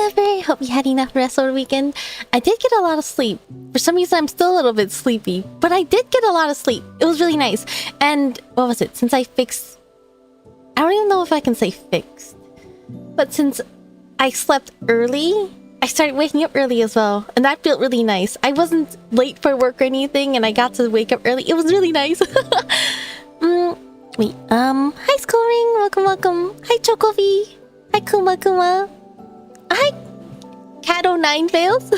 Vtuber! Hope you had enough rest over the weekend. I did get a lot of sleep. For some reason, I'm still a little bit sleepy, but I did get a lot of sleep. It was really nice. And what was it? Since I fixed... I don't even know if I can say fixed. But since I slept early, I started waking up early as well. And that felt really nice. I wasn't late for work or anything, and I got to wake up early. It was really nice. Wait, hi Skullring, welcome. Hi Chocovi. Hi Kuma. Hi Cat09 Fails.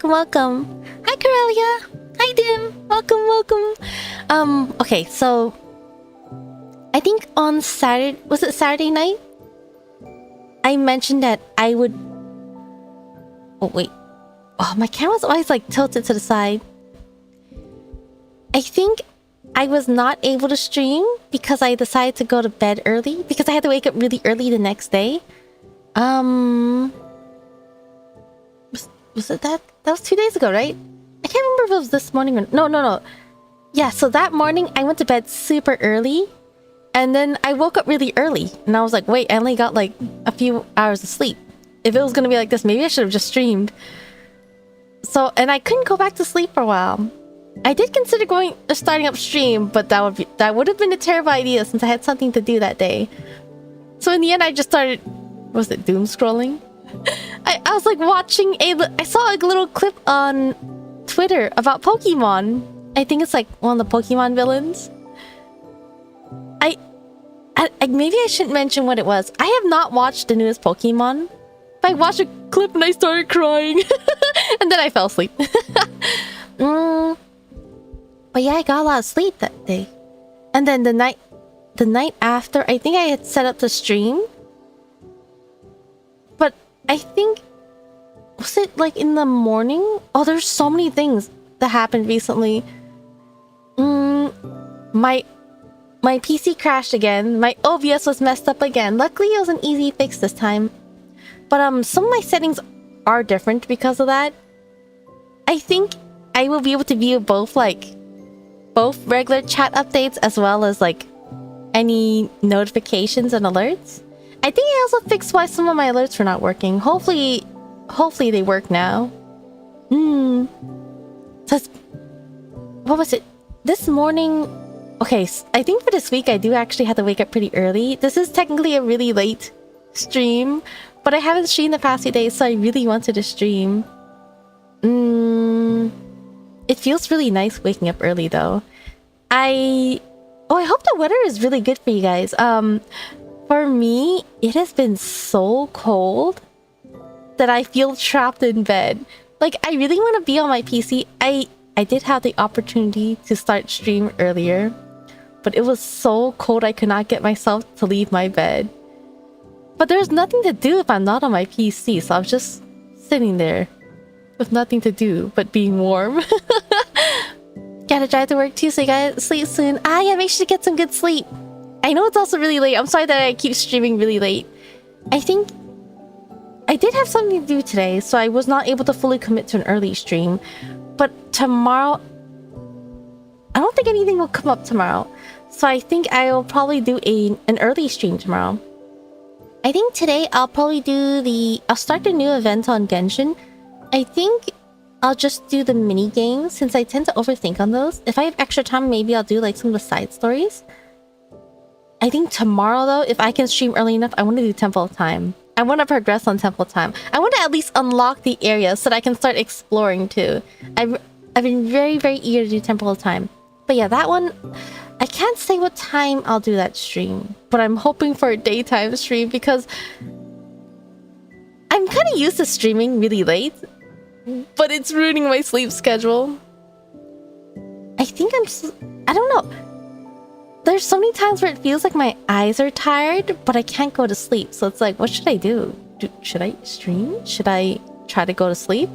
welcome. Hi Corellia. Hi Dim. Welcome. Okay, so I think on Saturday, was it Saturday night? I mentioned that I would... Oh wait. Oh, my camera's always like tilted to the side. I think I was not able to stream because I decided to go to bed early because I had to wake up really early the next day. Was it that? That was 2 days ago, right? I can't remember if it was this morning or... No. Yeah, so that morning I went to bed super early and then I woke up really early and I was like, wait, I only got like a few hours of sleep. If it was gonna be like this, maybe I should have just streamed. So, and I couldn't go back to sleep for a while. I did consider starting up stream, but that would have been a terrible idea since I had something to do that day. So in the end, I just started... Was it doom scrolling? I was like watching I saw a little clip on Twitter about Pokemon. I think it's like one of the Pokemon villains. I maybe I shouldn't mention what it was. I have not watched the newest Pokemon. I watched a clip and I started crying. And then I fell asleep. But yeah, I got a lot of sleep that day. And then the night after, I think I had set up the stream. But I think... Was it like in the morning? Oh, there's so many things that happened recently. My PC crashed again. My OBS was messed up again. Luckily, it was an easy fix this time. But some of my settings are different because of that. I think I will be able to view both regular chat updates as well as like any notifications and alerts. I think I also fixed why some of my alerts were not working. Hopefully they work now. So what was it? This morning... Okay, I think for this week I do actually have to wake up pretty early. This is technically a really late stream, but I haven't streamed the past few days, so I really wanted to stream. It feels really nice waking up early though. I hope the weather is really good for you guys. For me, it has been so cold that I feel trapped in bed. Like, I really want to be on my PC. I did have the opportunity to start stream earlier, but it was so cold I could not get myself to leave my bed. But there's nothing to do if I'm not on my PC, so I was just sitting there with nothing to do but being warm. Gotta drive to work too, so you gotta sleep soon. Yeah, make sure to get some good sleep. I know it's also really late. I'm sorry that I keep streaming really late. I think I did have something to do today, so I was not able to fully commit to an early stream. But tomorrow... I don't think anything will come up tomorrow. So I think I will probably do an early stream tomorrow. I think today I'll probably do I'll start a new event on Genshin. I think I'll just do the mini games since I tend to overthink on those. If I have extra time, maybe I'll do like some of the side stories. I think tomorrow though, if I can stream early enough, I want to do Temple of Time. I want to progress on Temple of Time. I want to at least unlock the area so that I can start exploring too. I've been very, very eager to do Temple of Time. But yeah, that one... I can't say what time I'll do that stream, but I'm hoping for a daytime stream because I'm kind of used to streaming really late, but it's ruining my sleep schedule. I think I don't know. There's so many times where it feels like my eyes are tired, but I can't go to sleep. So it's like, what should I do? Should I stream? Should I try to go to sleep?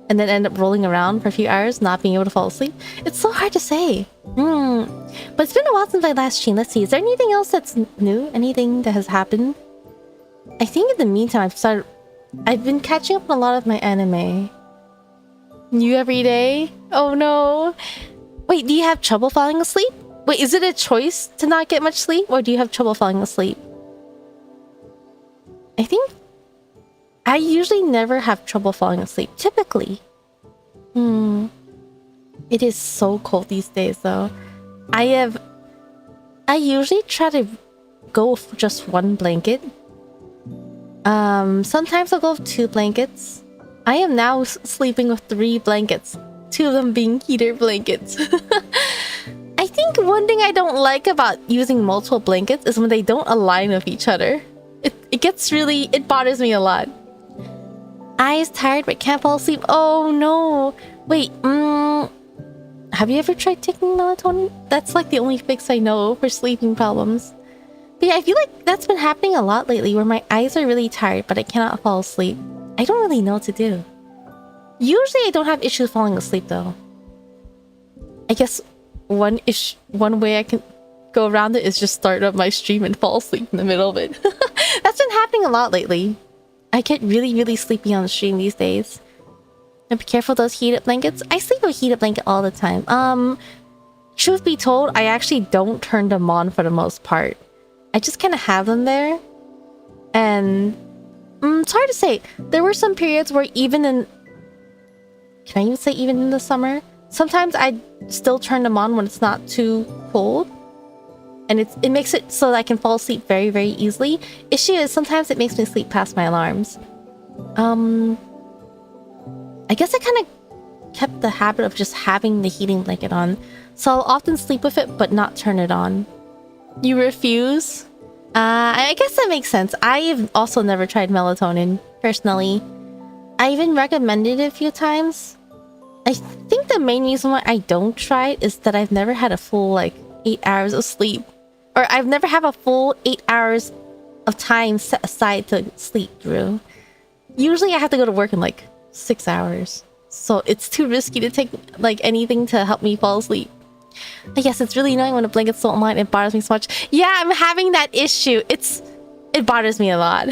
And then end up rolling around for a few hours, not being able to fall asleep? It's so hard to say. But it's been a while since I last streamed. Let's see, is there anything else that's new? Anything that has happened? I think in the meantime, I've been catching up on a lot of my anime. New every day? Oh no. Wait, do you have trouble falling asleep? Wait, is it a choice to not get much sleep? Or do you have trouble falling asleep? I think I usually never have trouble falling asleep, typically. It is so cold these days, though. I usually try to go with just one blanket. Sometimes I'll go with 2 blankets. I am now sleeping with 3 blankets. 2 of them being heater blankets. I think one thing I don't like about using multiple blankets is when they don't align with each other. It bothers me a lot. Eyes tired but can't fall asleep. Oh no. Wait, have you ever tried taking melatonin? That's like the only fix I know for sleeping problems. But yeah, I feel like that's been happening a lot lately where my eyes are really tired but I cannot fall asleep. I don't really know what to do. Usually I don't have issues falling asleep though. I guess one way I can go around it is just start up my stream and fall asleep in the middle of it. That's been happening a lot lately. I get really, really sleepy on the stream these days. And be careful of those heated blankets. I sleep with a heated blanket all the time. Truth be told, I actually don't turn them on for the most part. I just kind of have them there. And it's hard to say. There were some periods where even in... Can I even say even in the summer? Sometimes I still turn them on when it's not too cold. And it makes it so that I can fall asleep very, very easily. Issue is sometimes it makes me sleep past my alarms. I guess I kind of kept the habit of just having the heating blanket on. So I'll often sleep with it, but not turn it on. You refuse? I guess that makes sense. I've also never tried melatonin, personally. I even recommended it a few times. I think the main reason why I don't try it is that I've never had a full, 8 hours of sleep. Or I've never had a full 8 hours of time set aside to sleep through. Usually I have to go to work in, 6 hours. So it's too risky to take, anything to help me fall asleep. I guess it's really annoying when a blanket's don't align. It bothers me so much. Yeah, I'm having that issue. It bothers me a lot.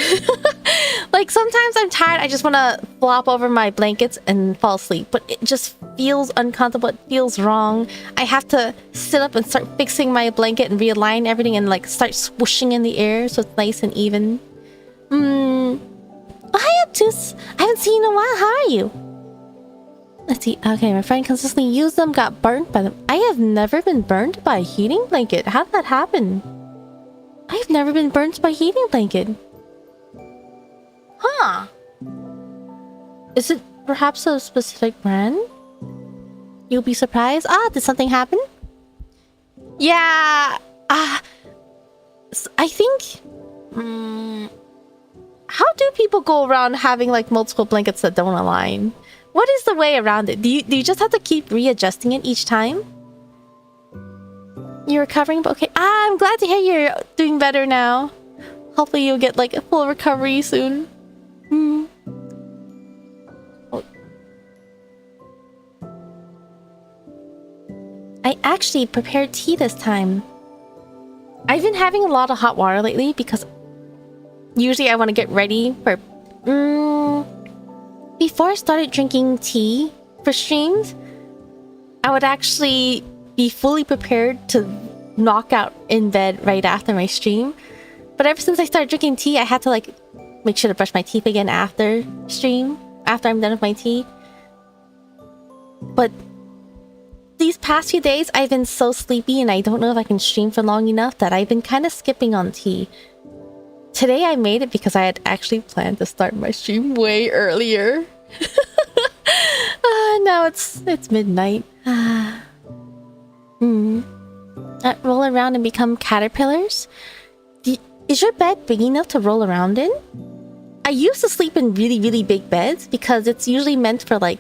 Sometimes I'm tired. I just want to flop over my blankets and fall asleep. But it just feels uncomfortable. It feels wrong. I have to sit up and start fixing my blanket and realign everything and start swooshing in the air so it's nice and even. Oh, hi, Obtuse. I haven't seen you in a while. How are you? Let's see. Okay, my friend consistently used them, got burnt by them. I have never been burned by a heating blanket. How did that happen? I've never been burnt by a heating blanket. Huh. Is it perhaps a specific brand? You'll be surprised. Did something happen? Yeah. I think... how do people go around having multiple blankets that don't align? What is the way around it? Do you just have to keep readjusting it each time? You're recovering, but okay. I'm glad to hear you're doing better now. Hopefully you'll get a full recovery soon. Oh. I actually prepared tea this time. I've been having a lot of hot water lately because usually I want to get ready for... Before I started drinking tea for streams, I would actually be fully prepared to knock out in bed right after my stream. But ever since I started drinking tea, I had to make sure to brush my teeth again after stream, after I'm done with my tea. But these past few days, I've been so sleepy and I don't know if I can stream for long enough that I've been kind of skipping on tea. Today I made it because I had actually planned to start my stream way earlier. Now it's midnight. Roll around and become caterpillars? Is your bed big enough to roll around in? I used to sleep in really, really big beds because it's usually meant for do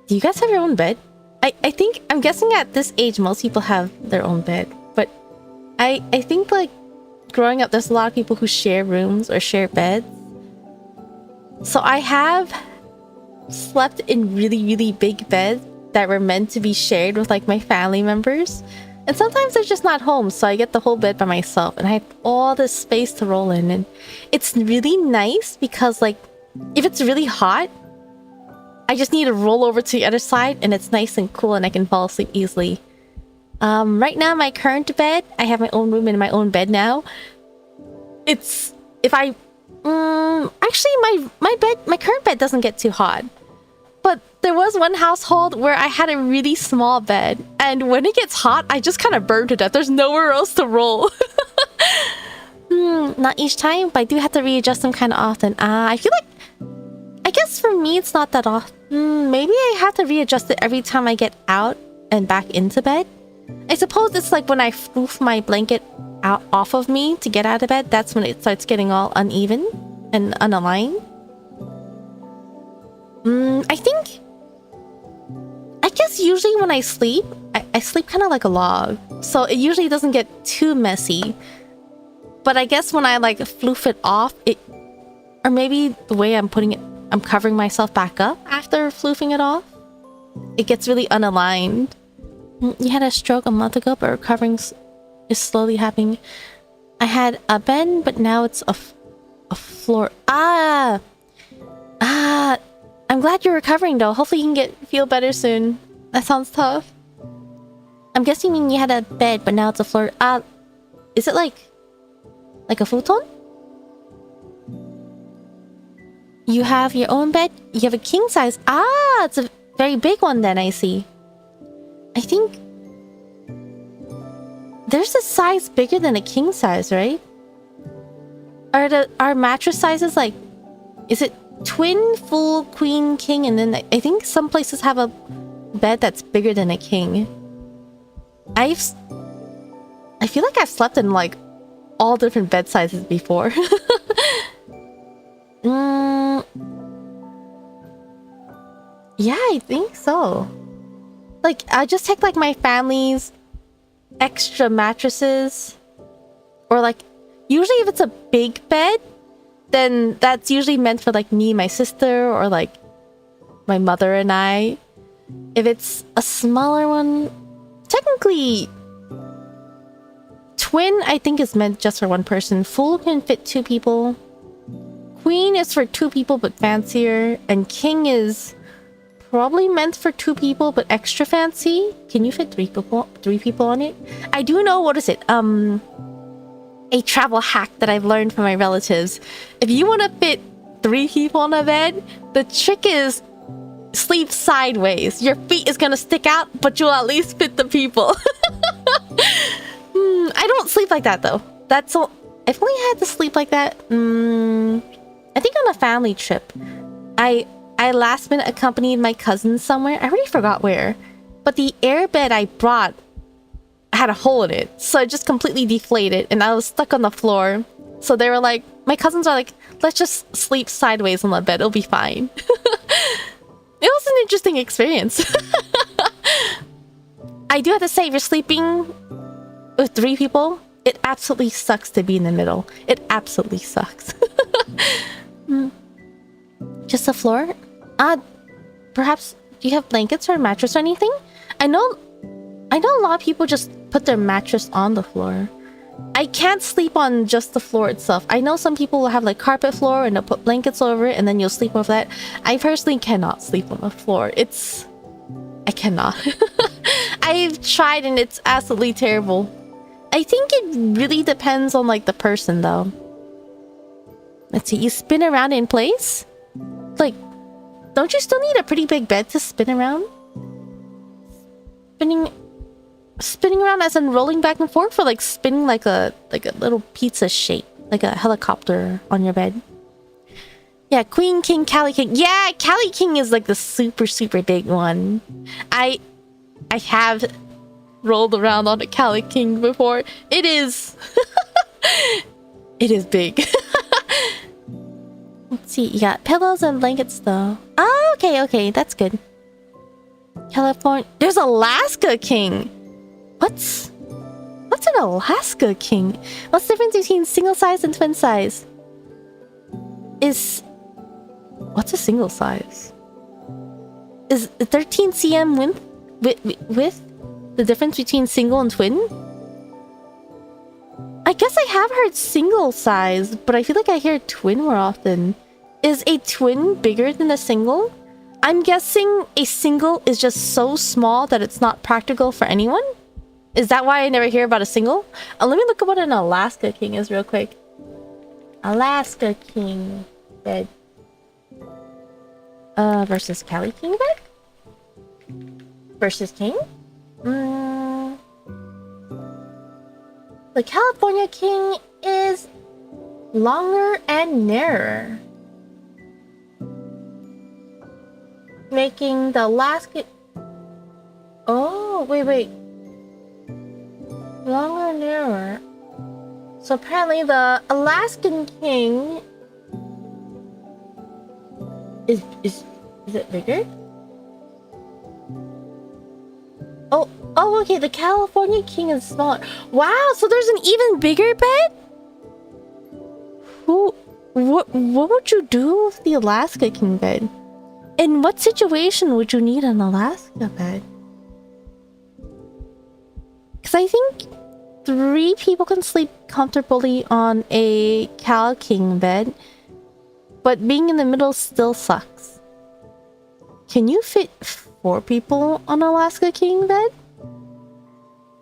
you guys have your own bed? I'm guessing at this age most people have their own bed. But I think growing up there's a lot of people who share rooms or share beds. So I have slept in really, really big beds that were meant to be shared with my family members. And sometimes they're just not home, so I get the whole bed by myself and I have all this space to roll in. And it's really nice because if it's really hot, I just need to roll over to the other side and it's nice and cool and I can fall asleep easily. Right now, my current bed, I have my own room and my own bed now. If I Actually, my current bed doesn't get too hot. But there was one household where I had a really small bed, and when it gets hot, I just kind of burn to death. There's nowhere else to roll. Not each time, but I do have to readjust them kind of often. I feel like, I guess for me, it's not that often. Maybe I have to readjust it every time I get out and back into bed. I suppose it's like when I floof my blanket out off of me to get out of bed, that's when it starts getting all uneven and unaligned. I guess usually when I sleep, I sleep kind of like a log. So it usually doesn't get too messy. But I guess when I like floof it off, or maybe the way I'm putting it, I'm covering myself back up after floofing it off, it gets really unaligned. You had a stroke a month ago, but recovering is slowly happening. I had a bed, but now it's a floor. I'm glad you're recovering though. Hopefully you can feel better soon. That sounds tough. I'm guessing you had a bed, but now it's a floor. Is it like a futon? You have your own bed? You have a king size. It's a very big one then, I see. I think there's a size bigger than a king size, right? Are mattress sizes like, is it twin, full, queen, king, and then I think some places have a bed that's bigger than a king. I feel like I've slept in like all different bed sizes before. Yeah, I think so. Like, I just take like my family's extra mattresses, or like, usually if it's a big bed, then that's usually meant for like me, my sister, or like my mother and I. If it's a smaller one, technically twin I think is meant just for one person. Full can fit 2 people. Queen is for 2 people but fancier, and king is probably meant for 2 people but extra fancy. Can you fit 3 people on it? I do know, what is it? A travel hack that I've learned from my relatives. If you want to fit 3 people on a bed, the trick is sleep sideways. Your feet is gonna stick out, but you'll at least fit the people. I don't sleep like that though. That's all. If only I had to sleep like that. I think on a family trip, I last minute accompanied my cousins somewhere. I already forgot where, but the airbed I brought had a hole in it, so it just completely deflated, and I was stuck on the floor. So they were like, my cousins are like, let's just sleep sideways on the bed, it'll be fine. It was an interesting experience. I do have to say, if you're sleeping with 3 people, it absolutely sucks to be in the middle. It absolutely sucks. Just the floor? Perhaps, do you have blankets or a mattress or anything? I know a lot of people just put their mattress on the floor. I can't sleep on just the floor itself. I know some people will have like carpet floor and they'll put blankets over it and then you'll sleep over that. I personally cannot sleep on the floor. I cannot. I've tried and it's absolutely terrible. I think it really depends on like the person though. Let's see, you spin around in place? Like, don't you still need a pretty big bed to spin around? Spinning around as in rolling back and forth, or like spinning like a little pizza shape, like a helicopter on your bed? Yeah, Queen, King, Cali King. Yeah, Cali King is like the super, super big one. I have rolled around on a Cali King before. It is... it is big. Let's see, you got pillows and blankets though. Oh, okay, that's good. California... There's Alaska King! What's an Alaska King? What's the difference between single size and twin size? What's a single size? Is 13 cm width the difference between single and twin? I guess I have heard single size, but I feel like I hear twin more often. Is a twin bigger than a single? I'm guessing a single is just so small that it's not practical for anyone? Is that why I never hear about a single? Let me look at what an Alaska King is real quick. Alaska King bed. Versus Cali King bed? Versus King? The California King is longer and narrower, making the Alaska... Oh, wait. Longer and narrower. So apparently the Alaskan King is it bigger? Oh, okay, the California King is smaller. Wow, so there's an even bigger bed? What would you do with the Alaska King bed? In what situation would you need an Alaska bed? Because I think 3 people can sleep comfortably on a Cal King bed, but being in the middle still sucks. Can you fit 4 people on Alaska King bed?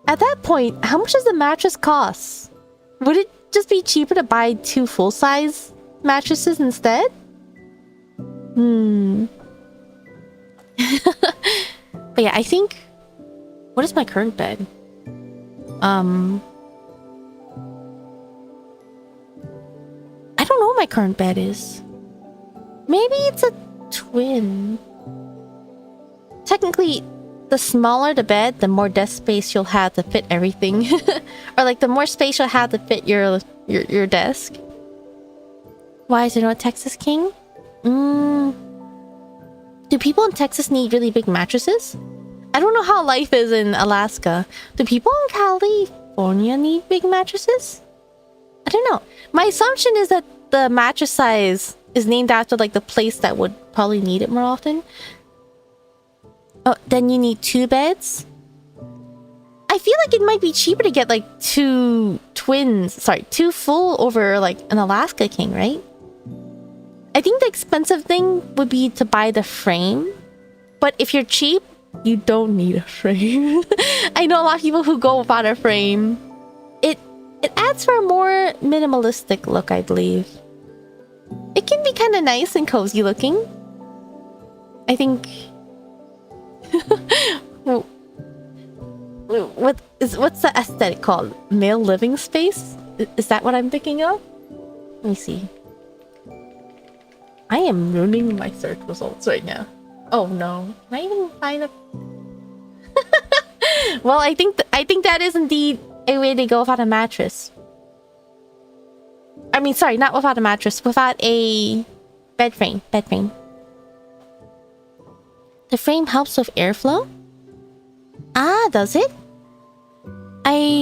At that point, how much does the mattress cost? Would it just be cheaper to buy 2 full-size mattresses instead? But yeah, I think... What is my current bed? I don't know what my current bed is. Maybe it's a twin. Technically, the smaller the bed, the more desk space you'll have to fit everything. Or like the more space you'll have to fit your desk. Why is there no Texas King? Do people in Texas need really big mattresses? I don't know how life is in Alaska. Do people in California need big mattresses? I don't know. My assumption is that the mattress size is named after like the place that would probably need it more often. Oh, then you need 2 beds? I feel like it might be cheaper to get like 2 full over like an Alaska King, right? I think the expensive thing would be to buy the frame. But if you're cheap, you don't need a frame. I know a lot of people who go without a frame. It adds for a more minimalistic look, I believe. It can be kind of nice and cozy looking. I think... What's the aesthetic called? Male living space? Is that what I'm thinking of? Let me see. I am ruining my search results right now. Oh no. Can I even find a... Well, I think that is indeed a way to go without a mattress. I mean, sorry, not without a mattress. Without a bed frame. The frame helps with airflow? Ah, does it?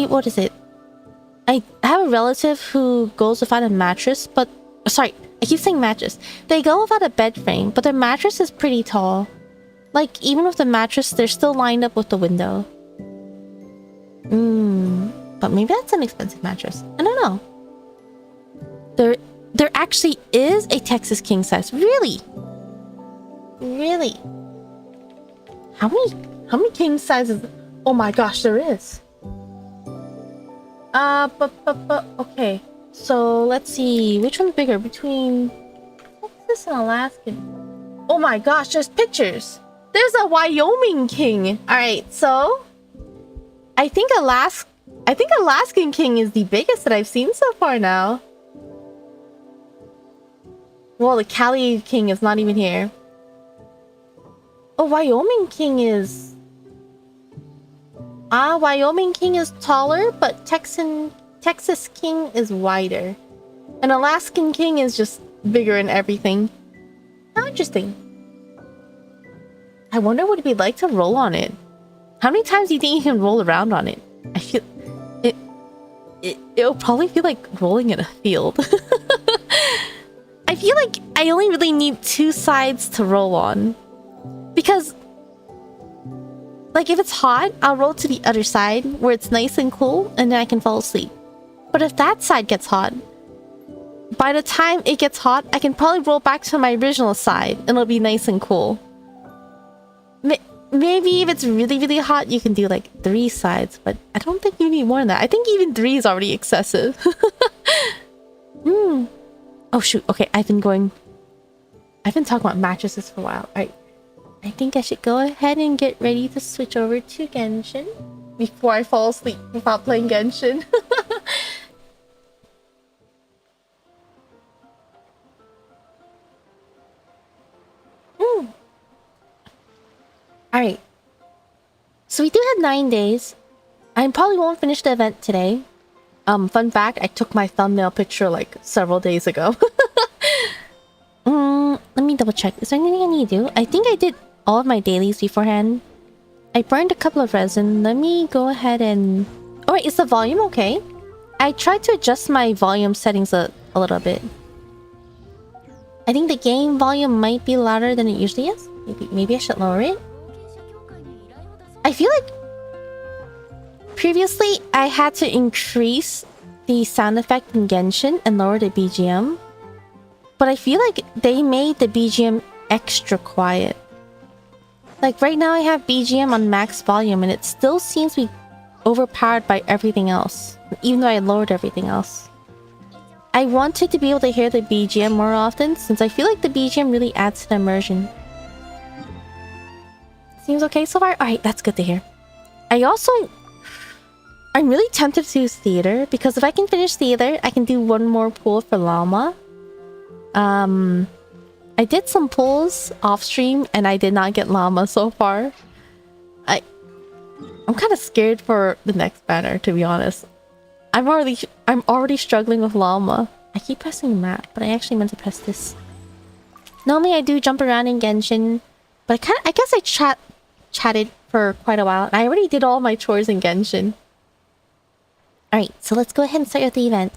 What is it? I have a relative who goes without a mattress, but... Sorry, I keep saying mattress. They go without a bed frame, but their mattress is pretty tall. Like, even with the mattress, they're still lined up with the window. But maybe that's an expensive mattress. I don't know. There actually is a Texas king size. Really? Really? How many king sizes? Oh my gosh, there is. Okay. So let's see, which one's bigger between Texas and Alaskan? Oh my gosh, there's pictures. There's a Wyoming king. All right, so I think Alaskan king is the biggest that I've seen so far now. Well, the Cali king is not even here. Oh, Wyoming king is... Wyoming king is taller, but Texas king is wider. And Alaskan king is just bigger in everything. How interesting. I wonder what it'd be like to roll on it. How many times do you think you can roll around on it? I feel... It'll probably feel like rolling in a field. I feel like I only really need 2 sides to roll on. Because... like, if it's hot, I'll roll to the other side where it's nice and cool, and then I can fall asleep. But if that side gets hot, by the time it gets hot, I can probably roll back to my original side, and it'll be nice and cool. Maybe if it's really, really hot, you can do like 3 sides, but I don't think you need more than that. I think even 3 is already excessive. Oh shoot, okay, I've been talking about mattresses for a while. Alright. I think I should go ahead and get ready to switch over to Genshin before I fall asleep without playing Genshin. Alright. So we do have 9 days. I probably won't finish the event today. Fun fact, I took my thumbnail picture like several days ago. Let me double check. Is there anything I need to do? I think I did all of my dailies beforehand. I burned a couple of resin. Let me go ahead and... Oh wait, is the volume okay? I tried to adjust my volume settings a little bit. I think the game volume might be louder than it usually is. Maybe I should lower it. I feel like previously I had to increase the sound effect in Genshin and lower the BGM. But I feel like they made the BGM extra quiet. Like right now I have BGM on max volume and it still seems to be overpowered by everything else. Even though I lowered everything else. I wanted to be able to hear the BGM more often since I feel like the BGM really adds to the immersion. Seems okay so far? Alright, that's good to hear. I'm really tempted to do theater because if I can finish theater, I can do one more pool for llama. I did some pulls off stream and I did not get llama so far. I'm kind of scared for the next banner, to be honest. I'm already struggling with llama. I keep pressing map, but I actually meant to press this. Normally I do jump around in Genshin, but I guess I chatted for quite a while and I already did all my chores in Genshin. Alright, so let's go ahead and start with the event.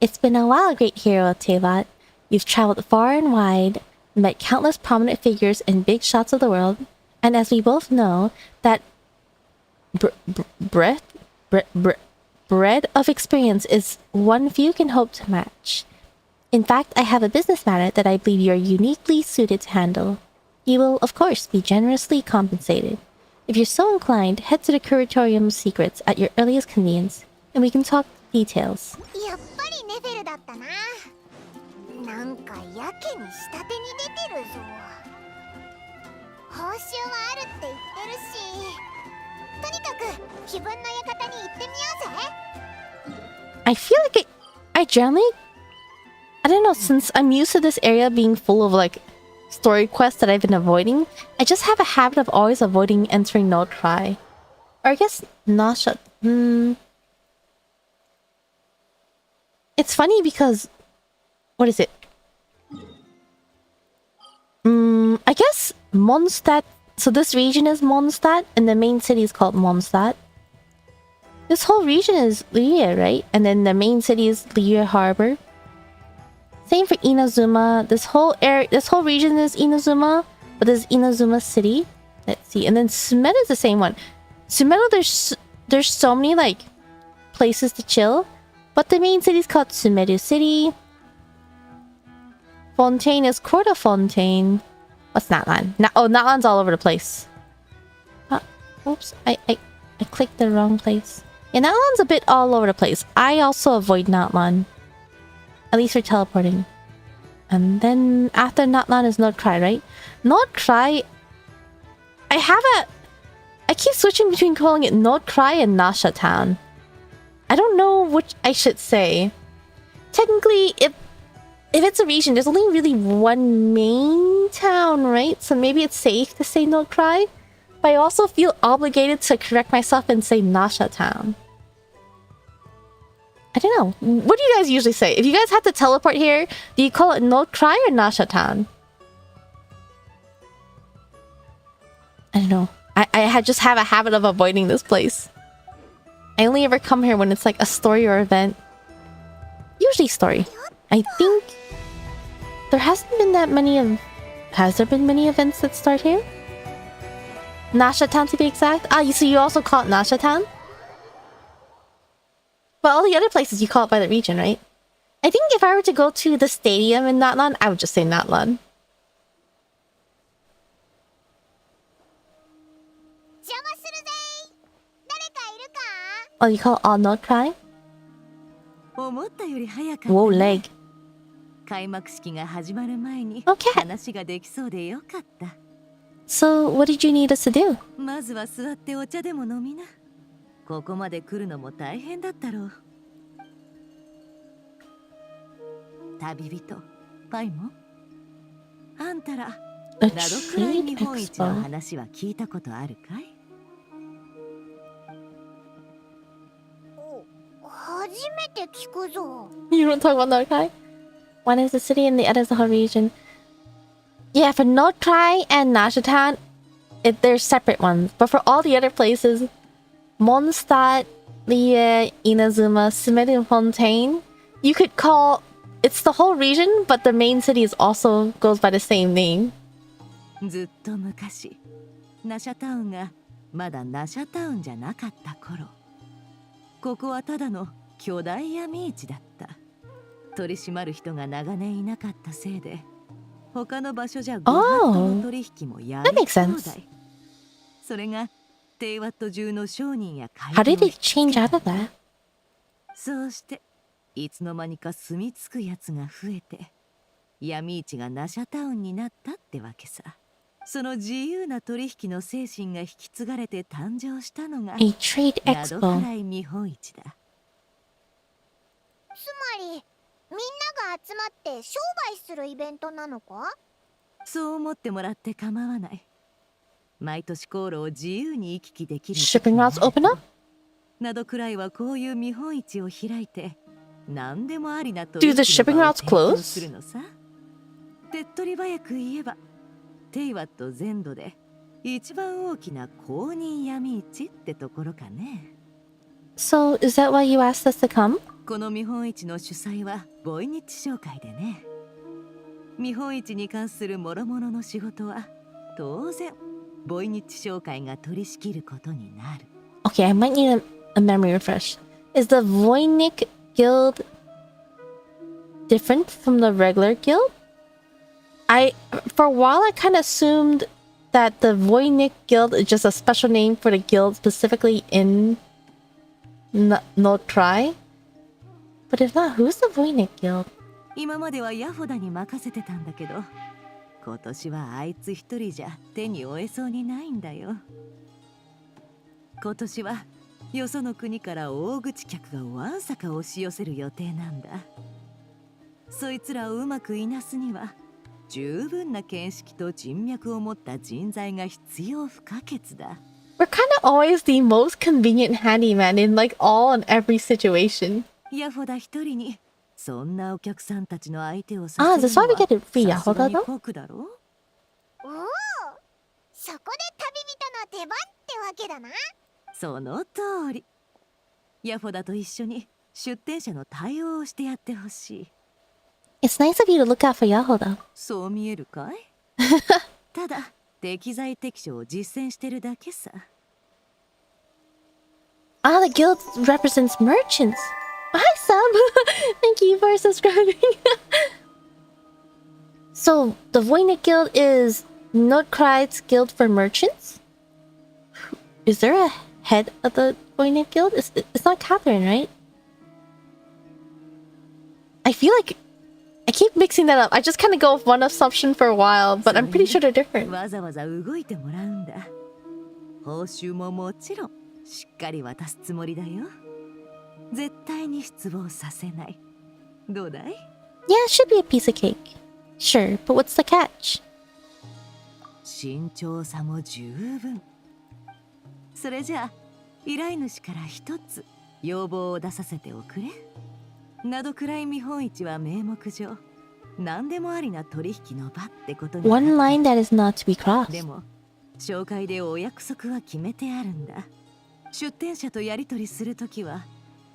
It's been a while, great hero Tevat. You've traveled far and wide, met countless prominent figures in big shots of the world, and as we both know, that breadth of experience is one few can hope to match. In fact, I have a business matter that I believe you're uniquely suited to handle. You will, of course, be generously compensated. If you're so inclined, head to the Curatorium Secrets at your earliest convenience, and we can talk details. I feel like I generally... I don't know, since I'm used to this area being full of like story quests that I've been avoiding, I just have a habit of always avoiding entering No Cry. Or I guess Nasha... It's funny because... What is it? I guess Mondstadt... So this region is Mondstadt, and the main city is called Mondstadt. This whole region is Liya, right? And then the main city is Liya Harbor. Same for Inazuma. This whole region is Inazuma, but there's Inazuma City. Let's see. And then Sumeru is the same one. Sumeru, there's so many like places to chill, but the main city is called Sumeru City. Fontaine is Corda Fontaine. What's Natlan? Natlan's all over the place. Oops, I clicked the wrong place. Yeah, Natlan's a bit all over the place. I also avoid Natlan. At least for teleporting. And then after Natlan is Nordkrai, right? Nordkrai... I keep switching between calling it Nordkrai and Nasha Town. I don't know which I should say. Technically, if it's a region, there's only really one main town, right? So maybe it's safe to say Nordkrai. But I also feel obligated to correct myself and say Nasha Town. I don't know. What do you guys usually say? If you guys have to teleport here, do you call it Nordkrai or Nasha Town? I don't know. I just have a habit of avoiding this place. I only ever come here when it's like a story or event. Usually story. I think there hasn't been that many of... Has there been many events that start here? Nasha Town to be exact? So you also call it Nasha Town? But all the other places you call it by the region, right? I think if I were to go to the stadium in Natlan, I would just say Natlan. Oh, you call it all Nordkrai? Whoa, leg. Okay. So, what did you need us to do? まずは座ってお茶でも飲みな。ここまで来るのも大変だったろう。旅人、パイもあんたら、などくらい日本一の話は聞いたことあるかい？初めて聞くぞ。 You don't talk about Notkai? One is the city and the other is the whole region. Yeah, for Notkai and Nashatan, they're separate ones. But for all the other places, Mondstadt, Lie, Inazuma, Sumerian you could call... It's the whole region, but the main city is also goes by the same name. ずっと昔、ナシャタウンがまだナシャタウンじゃなかった頃、ここはただの巨大闇市だった。取り締まる人が長年いなかったせいで、他の場所じゃご法度の取引もやり放題。それがテイワット中の商人や会社 How did it change out of that? そうしていつの間にか住み着くやつが増えて、闇市がナシャタウンになったってわけさ。その自由な取引の精神が引き継がれて誕生したのが A trade などく expo. らい見本市だ。つまりみんなが集まって商売するイベントなのか？そう思ってもらって構わない。毎年航路を自由に行き来できる Shipping routes open up? などくらいはこういう見本市を開いて何でもありな Do the shipping routes close? するのさ。手っ取り早く言えばテイワット全土で一番大きな公認闇市ってところかね。 So, is that why you asked us to come? この見本市の主催はボイニッチ商会でね。見本市に関する諸々の仕事は当然ボイニッチ商会が取り仕切ることになる。 Okay, I might need a memory refresh. Is the Voynich Guild different from the regular guild? For a while, I kind of assumed that the Voynich Guild is just a special name for the guild specifically in No Try. But if not, who's the Voynich Guild? 今まではヤフォダに任せてたんだけど、今年はあいつ一人じゃ手に負えそうにないんだよ。今年はよその国から大口客がわんさか押し寄せる予定なんだ。そいつらをうまくいなすには十分な見識と人脈を持った人材が必要不可欠だ。 We're kind of always the most convenient handyman in like all and every situation. ヤフォダ一人にそんなお客さんたちの相手をさ Ah, せ that's why る we の get は it free さすがに Yahoda though? 酷だろ。おお、そこで旅人の出番ってわけだな。その通り。ヤフォダと一緒に出店者の対応をしてやってほしい。 It's nice of you to look out for Yahoda. そう見えるかい？ただ適材適所を実践してるだけさ。 Ah, the guild represents merchants. Hi, Sub. Thank you for subscribing. So, the Voynich Guild is Nordkreid's guild for merchants? Is there a head of the Voynich Guild? It's not Catherine, right? I feel like I keep mixing that up. I just kind of go with one assumption for a while, but I'm pretty sure they're different. わざわざ動いてもらうんだ。報酬ももちろんしっかり渡すつもりだよ。絶対に失望させない。どうだい？ Yeah, it should be a piece of cake. Sure, but what's the catch? 慎重さも十分。それじゃあ依頼主から一つ要望を出させておくれ。などくらい見本市は名目上何でもありな取引の場ってことになる。 One line that is not to be で crossed. も紹介でお約束は決めてあるんだ。出店者とやり取りするときは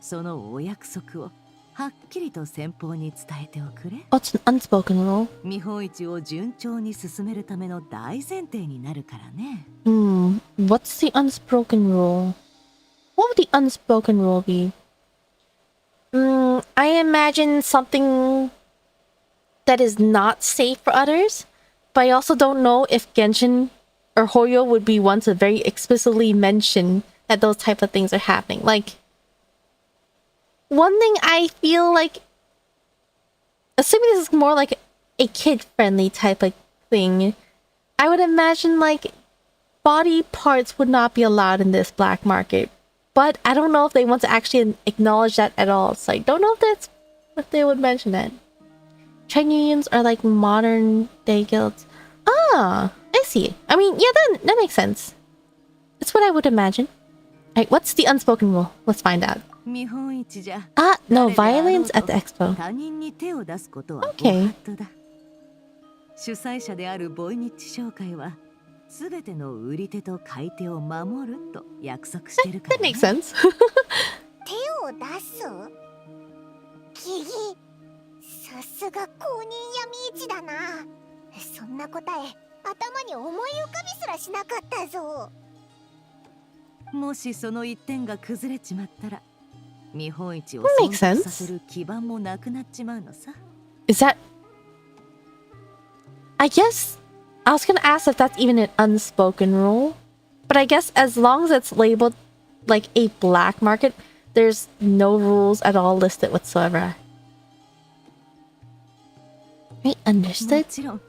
そのお約束をはっきりと先方に伝えておくれ。 What's an unspoken rule? 見本市を順調に進めるための大前提になるからね。What's the unspoken rule? What would the unspoken rule be? I imagine something that is not safe for others, but I also don't know if Genshin or Hoyo would be one to very explicitly mention that those type of things are happening. Like, one thing I feel like assuming this is more like a kid-friendly type of thing, I would imagine like body parts would not be allowed in this black market. But I don't know if they want to actually acknowledge that at all. So I don't know if that's if they would mention that. Trade unions are like modern day guilds. Ah, I see. I mean, yeah, that makes sense. That's what I would imagine. Alright, what's the unspoken rule? Let's find out. Ah, no violence at the expo. Okay. 主催者であるボイニッチ商会はすべての売り手と買い手を守ると約束してるから、ね。That makes sense. 手を出す？ギギ、さすが公認闇市だな。そんな答え、頭に思い浮かびすらしなかったぞ。もしその一点が崩れちまったら、見本市を存続させる基盤もなくなっちまうのさ。Is that? I guess I was gonna ask if that's even an unspoken rule, but I guess as long as it's labeled like a black market, there's no rules at all listed whatsoever. Right, understood. もちろん、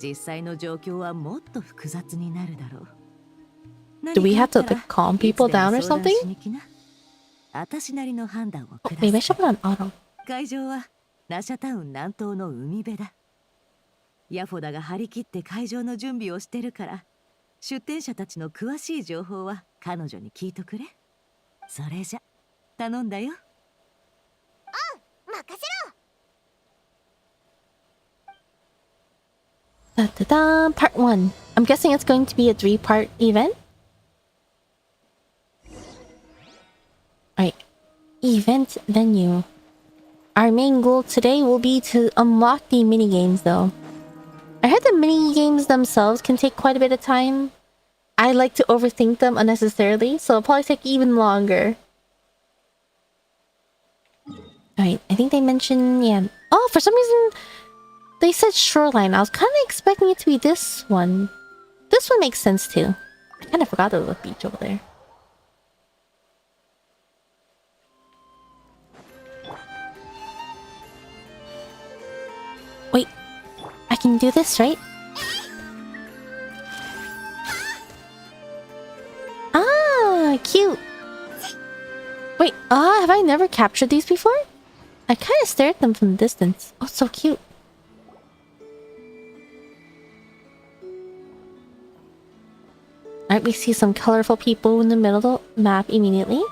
実際の状況はもっと複雑になるだろう。Do we have to like, calm people down or something? 私なりの判断を Oh, maybe I should put on auto. 会場はナシャタウン南東の海辺だ。ヤフォダが張り切って会場の準備をしてるから、出店者たちの詳しい情報は彼女に聞いとくれ。それじゃ頼んだよ。任せろ。Da, da, da. Part 1. I'm guessing it's going to be a 3-part event. Alright. Event venue. Our main goal today will be to unlock the minigames though. I heard the minigames themselves can take quite a bit of time. I like to overthink them unnecessarily, so it'll probably take even longer. Alright, I think they mentioned, yeah. Oh, for some reason, they said shoreline. I was kind of expecting it to be this one. This one makes sense too. I kind of forgot there was a beach over there. Wait, I can do this, right? Ah, cute. Wait, have I never captured these before? I kind of stare at them from a distance. Oh, so cute. Alright, we see some colorful people in the middle of the map immediately.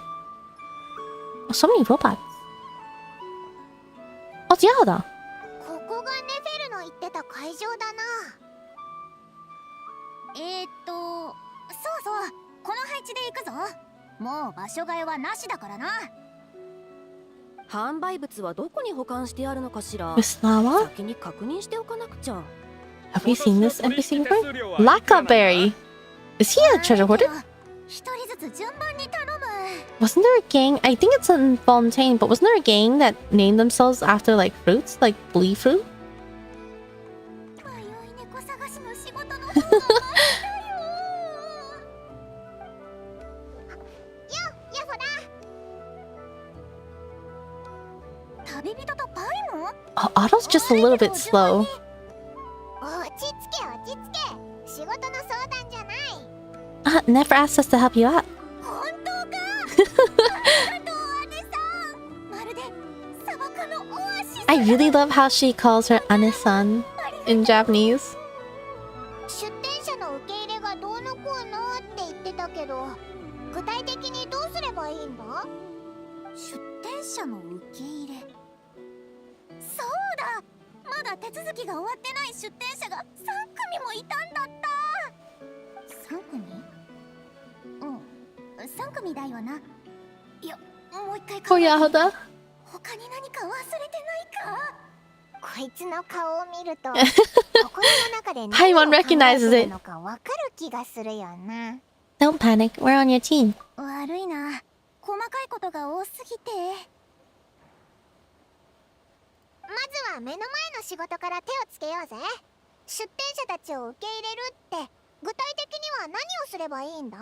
Oh, so many robots. Oh, it's Yahoda. ここがネフェルの言ってた会場だな。そうそう、この配置で行くぞ。もう場所替えはなしだからな。販売物はどこに保管してあるのかしら。 Mislawa? 先に確認しておかなくちゃ。 Have we seen this NPC before? Lakaberry! Is he a treasure hoarder? 一人ずつ順番に頼む。 Wasn't there a gang? I think it's in Fontaine, but wasn't there a gang that named themselves after like fruits? Like blee fruit? 迷い猫探しの仕事の方がマシだよ。ヤフォだ。旅人とパイも？ Oh, Otto's just a little bit slow. 落ち着け落ち着け。仕事の相談じゃない。Never asked us to help you out. 本当か。ありがとう姉さん。まるで砂漠のオアシス。 I really love how she calls her Ane-san in Japanese. 出店者の受け入れがどうのこうのって言ってたけど、具体的にどうすればいいんだ？出店者の受け入れ。そうだ。まだ手続きが終わってない出店者が3組もいたんだった。3組？うん、3組だよな。いや、もう一回考 Oh, えて。 Yahoda. 他に何か忘れてないか？こいつの顔を見ると、心の中で何を考えてるのかわかる気がするよな。Don't panic, we're on your team. 悪いな。細かいことが多すぎて。まずは目の前の仕事から手をつけようぜ。出店者たちを受け入れるって具体的には何をすればいいんだ？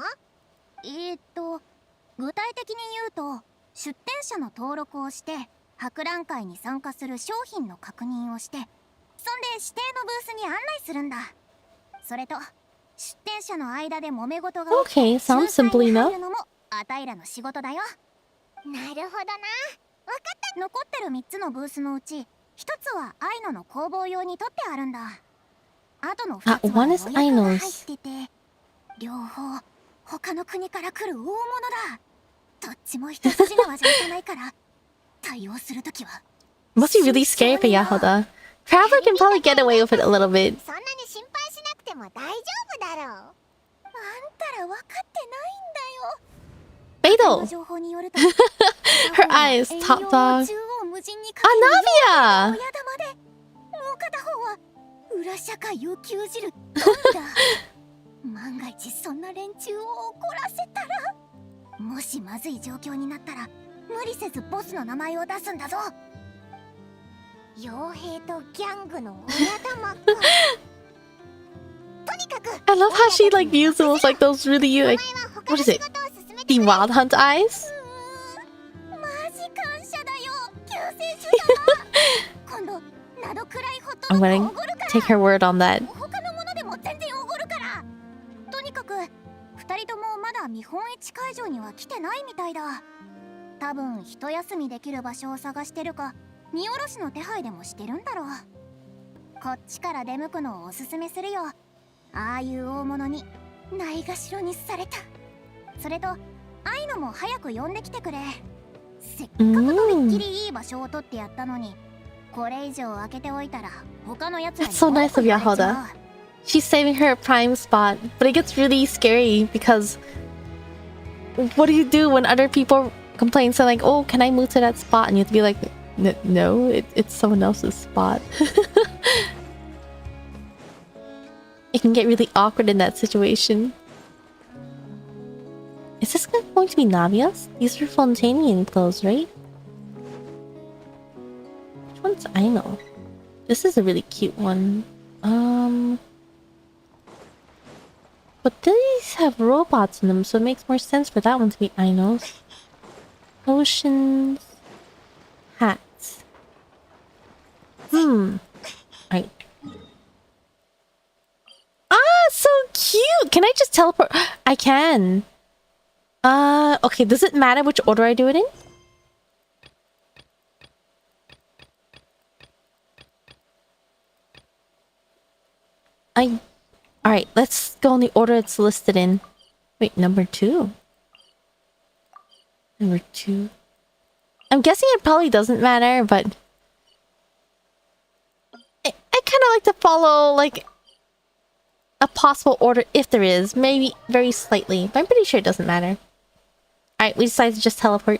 具体的に言うと出店者の登録をして博覧会に参加する商品の確認をして、そんで指定のブースに案内するんだ。それと出店者の間で揉め事が起きて Okay, sounds 仲裁 simple に enough. 入るのもあたいらの仕事だよ。なるほどな。わかった。残ってる3つのブースのうち1つはアイノの工房用に取ってあるんだ。あとの2つは one is 予約が入 Aino's. ってて、両方他の国から来る大物だ。どっちも一筋縄じゃいかないから対応するときは Must be really scary for Yahoda. Traveler can probably get away with it a little bit. そんなに心配しなくても大丈夫だろう。あんたら分かってないんだよ。 Beidou! 情報によると Her eyes, top dog. 縦横無尽にか Ah, ける Navia! 親玉で、もう片方は裏社会を牛耳るドンだ。万が一そんな連中を怒らせたら、もしまずい状況になったら無理せずボスの名前を出すんだぞ。傭兵とギャングの親玉か。とにかく I love how she like views those like those really like what is it? The Wild Hunt eyes? マジ感謝だよ、救世主様。今度などくらいほっと I'm く gonna おごるから。 take her word on that. 他のものでも全然おごるから。とにかく2人ともまだ見本市会場には来てないみたいだ。多分一休みできる場所を探してるか、荷下ろしの手配でもしてるんだろう。こっちから出向くのをおすすめするよ。ああいう大物にないがしろにされた。それとあいのも早く呼んできてくれ。せっかくとびっきりいい場所を取ってやったのに、これ以上開けておいたら他のやつらに That's so nice of 文句言われちゃう。 Yahoda. She's saving her prime spot, but it gets really scary because what do you do when other people complain? So like, oh, can I move to that spot? And you have to be like, no, it's someone else's spot. It can get really awkward in that situation. Is this going to be Navia's? These are Fontanian clothes, right? Which one's Aino? This is a really cute one. But these have robots in them, so it makes more sense for that one to be Aino's. Potions. Hats. Right. Ah, so cute! Can I just teleport? I can. Okay, does it matter which order I do it in? Alright, let's go in the order it's listed in. Wait, number 2. Number 2. I'm guessing it probably doesn't matter, but I kind of like to follow, like, a possible order if there is. Maybe very slightly, but I'm pretty sure it doesn't matter. Alright, we decided to just teleport.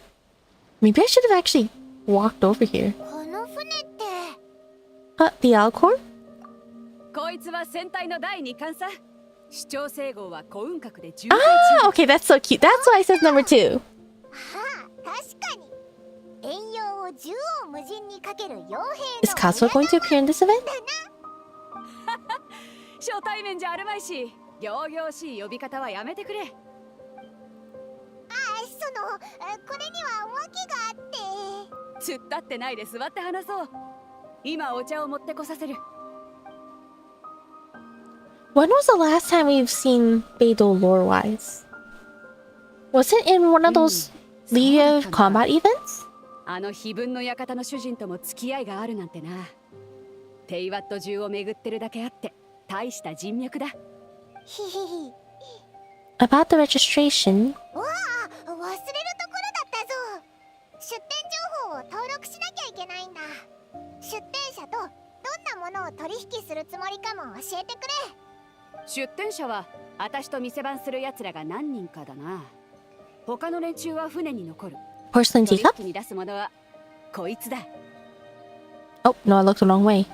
Maybe I should have actually walked over here. この船って The Alcor? こいつは船体の第2艦さ。主張整合は幸運角で巡 Ah, okay, that's so cute. That's why I said number 2. はあ、確かに遠洋を縦横無尽にかける傭兵の Is Kazuo going to appear in this event? 初対面じゃあるまいし、仰々しい呼び方はやめてくれ。これには訳があって。突っ立ってないで座って話そう。今お茶を持ってこさせる。When was the last time we've seen Beidou lore-wise? Was it in one of those League of Combat events? あの非分の館の主人とも付き合いがあるなんてな。テイワット中を巡ってるだけあって大した人脈だ。ひひひ。 About the registration. わあ、忘れるところだったぞ。出店情報を登録しなきゃいけないんだ。出店者とどんなものを取引するつもりかも教えてくれ。出店者は私と店番する奴らが何人かだな。他の連中は船に残る。 Porcelain 取 teacup? 引に出すものはこいつだ。 Oh, no, I looked the wrong way.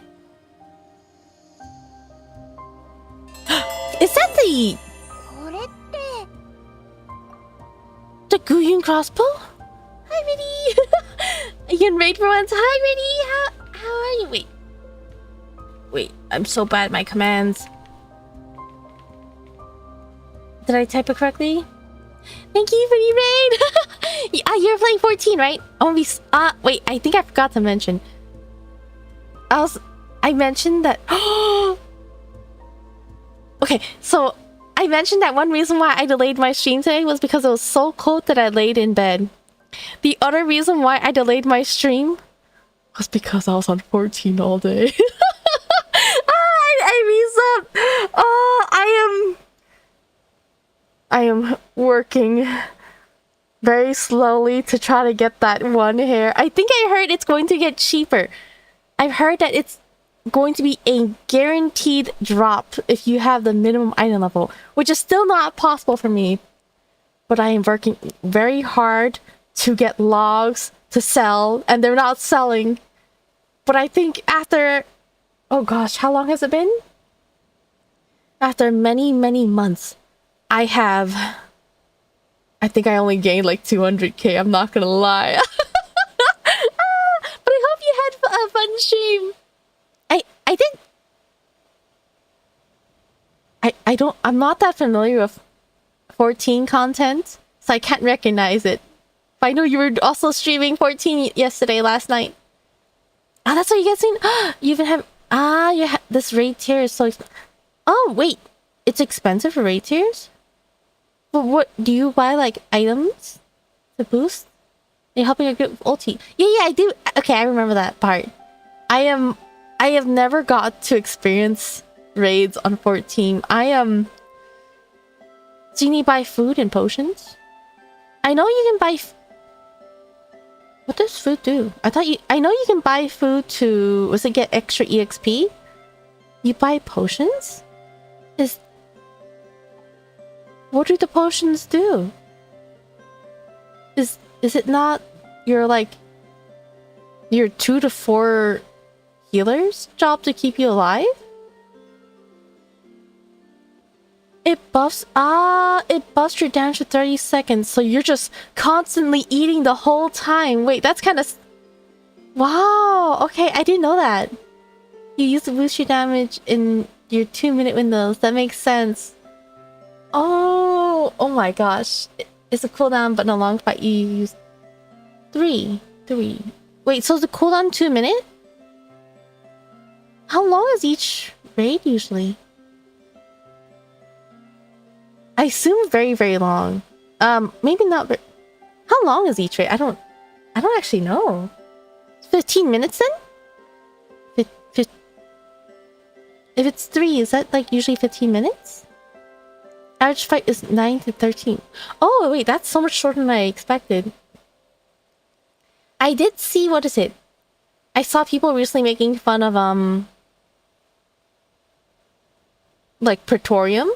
Is that the... これって the Guyun crossbow? Hi, Minnie! You can raid for once. Hi, Minnie! How are you? Wait, I'm so bad at my commands. Did I type it correctly? Thank you for the raid! Yeah, you're playing 14, right? Wait, I think I forgot to mention. I mentioned that. Okay, so I mentioned that one reason why I delayed my stream today was because it was so cold that I laid in bed. The other reason why I delayed my stream was because I was on 14 all day. I resubbed. I am working very slowly to try to get that one hair. I think I heard it's going to get cheaper. I've heard that it's going to be a guaranteed drop if you have the minimum item level, which is still not possible for me. But I am working very hard to get logs to sell, and they're not selling. But I think after... Oh gosh, how long has it been? After many, many months, I think I only gained like 200k, I'm not gonna lie. But I hope you had a fun stream. I'm not that familiar with 14 content, so I can't recognize it. But I know you were also streaming 14 last night. Ah, that's what you guys seen? You even have... this raid tier is so... Oh, wait. It's expensive for raid tiers? But what... Do you buy, like, items to boost? You're helping a group with ulti. Yeah, I do. Okay, I remember that part. I have never got to experience raids on 14. Do you need to buy food and potions? I know you can buy... What does food do? I know you can buy food to... Was it get extra EXP? You buy potions? What do the potions do? Is it not your 2 to 4 healers' job to keep you alive? It buffs your damage for 30 seconds, so you're just constantly eating the whole time. Wait, that's kind of... Wow, okay, I didn't know that. You use to boost your damage in your 2-minute windows. That makes sense. Oh my gosh. It's a cooldown, but in a long fight you use 3. Wait, so is the cooldown 2 minutes? How long is each raid usually? I assume very, very long. Maybe not very... How long is each raid? I don't actually know. 15 minutes then? If it's 3, is that like usually 15 minutes? Average fight is 9 to 13. Oh, wait, that's so much shorter than I expected. I did see, what is it? I saw people recently making fun of, like, Praetorium.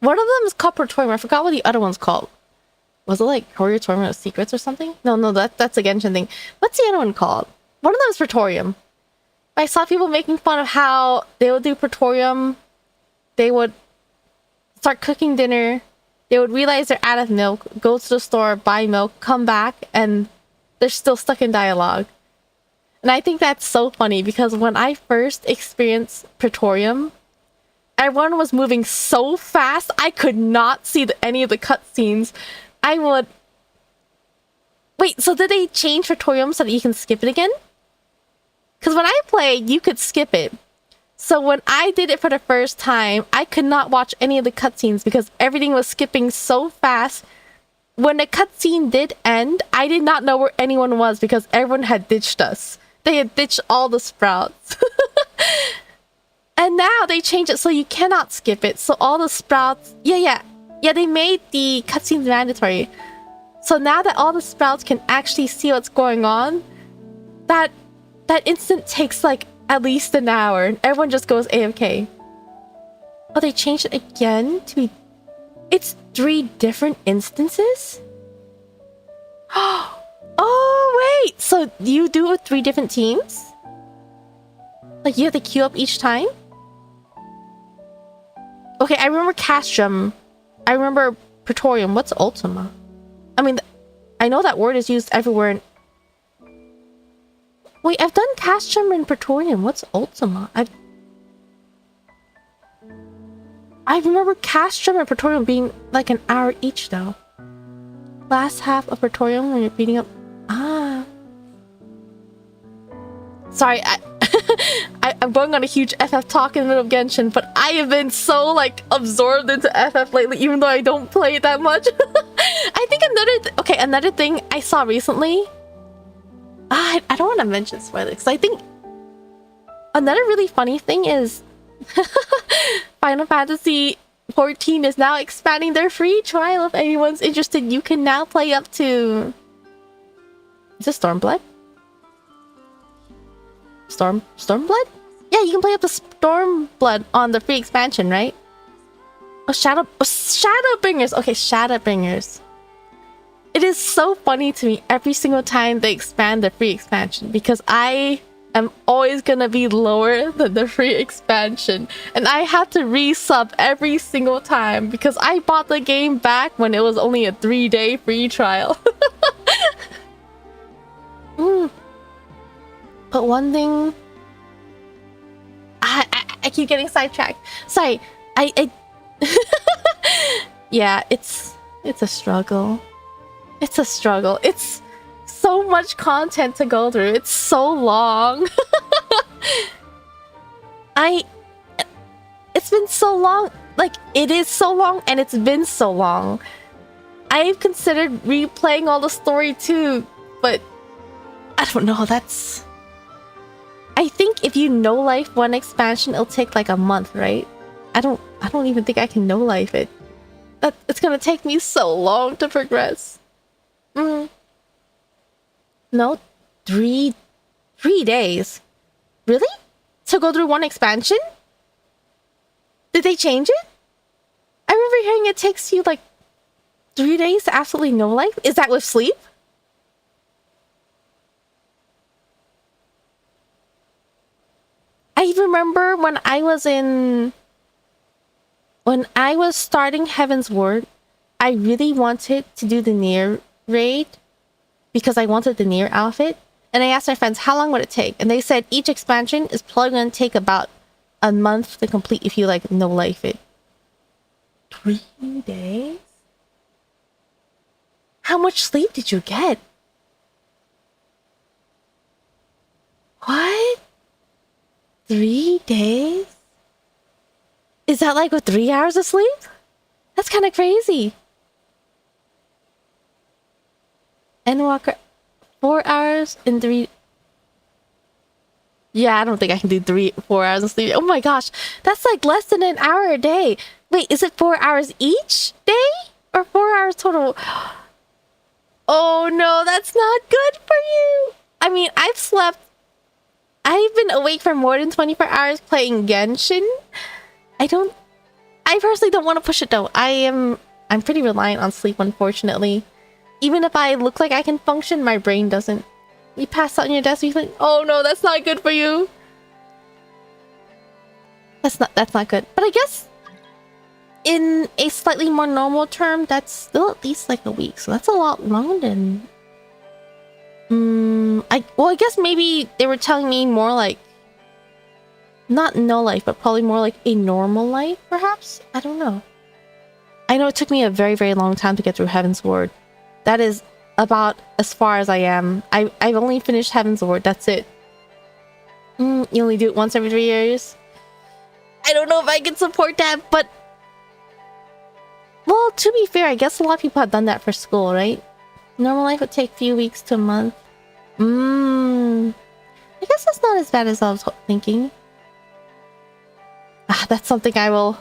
One of them is called Praetorium. I forgot what the other one's called. Was it like Warrior Tournament of Secrets or something? No, that's a Genshin thing. What's the other one called? One of them is Praetorium. I saw people making fun of how they would do Praetorium. They would start cooking dinner. They would realize they're out of milk, go to the store, buy milk, come back, and they're still stuck in dialogue. And I think that's so funny because when I first experienced Praetorium, everyone was moving so fast, I could not see any of the cutscenes. I would... Wait, so did they change Praetorium so that you can skip it again? Because when I played, you could skip it. So when I did it for the first time, I could not watch any of the cutscenes because everything was skipping so fast. When the cutscene did end, I did not know where anyone was because everyone had ditched us. They had ditched all the sprouts. And now they changed it so you cannot skip it. So all the sprouts... Yeah, they made the cutscenes mandatory. So now that all the sprouts can actually see what's going on, that instant takes like at least an hour. And everyone just goes AFK. Oh, they changed it again to be... It's 3 different instances? Oh, wait! So you do it with 3 different teams? Like you have to queue up each time? Okay, I remember Castrum. I remember Praetorium. What's Ultima? I mean, I know that word is used everywhere. Wait, I've done Castrum and Praetorium. What's Ultima? I remember Castrum and Praetorium being like an hour each, though. last half of tutorial when you're beating up. Ah. Sorry, I'm going on a huge FF talk in the middle of Genshin, but I have been so like absorbed into FF lately, even though I don't play it that much. I think another thing I saw recently. I don't want to mention spoilers because I think another really funny thing is Final Fantasy 14 is now expanding their free trial. If anyone's interested, you can now play up to. Is it Stormblood? Stormblood? Yeah, you can play up to Stormblood on the free expansion, right? Shadowbringers. Okay, Shadowbringers. It is so funny to me every single time they expand the free expansion because I am always gonna be lower than the free expansion, and I have to resub every single time because I bought the game back when it was only a 3-day free trial. But one thing, I keep getting sidetracked. Sorry, I yeah, it's a struggle. It's a struggle. It's so much content to go through. It's so long. It's been so long. Like, it is so long and it's been so long. I've considered replaying all the story too, but I don't know, I think if you no life one expansion, it'll take like a month, right? I don't even think I can no life it. It's gonna take me so long to progress. No, 3 days. Really? To go through one expansion? Did they change it? I remember hearing it takes you like 3 days to absolutely no life. Is that with sleep? I remember when I was starting Heaven's Ward, I really wanted to do the Nier raid because I wanted the Nier outfit. And I asked my friends, how long would it take? And they said each expansion is probably going to take about a month to complete if you like no life it. 3 days? How much sleep did you get? What? 3 days? Is that like with 3 hours of sleep? That's kind of crazy. Endwalker, 4 hours in 3. Yeah, I don't think I can do 4 hours of sleep. Oh my gosh, that's like less than an hour a day. Wait, is it 4 hours each day or 4 hours total? Oh no, that's not good for you. I mean, I've been awake for more than 24 hours playing Genshin. I personally don't want to push it though. I'm pretty reliant on sleep, unfortunately. Even if I look like I can function, my brain doesn't. You pass out on your desk, you think, oh no, that's not good for you. That's not good. But I guess in a slightly more normal term, that's still at least like a week. So that's a lot longer than... I guess maybe they were telling me more like... Not no life, but probably more like a normal life, perhaps? I don't know. I know it took me a very, very long time to get through Heaven's Ward. That is about as far as I am. I've only finished Heaven's Ward, that's it. You only do it once every 3 years? I don't know if I can support that, but... Well, to be fair, I guess a lot of people have done that for school, right? Normal life would take a few weeks to a month. I guess that's not as bad as I was thinking. That's something I will...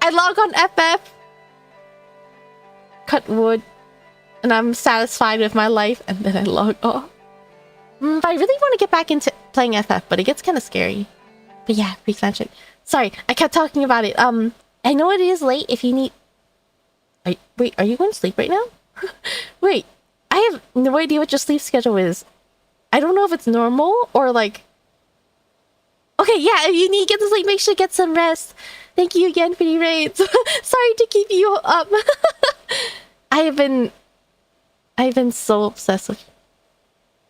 I log on FF. Cut wood. And I'm satisfied with my life. And then I log off. But I really want to get back into playing FF. But it gets kind of scary. But yeah, pre-expansion. Sorry, I kept talking about it. I know it is late if you need... Wait, are you going to sleep right now? Wait, I have no idea what your sleep schedule is. I don't know if it's normal or like... Okay, yeah, if you need to get to sleep, make sure to get some rest. Thank you again for the raids. Sorry to keep you up. I've been so obsessed with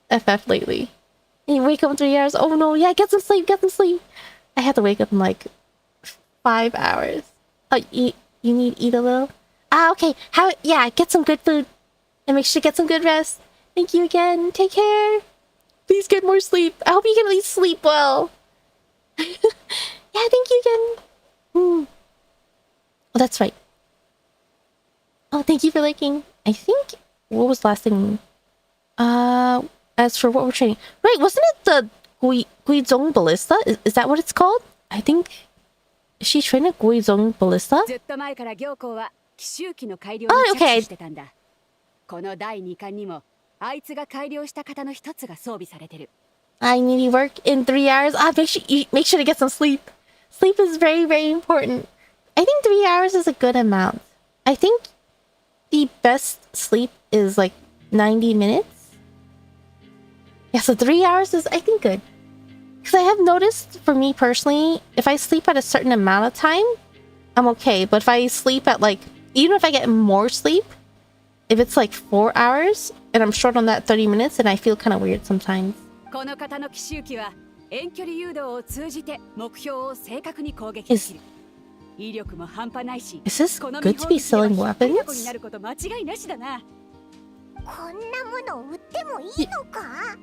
FF lately. And you wake up in 3 hours. Oh no, yeah, get some sleep, get some sleep. I had to wake up in like 5 hours. Oh, you need to eat a little? Ah, okay. How? Yeah, get some good food. And make sure to get some good rest. Thank you again. Take care. Please get more sleep. I hope you can at least sleep well. Yeah, thank you again. Oh, that's right. Oh, thank you for liking. I think... What was the last thing? As for what we're training... Right, wasn't it the Guizhong Ballista? Is that what it's called? I think... Is she training Guizhong Ballista? ずっと前から行幸は奇襲機の改良に Oh, 着 okay. 手してたんだ。この第2巻にもあいつが改良した型の一つが装備されてる。I need to work in 3 hours. Ah, make sure to get some sleep. Sleep is very, very important. I think 3 hours is a good amount. I think the best sleep is like 90 minutes. Yeah, so 3 hours is, I think, good. Because I have noticed, for me personally, if I sleep at a certain amount of time, I'm okay. But if I sleep at like, even if I get more sleep, if it's like 4 hours, and I'm short on that 30 minutes, then I feel kind of weird sometimes. この型の奇襲機は遠距離誘導を通じて目標を正確に攻撃できる。威力も半端ないし、 Is this この good to be selling 見本撃はにな weapons? ること間違いなしだな。こんなもの売ってもいいのか？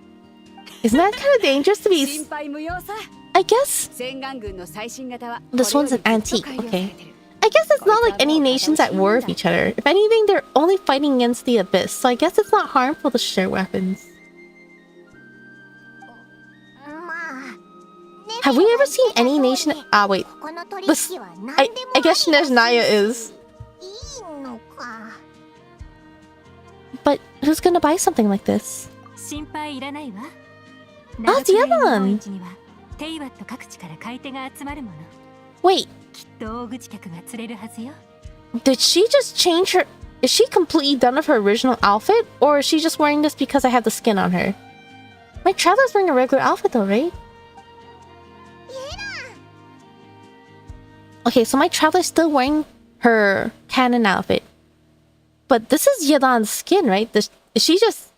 Isn't that kind of dangerous to be... 心配無用さ。 I guess... 洗顔軍の最新型は This one's an これよりずっと antique, 改良され okay. てる。 I guess it's not like any nations at war with each other. If anything, they're only fighting against the abyss, so I guess it's not harmful to share weapons. まあ。 Have we ever seen any nation... Ah, wait. この取 This... 引は何 I でも guess Snezhnaya is. いいのか。 But who's gonna buy something like this? 心配いらないわ。 Ah, the other one! にはテイワット各地から買い手が集まるもの。 Wait, きっと大口客が釣れるはずよ。 did she just change her... Is she completely done with her original outfit? Or is she just wearing this because I have the skin on her? My Traveler's wearing a regular outfit though, right? Okay, so my Traveler's still wearing her canon outfit. But this is Yedan's skin, right? Is she just...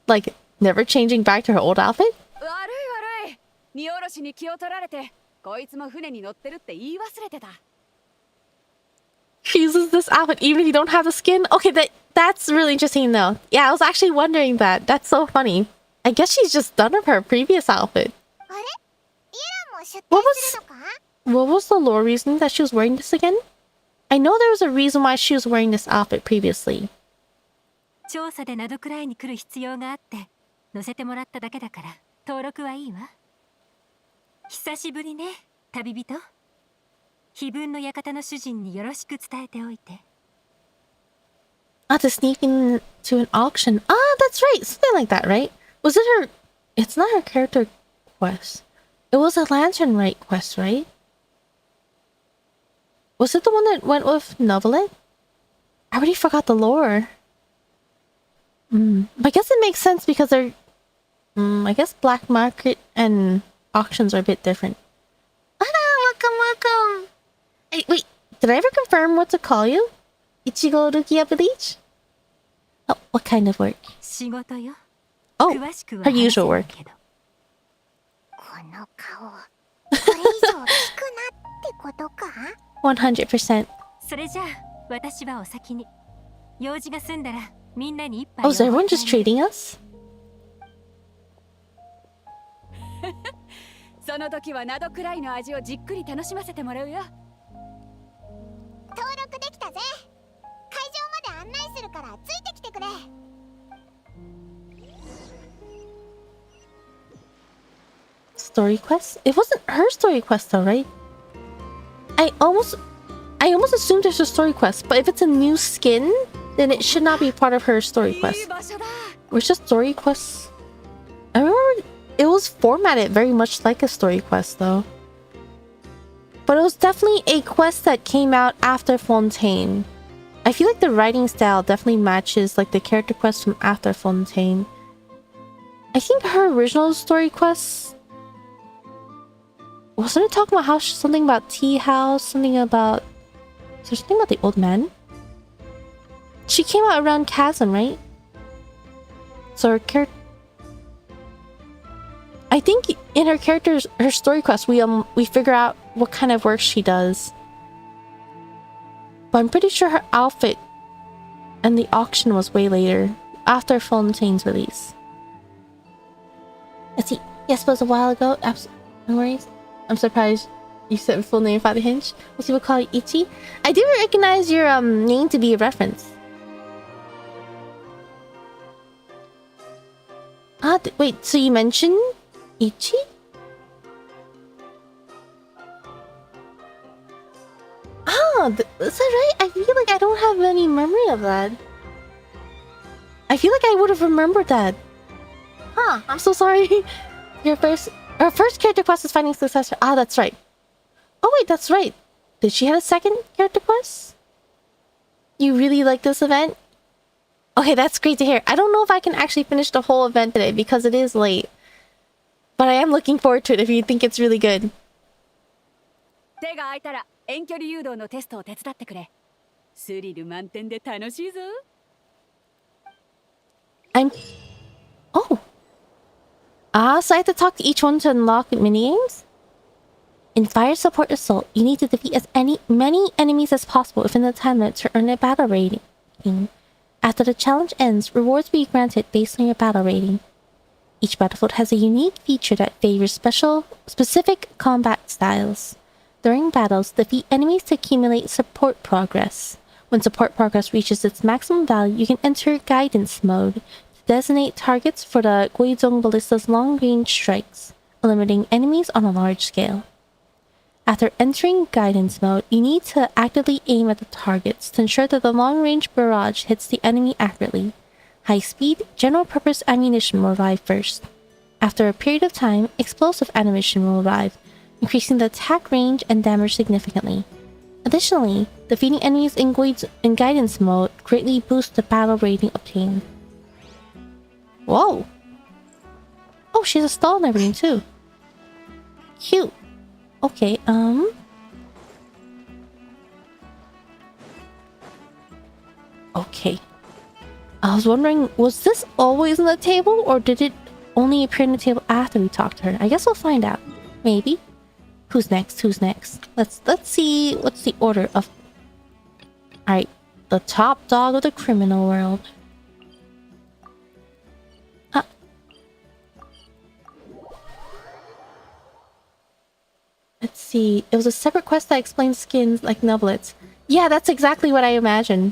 like, never changing back to her old outfit? 悪い悪い。荷下ろしに気を取られて、こいつも船に乗ってるって言い忘れてた。She uses this outfit even if you don't have the skin? Okay, that's really interesting though. Yeah, I was actually wondering that. That's so funny. I guess she's just done with her previous outfit. あれ？イランも出 What 店するのか？ What was the lore reason that she was wearing this again? I know there was a reason why she was wearing this outfit previously. 調査でなどくらいに来る必要があって乗せてもらっただけだから登録はいいわ。久しぶりね、旅人。非分の館の主人によろしく伝えておいて。 Ah, to sneak into an auction. Ah, that's right. Something like that, right? Was it her... It's not her character quest. It was a lantern rite quest, right? Was it the one that went with Novelet? I already forgot the lore. But I guess it makes sense because they're... I guess black market and auctions are a bit different. Ah, welcome. Hey, wait, did I ever confirm what to call you? Ichigo Rukia Bleach? Oh, what kind of work? 仕事よ。 Oh, 詳しくは her 話 usual せな work. いけど。この顔。これ以上聞くなってことか？ 100%. それじゃあ私はお先に。用事が済んだらみんなに一杯。 Oh, is everyone just treating us? その時はなどくらいの味をじっくり楽しませてもらうよ。登録できたぜ。会場まで案内するからついてきてくれ。Story quest? It wasn't her story quest though, right? I almost assumed there's a story quest, but if it's a new skin, then it should not be part of her story いい quest. 場所だ。 Where's the story quests? I remember it was formatted very much like a story quest though. But it was definitely a quest that came out after Fontaine. I feel like the writing style definitely matches like the character quest from after Fontaine. I think her original story quest... Wasn't it talking about how something about tea house, something about... Is there something about the old man? She came out around Chasm, right? So her character... I think in her character's her story quest we figure out what kind of work she does. But I'm pretty sure her outfit and the auction was way later, after Fontaine's release. Let's see. Yes, it was a while ago. No worries. I'm surprised you said full name Father Hinch. Most people call you Ichi. I do recognize your name to be a reference. Wait, so you mentioned Ichi? Is that right? I feel like I don't have any memory of that. I feel like I would have remembered that. Huh, I'm so sorry. Our first character quest is finding successor. Ah, that's right. Oh wait, that's right. Did she have a second character quest? You really like this event? Okay, that's great to hear. I don't know if I can actually finish the whole event today because it is late. But I am looking forward to it if you think it's really good. 手が空いたら遠距離誘導のテストを手伝ってくれ。スリル満点で楽しいぞ。Oh. So I have to talk to each one to unlock minigames? In Fire Support Assault, you need to defeat as many enemies as possible within the time limit to earn a battle rating. After the challenge ends, rewards will be granted based on your battle rating. Each battlefield has a unique feature that favors specific combat styles. During battles, defeat enemies to accumulate support progress. When support progress reaches its maximum value, you can enter guidance mode to designate targets for the Guizhong Ballista's long-range strikes, eliminating enemies on a large scale. After entering guidance mode, you need to actively aim at the targets to ensure that the long-range barrage hits the enemy accurately. High-speed, general-purpose ammunition will arrive first. After a period of time, explosive ammunition will arrive, increasing the attack range and damage significantly. Additionally, defeating enemies in guidance mode greatly boosts the battle rating obtained. Whoa! Oh, she has a stall and everything too. Cute. Okay, Okay. I was wondering, was this always on the table, or did it only appear on the table after we talked to her? I guess we'll find out. Maybe. Who's next? Who's next? Let's see what's the order of... Alright. The top dog of the criminal world. Let's see. It was a separate quest that explained skins like nublets. Yeah, that's exactly what I imagined.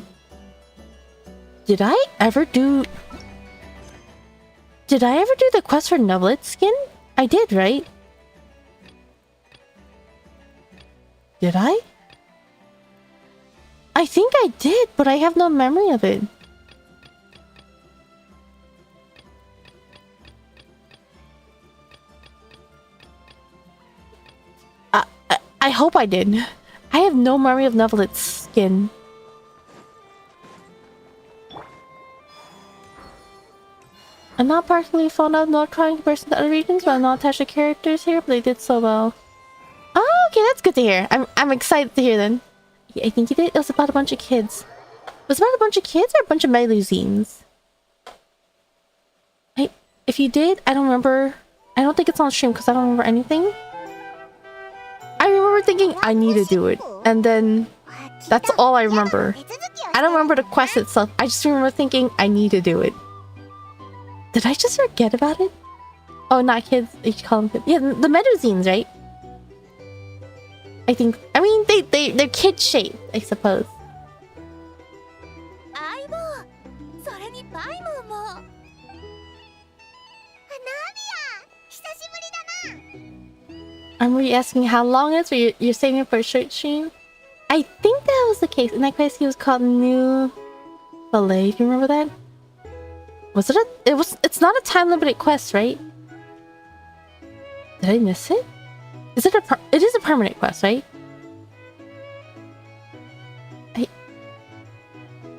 Did I ever do the quest for nublet skin? I did, right? Did I? I think I did, but I have no memory of it. I hope I did. I have no memory of Nublet's skin. I'm not particularly fond of not trying to comparison to other regions, but I'm not attached to characters here, but they did so well. Oh, okay, that's good to hear. I'm excited to hear then. Yeah, I think you did. It was about a bunch of kids. Was it about a bunch of kids or a bunch of Melusines? If you did, I don't remember. I don't think it's on stream because I don't remember anything. I remember thinking I need to do it, and then that's all I remember. I don't remember the quest itself. I just remember thinking I need to do it. Did I just forget about it? Oh, not kids. You call them kids. Yeah, the Melusines, right? I think. I mean, they're kid shaped, I suppose. I'm really asking how long it is, but you're saving it for a short stream? I think that was the case. In that quest, he was called New Ballet, if you remember that? Was it it's not a time-limited quest, right? Did I miss it? It is a permanent quest, right?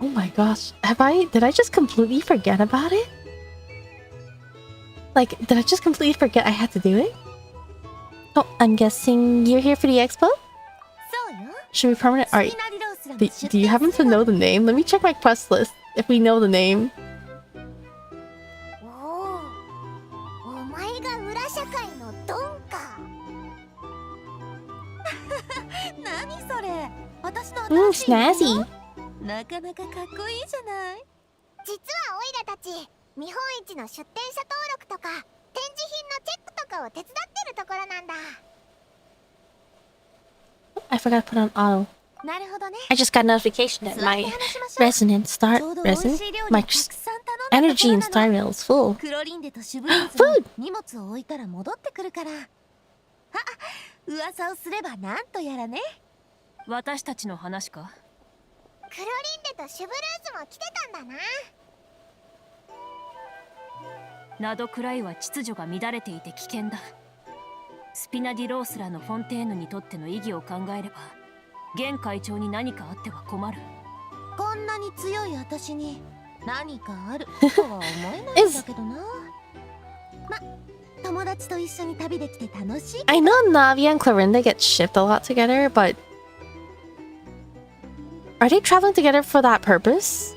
Oh my gosh. Did I just completely forget about it? Like, did I just completely forget I had to do it? Oh, I'm guessing you're here for the expo? Should be permanent. Alright. Do you happen to know the name? Let me check my quest list if we know the name. 私の Ooh, 新しい夢よ snazzy. なかなかかっこいいじゃない。実はオイラたち見本市の出展者登録とか展示品のチェックとかを手伝ってるところなんだ。 I forgot to put on auto. なるほどね。 I just got a notification that 座って my 話しましょう。 resonant star ちょうど美味 resonant しい料理 my をたくさん頼んだとこ energy ろ in な star の。 rail is full. クロリンデとシュブリーズも荷物を置いたら戻ってくるから。あ、噂をすればなんとやらね。私たちの話か。クロリンデとシュブルーズも来てたんだな。ナドクライは秩序が乱れていて危険だ。スピナディロースラのフォンテーヌにとっての意義を考えれば、現会長に何かあっては困る。こんなに強い私に何かあるとは思えないんだけどな。ま、友達と一緒に旅できて楽しい。 I know Navia and Clorinda get shipped a lot together, but are they traveling together for that purpose?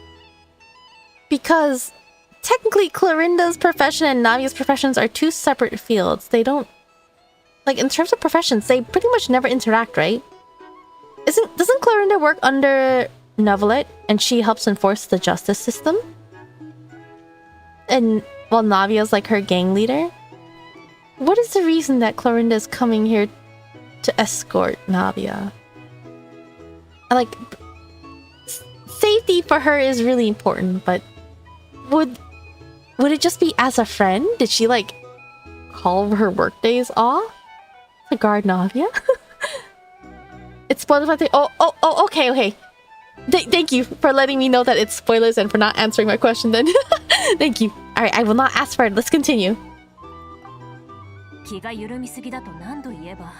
Because technically Clorinda's profession and Navia's professions are two separate fields. They don't, like, in terms of professions, they pretty much never interact, right? Doesn't Clorinda work under Nevelet and she helps enforce the justice system? And while Navia's like her gang leader? What is the reason that Clorinda is coming here to escort Navia? Like, safety for her is really important, but would it just be as a friend? Did she like call her work days off to guard Navia? It's spoilers. Okay. Thank you for letting me know that it's spoilers and for not answering my question then. Thank you. Alright, I will not ask for it. Let's continue. 気が緩みすぎだと何度言えば。わ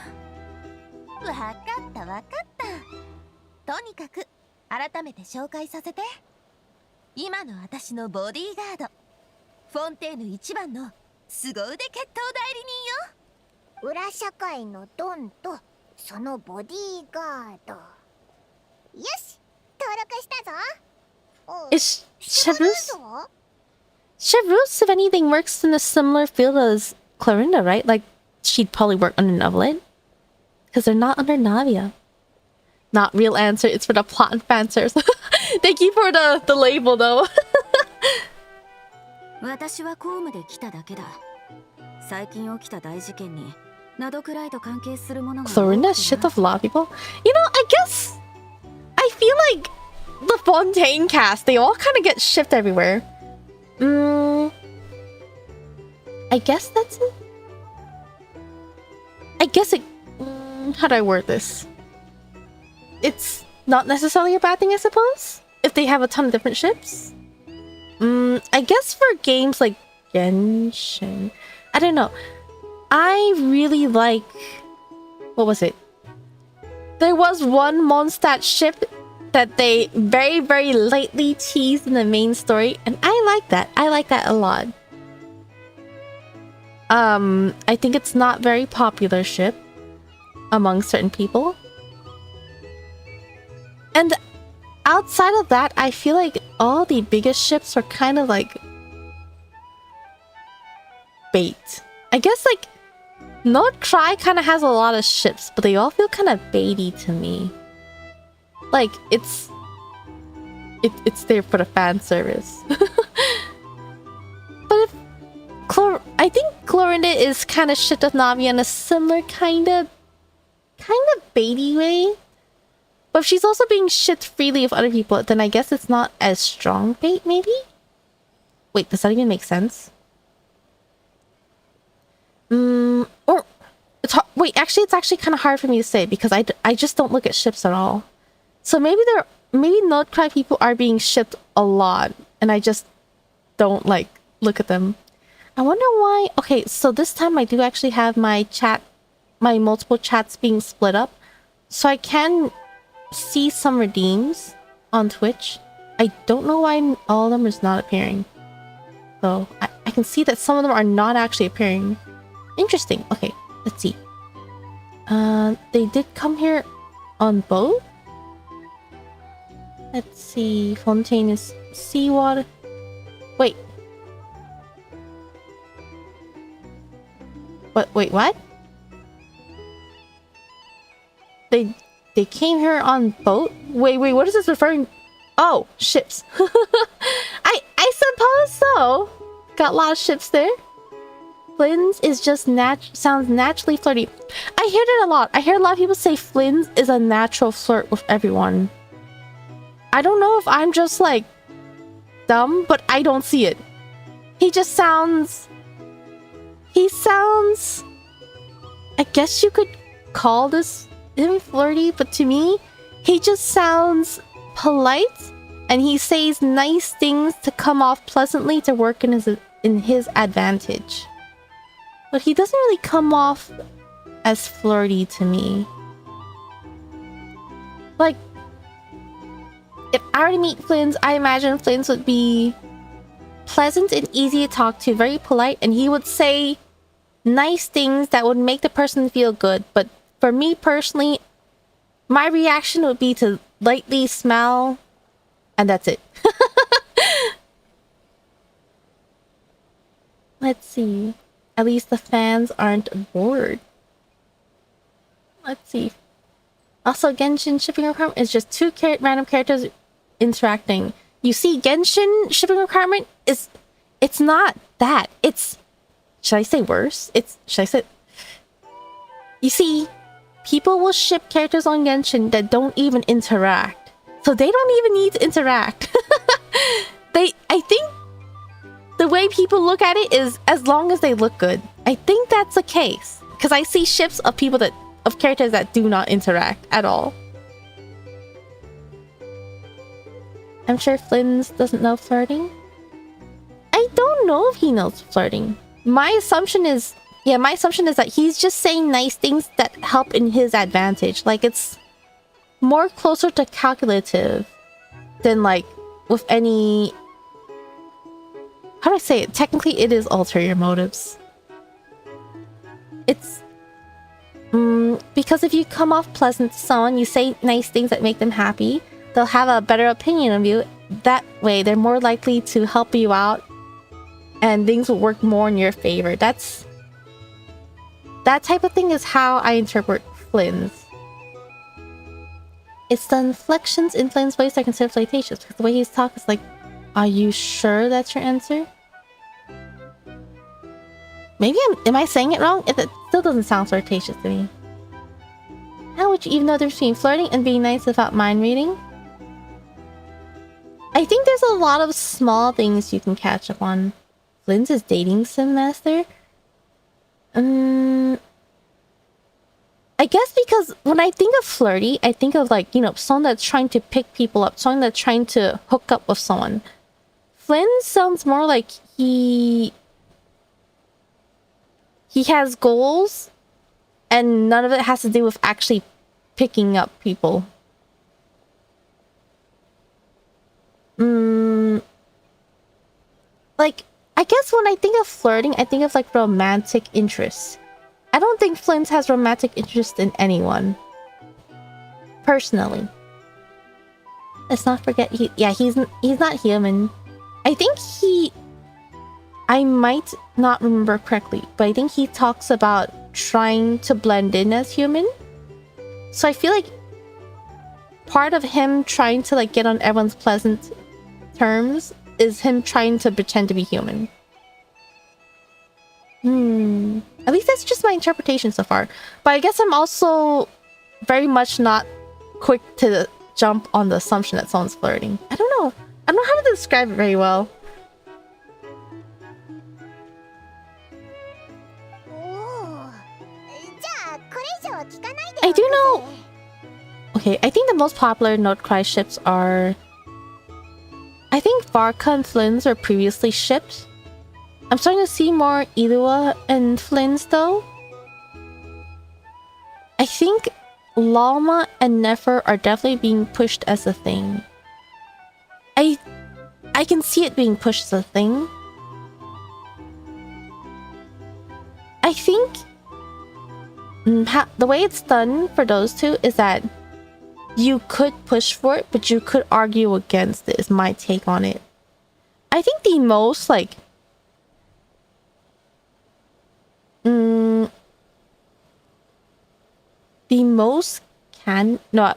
かったわかった。とにかく改めて紹介させて。今の私のボディーガード、フォンテーヌ一番の凄腕決闘代理人よ。裏社会のドンとそのボディーガード。よし、登録したぞ。Is Chevrus? Chevrus, if anything, works in a similar field as Clorinda, right? Like, she'd probably work under Nevelet. Because they're not under Navia. Not real answer, it's for the plot and fan service. Thank you for the label, though. 私は公務で来ただけだ。最近起きた大事件にナドクライと関係するものが多くてな。 Clorinda shit off a lot of people. You know, I guess I feel like the Fontaine cast, they all kind of get shipped everywhere. I guess that's it. I guess it. How do I word this? It's not necessarily a bad thing, I suppose, if they have a ton of different ships. I guess for games like Genshin, I don't know. I really like... What was it? There was one Mondstadt ship that they very, very lightly teased in the main story, and I like that. I like that a lot. I think it's not very popular ship among certain people. And outside of that, I feel like all the biggest ships are kind of like bait. I guess like Nordtry kind of has a lot of ships, but they all feel kind of baity to me. Like it's there for the fan service. But if I think Clorinda is kind of shit with Navia in a similar kind of baity way. But if she's also being shit freely with other people, then I guess it's not as strong bait, maybe? Wait, does that even make sense? Or... Wait, actually, it's actually kind of hard for me to say because I just don't look at ships at all. So maybe Nordcry people are being shipped a lot and I just don't, like, look at them. I wonder why... Okay, so this time I do actually have my multiple chats being split up. So I can see some redeems on Twitch. I don't know why all of them is not appearing. So I can see that some of them are not actually appearing. Interesting. Okay, let's see. They did come here on both? Let's see. Fontaine is seawater. Wait. Wait, what? They came here on boat? Wait, what is this referring? Oh, ships. I suppose so. Got a lot of ships there. Flynn's is just sounds naturally flirty. I hear that a lot. I hear a lot of people say Flynn's is a natural flirt with everyone. I don't know if I'm just like dumb, but I don't see it. He sounds, I guess you could call this him flirty, but to me, he just sounds polite and he says nice things to come off pleasantly to work in his advantage. But he doesn't really come off as flirty to me. Like, if I were to meet Flynn's, I imagine Flynn's would be pleasant and easy to talk to, very polite, and he would say nice things that would make the person feel good. But for me personally, my reaction would be to lightly smile, and that's it. Let's see. At least the fans aren't bored. Let's see. Also, Genshin shipping requirement is just two random characters interacting. You see, Genshin shipping requirement is... It's not that. It's... Should I say worse? Should I say... You see, people will ship characters on Genshin that don't even interact. So they don't even need to interact. I think the way people look at it is as long as they look good. I think that's the case. Because I see ships of characters that do not interact at all. I'm sure Flynn's doesn't know flirting. I don't know if he knows flirting. My assumption is that he's just saying nice things that help in his advantage. Like, it's more closer to calculative than like with any... How do I say it? Technically, it is ulterior motives. It's... because if you come off pleasant to someone, you say nice things that make them happy, they'll have a better opinion of you. That way, they're more likely to help you out and things will work more in your favor. That type of thing is how I interpret Flynn's. It's the inflections in Flynn's voice I consider flirtatious, because the way he's talking is like, are you sure that's your answer? Maybe am I saying it wrong? It still doesn't sound flirtatious to me. How would you even know the difference between flirting and being nice without mind reading? I think there's a lot of small things you can catch up on. Flynn's is dating sim master. I guess because when I think of flirty, I think of like, you know, someone that's trying to pick people up, someone that's trying to hook up with someone. Flynn sounds more like he has goals and none of it has to do with actually picking up people. Like, I guess when I think of flirting, I think of like romantic interest. I don't think Flint has romantic interest in anyone. Personally. Let's not forget he's not human. I think I might not remember correctly, but I think he talks about trying to blend in as human. So I feel like part of him trying to like get on everyone's pleasant terms is him trying to pretend to be human. At least that's just my interpretation so far. But I guess I'm also very much not quick to jump on the assumption that someone's flirting. I don't know. I don't know how to describe it very well. I do know... Okay, I think the most popular Notecry ships are... I think Varka and Flynn's were previously shipped. I'm starting to see more Ilua and Flynn's though. I think Lalma and Nefer are definitely being pushed as a thing. I can see it being pushed as a thing. I think the way it's done for those two is that you could push for it, but you could argue against it, is my take on it. I think the most, like... the most can no.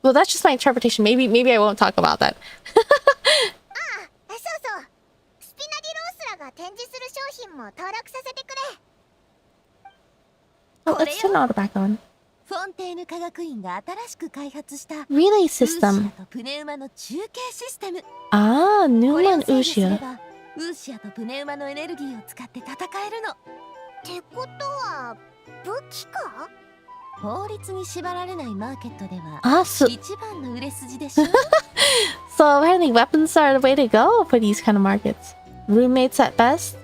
Well, that's just my interpretation. Maybe I won't talk about that. そうそう。スピナディロースラが展示する商品も登録させてくれ。Oh, let's turn all the back on. フォンテーヌ科学院が新しく開発した Relay ウーシ system. アとプネウマの中継システム。 Ah, こ new れを one 制御すれ Ushia. ばウーシアとプネウマのエネルギーを使って戦えるの。ってことは武器か？法律に縛られないマーケットでは Ah, so 一番の売れ筋でしょ。 so apparently weapons are the way to go for these kind of markets. Roommates at best.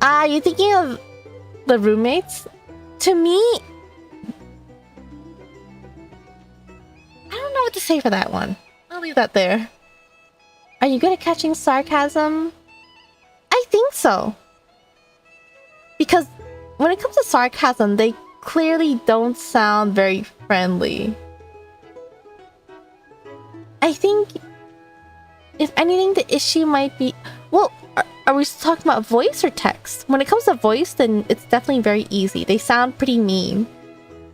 Ah, you're thinking of the roommates? To me, I don't know what to say for that one. I'll leave that there. Are you good at catching sarcasm? I think so. Because when it comes to sarcasm, they clearly don't sound very friendly. I think, if anything, the issue might be... Well, are we talking about voice or text? When it comes to voice, then it's definitely very easy. They sound pretty mean.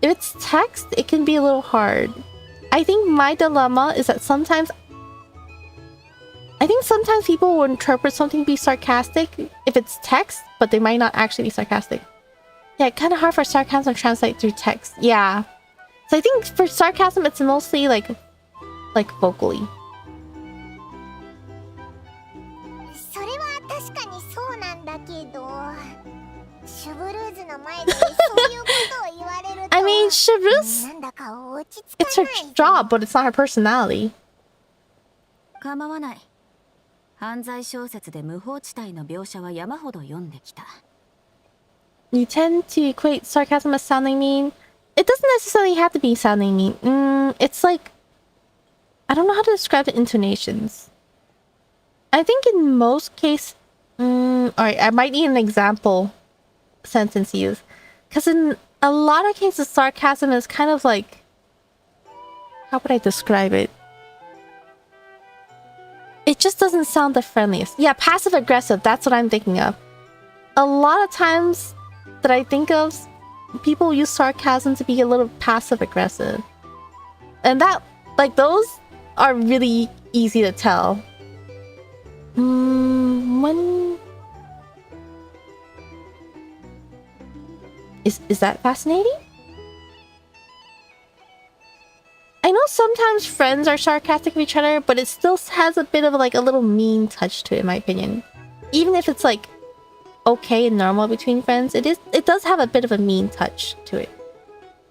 If it's text, it can be a little hard. I think my dilemma is that sometimes people will interpret something to be sarcastic if it's text, but they might not actually be sarcastic. Yeah, kind of hard for sarcasm to translate through text. Yeah. So I think for sarcasm, it's mostly like vocally. それは確かにそうなんだけど、シュブルーズの前でそういうことを言われると I mean, Sharus, なんだか落ち着 it's か her ないぞ。 job, but it's not her personality. 構わない。犯罪小説で無法地帯の描写は山ほど読んできた。 You tend to equate sarcasm as sounding mean. It doesn't necessarily have to be sounding mean. It's like... I don't know how to describe the intonations. I think in most cases... Alright, I might need an example sentence to use. Because in a lot of cases, sarcasm is kind of like... How would I describe it? It just doesn't sound the friendliest. Yeah, passive-aggressive, that's what I'm thinking of. A lot of times that I think of, people use sarcasm to be a little passive-aggressive. And that, like, those are really easy to tell. When... Is that fascinating? I know sometimes friends are sarcastic with each other, but it still has a bit of like a little mean touch to it, in my opinion. Even if it's like okay and normal between friends, it does have a bit of a mean touch to it.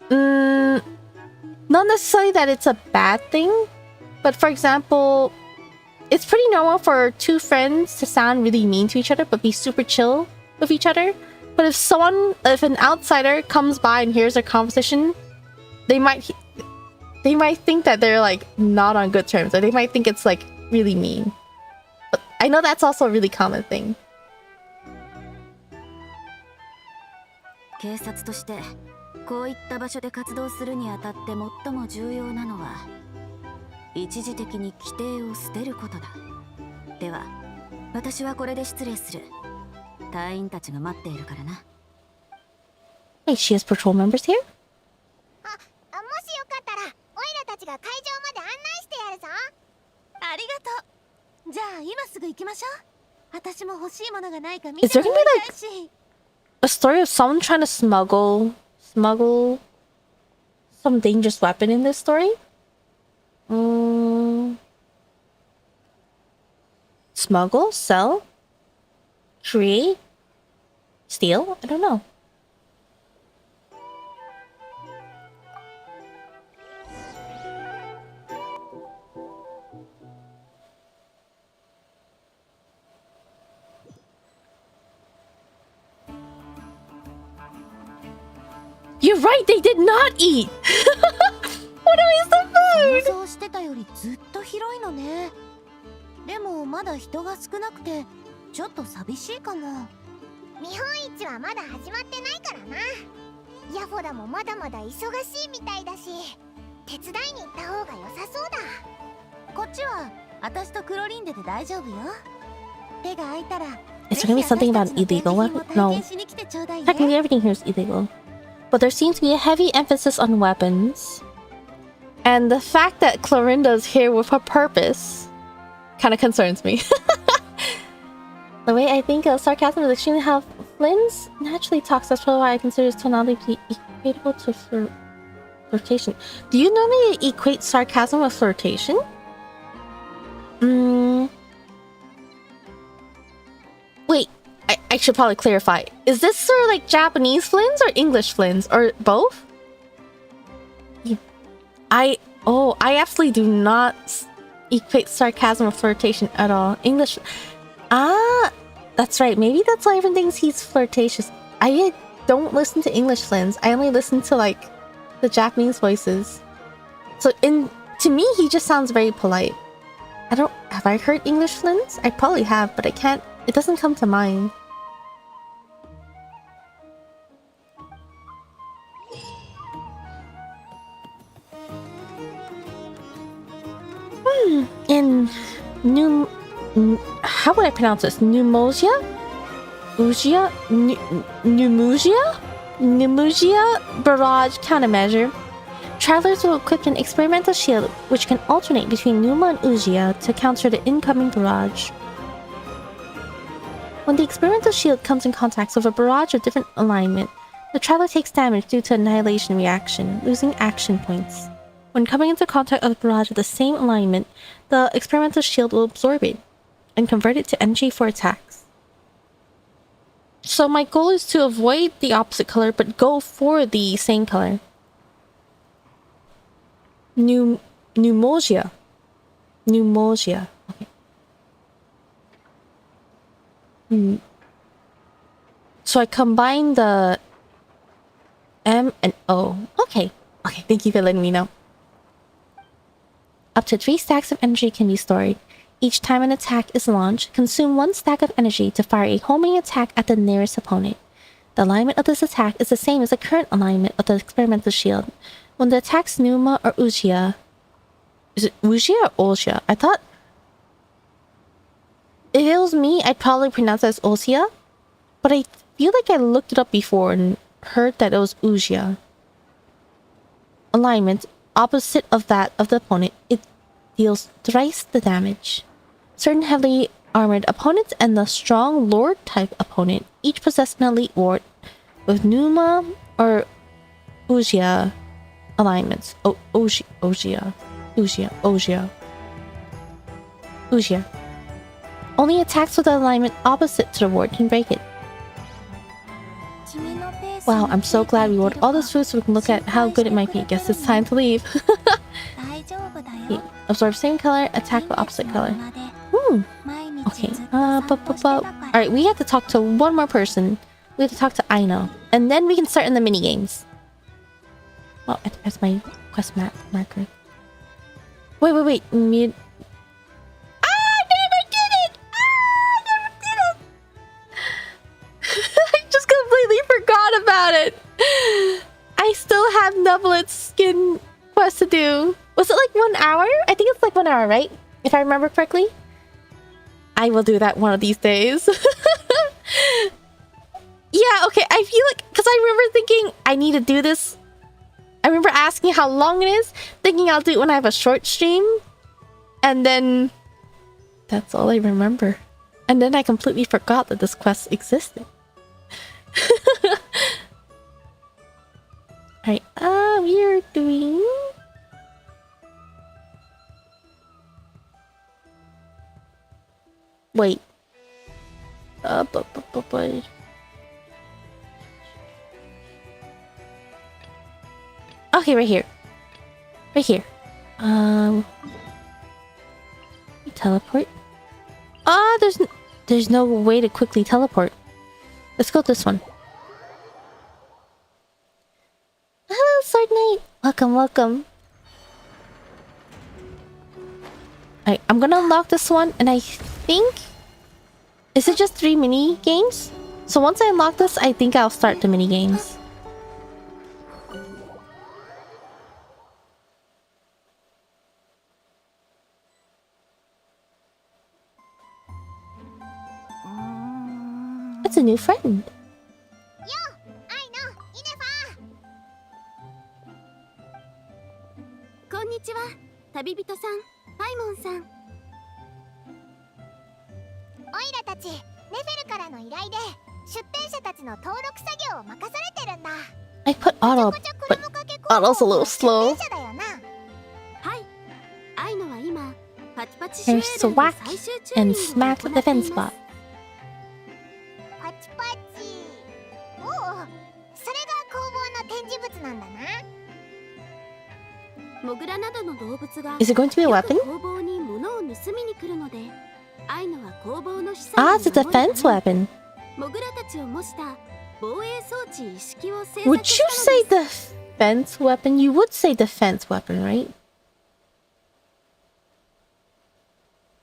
Not necessarily that it's a bad thing, but for example, it's pretty normal for two friends to sound really mean to each other but be super chill with each other. But if an outsider comes by and hears their conversation, they might think that they're like not on good terms, or they might think it's like really mean. But I know that's also a really common thing. 警察としてこういった場所で活動するにあたって最も重要なのは一時的に規定を捨てることだ。では、私はこれで失礼する。隊員たちが待っているからな。Hey, she has patrol members here? もしよかったらオイラたちが会場まで案内してやるぞ。ありがとう。じゃあ今すぐ行きましょう。私も欲しいものがないか見て Is there み gonna た be い like し。a story of someone trying to smuggle some dangerous weapon in this story? Smuggle? Sell? Create? Steal? I don't know. You're right, they did not eat! What a waste of food! 想像してたよりずっと広いのね。でもまだ人が少なくてちょっと寂しいかも。見本市はまだ始まってないからな。ヤフォラもまだまだ忙しいみたいだし、手伝いに行った方が良さそうだ。こっちは私とクロリンデで大丈夫よ。手が空いたら Is there gonna be something about illegal weapon? No. Technically everything here is illegal. but there seems to be a heavy emphasis on weapons. And the fact that Clorinda's here with a purpose kind of concerns me. The way I think of sarcasm is extremely how Flynn's naturally talks. That's probably why I consider his tonality to be equatable to flirtation. Do you normally equate sarcasm with flirtation? Wait, I should probably clarify. Is this sort of like Japanese Flynn's or English Flynn's? Or both? I absolutely do not equate sarcasm with flirtation at all. English... Ah, that's right. Maybe that's why everyone thinks he's flirtatious. I don't listen to English Flynn's. I only listen to, like, the Japanese voices. So, to me, he just sounds very polite. Have I heard English Flynn's? I probably have, but I can't... It doesn't come to mind. In how would I pronounce this? Pneumosia? Pneumosia barrage countermeasure. Travelers will equip an experimental shield which can alternate between Pneuma and Ugia to counter the incoming barrage. When the experimental shield comes in contact with a barrage of different alignment, the traveler takes damage due to annihilation reaction, losing action points. When coming into contact with a barrage of the same alignment, the experimental shield will absorb it and convert it to energy for attacks. So my goal is to avoid the opposite color, but go for the same color. Pneumosia. Okay. So I combine the M and O. Okay. Okay, thank you for letting me know. Up to 3 stacks of energy can be stored. Each time an attack is launched, consume 1 stack of energy to fire a homing attack at the nearest opponent. The alignment of this attack is the same as the current alignment of the experimental shield. When the attack's Pneuma or Ugia... Is it Ugia or Ugia? I thought... If it was me, I'd probably pronounce it as Ugia. But I feel like I looked it up before and heard that it was Ugia. Alignment, opposite of that of the opponent, it deals thrice the damage. Certain heavily armored opponents and the strong lord type opponent each possess an elite ward with Pneuma or Ugia alignments. Ugia. Only attacks with an alignment opposite to the ward can break it. Wow, I'm so glad we ordered all this food so we can look at how good it might be. Guess it's time to leave. Okay. Absorb same color, attack with opposite color. Okay. Alright, we have to talk to one more person. We have to talk to Aino. And then we can start in the mini games. Oh, that's my quest marker. Wait. I never did it! I just completely forgot about it. I still have Nubblet's skin quest to do. Was it like 1 hour? I think it's like 1 hour, right? If I remember correctly. I will do that one of these days. Yeah, okay. I feel like... Because I remember thinking I need to do this. I remember asking how long it is. Thinking I'll do it when I have a short stream. And then... That's all I remember. And then I completely forgot that this quest existed. Alright, we are doing... Wait. Okay, right here. Right here. Teleport? There's no way to quickly teleport. Let's go this one. Hello, Sword Knight. Welcome. Alright, I'm gonna unlock this one, and I think... Is it just 3 mini games? So once I unlock this, I think I'll start the mini games. It's a new friend. Yo, I know, Inefa. こんにちは、旅人さん、パイモンさん。オイラたち、ネフェルからの依頼で出店者たちの登録作業を任されてるんだ。I put auto, but auto's a little slow. 出店者だよな。はい。アイノは今、パチパチ There's Swack and Smack the fence spot. パチパチ。おお、それが工房の展示物なんだな。モグラなどの動物が Is it going to be a weapon? 工房に物を盗みに来るので、アイノは工房の資産 Ah, it's a defense weapon. モグラたちを模した防衛装置一式を製 Would 作 you したの say です。 defense weapon? You would say defense weapon, right?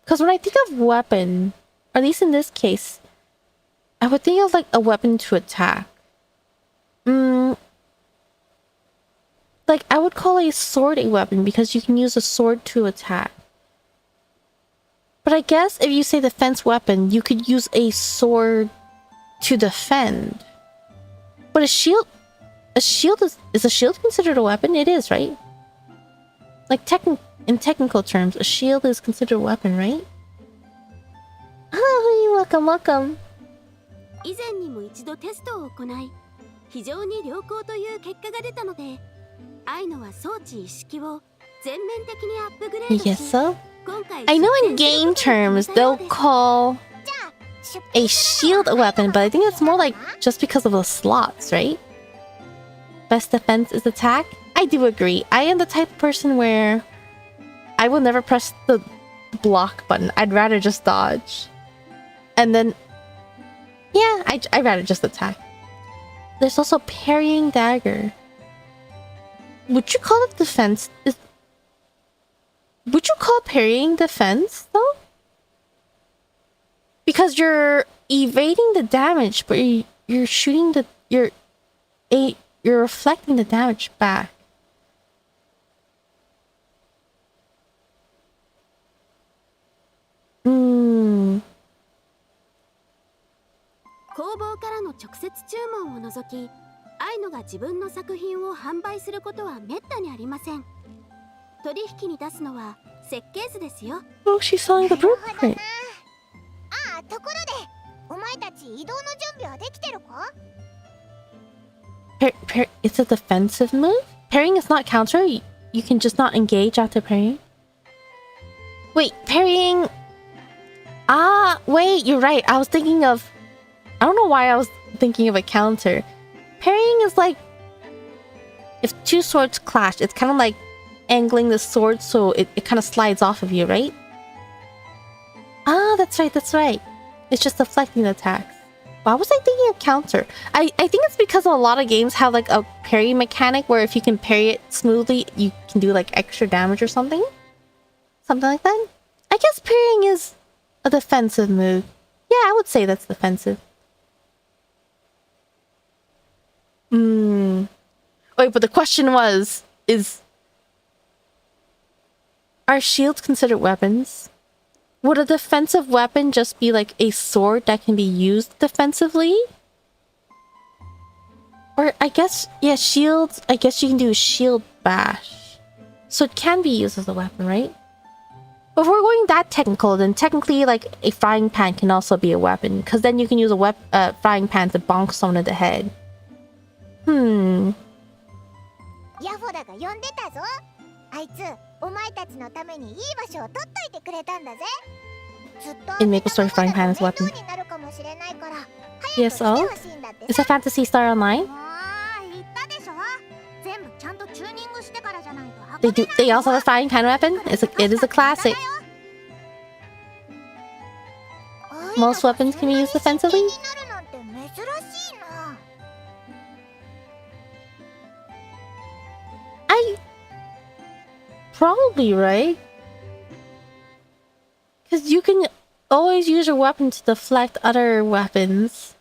Because when I think of weapon, or at least in this case, I would think of like a weapon to attack. Like I would call a sword a weapon because you can use a sword to attack. But I guess if you say defense weapon, you could use a sword to defend. But a shield is a shield considered a weapon? It is, right? Like in technical terms, a shield is considered a weapon, right? Oh, welcome, welcome. 以前にも一度テストを行い、非常に良好という結果が出たので、アイノは装置一式を全面的にアップグレー You ド guess し、 so? 今回 I know in 出展 game することに terms したよう they'll です。 call じゃあ、出 a 展する shield の a は weapon, but I think it's more like just because of the slots, right? Best defense is attack? I do agree. I am the type of person where I will never press the block button. I'd rather just dodge. And then, yeah, I'd rather just attack. There's also parrying dagger. Would you call it defense? Would you call parrying defense, though? Because you're evading the damage, but you're shooting the... You're reflecting the damage back. Hmm. 工房からの直接注文を除き、アイノが自分の作品を販売することはめったにありません。取引に出すのは設計図ですよ。Oh, she's selling the blueprint. ああ、ところで、お前たち移動の準備はできてるか？ It's a defensive move? Parrying is not counter? You can just not engage after parrying? Wait, parrying... Ah, wait, you're right. I was thinking of... I don't know why I was thinking of a counter. Parrying is like... If two swords clash, it's kind of like angling the sword so it kind of slides off of you, right? Ah, that's right, that's right. It's just deflecting the attacks. Why was I thinking of counter? I think it's because a lot of games have like a parry mechanic where if you can parry it smoothly, you can do like extra damage or something? Something like that? I guess parrying is a defensive move. Yeah, I would say that's defensive. Wait, but the question was, are shields considered weapons? Would a defensive weapon just be like a sword that can be used defensively? Or I guess, yeah, shields, I guess you can do a shield bash. So it can be used as a weapon, right? But if we're going that technical, then technically like a frying pan can also be a weapon. Because then you can use a frying pan to bonk someone in the head. ヤフォダが呼んでたぞ。あいつ、お前たちのためにいい場所を取っといてくれたんだぜ。ずっと In Maple Story, frying pan is a weapon. 面倒になるかもしれないから、 Yes, 早 oh? く来てほしいんだって Is a Fantasy Star Online? もう言ったでしょ。全部ちゃんとチューニングしてからじゃないと運べない They also have a frying pan weapon? It is a classic. Most weapons can be used defensively? になるなんて珍しいな。Probably right. Because you can always use your weapon to deflect other weapons.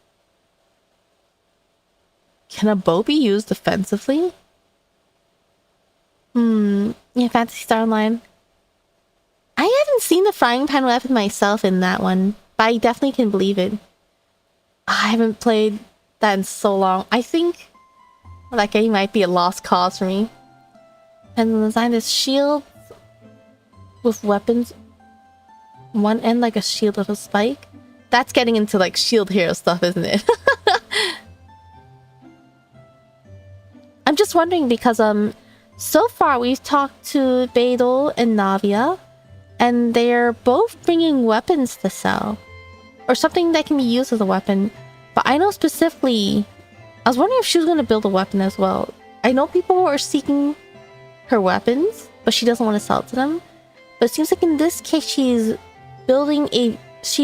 Can a bow be used defensively? Yeah, Fantasy Star Online. I haven't seen the frying pan weapon myself in that one, but I definitely can believe it. I haven't played that in so long. I think that game might be a lost cause for me. Depends on the design. There's shields with weapons. One end like a shield with a spike. That's getting into like shield hero stuff, isn't it? I'm just wondering because so far we've talked to Beidou and Navia, and they're both bringing weapons to sell, or something that can be used as a weapon. But I know specifically, I was wondering if she was going to build a weapon as well. I know people are seeking her weapons, but she doesn't want to sell it to them. But it seems like in this case, she's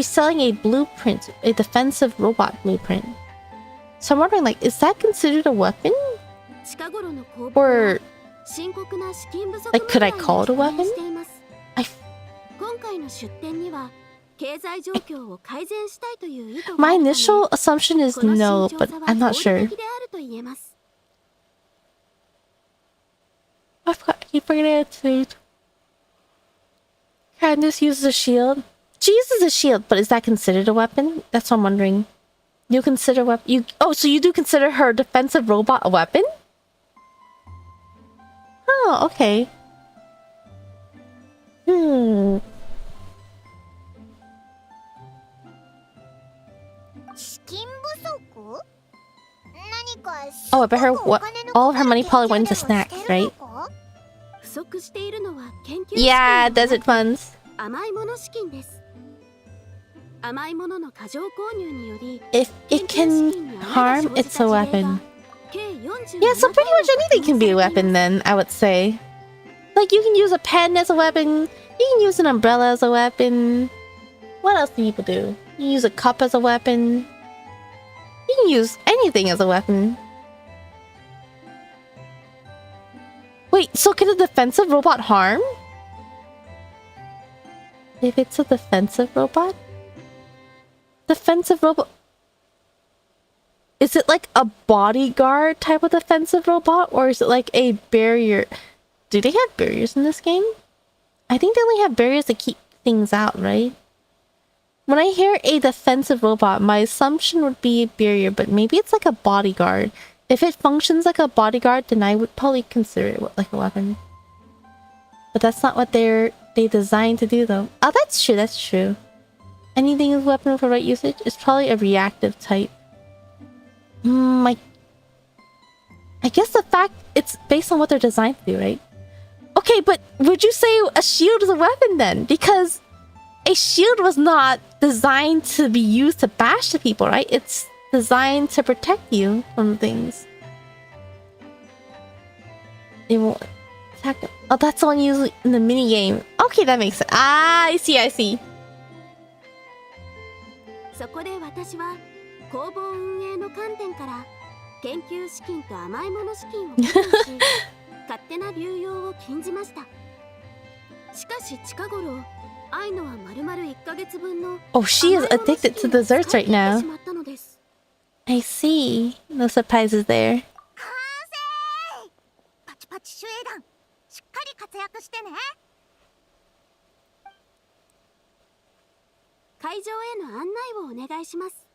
selling a blueprint, a defensive robot blueprint. So I'm wondering, like, is that considered a weapon? Or, like, could I call it a weapon? My initial assumption is no, but I'm not sure. I keep forgetting it. Candace uses a shield. She uses a shield, but is that considered a weapon? That's what I'm wondering. You consider so you do consider her defensive robot a weapon? Oh, okay. Oh, I bet all of her money probably went into snacks, right? Yeah, desert funds. If it can harm, it's a weapon. Yeah, so pretty much anything can be a weapon then, I would say. Like, you can use a pen as a weapon. You can use an umbrella as a weapon. What else do people do? You can use a cup as a weapon. You can use anything as a weapon. Wait, so can a defensive robot harm? If it's a defensive robot? Defensive robot... Is it like a bodyguard type of defensive robot? Or is it like a barrier? Do they have barriers in this game? I think they only have barriers to keep things out, right? When I hear a defensive robot, my assumption would be a barrier, but maybe it's like a bodyguard. If it functions like a bodyguard, then I would probably consider it like a weapon. But that's not what they designed to do, though. Oh, that's true, that's true. Anything is a weapon for right usage is probably a reactive type. I guess the fact it's based on what they're designed to do, right? Okay, but would you say a shield is a weapon then? Because a shield was not designed to be used to bash the people, right? It's designed to protect you from things. They won't attack them. Oh, that's the one used in the mini game. Okay, that makes sense. Ah, I see, I see. そこで私は工房運営の観点から研究資金と甘いもの資金を確保し勝手な流用を禁じました。しかし近頃愛のは丸々1ヶ月分の Oh, she is addicted to desserts right now. I see. No surprises there. 完成！パチパチ守衛団、しっかり活躍してね。会場への案内をお願いします。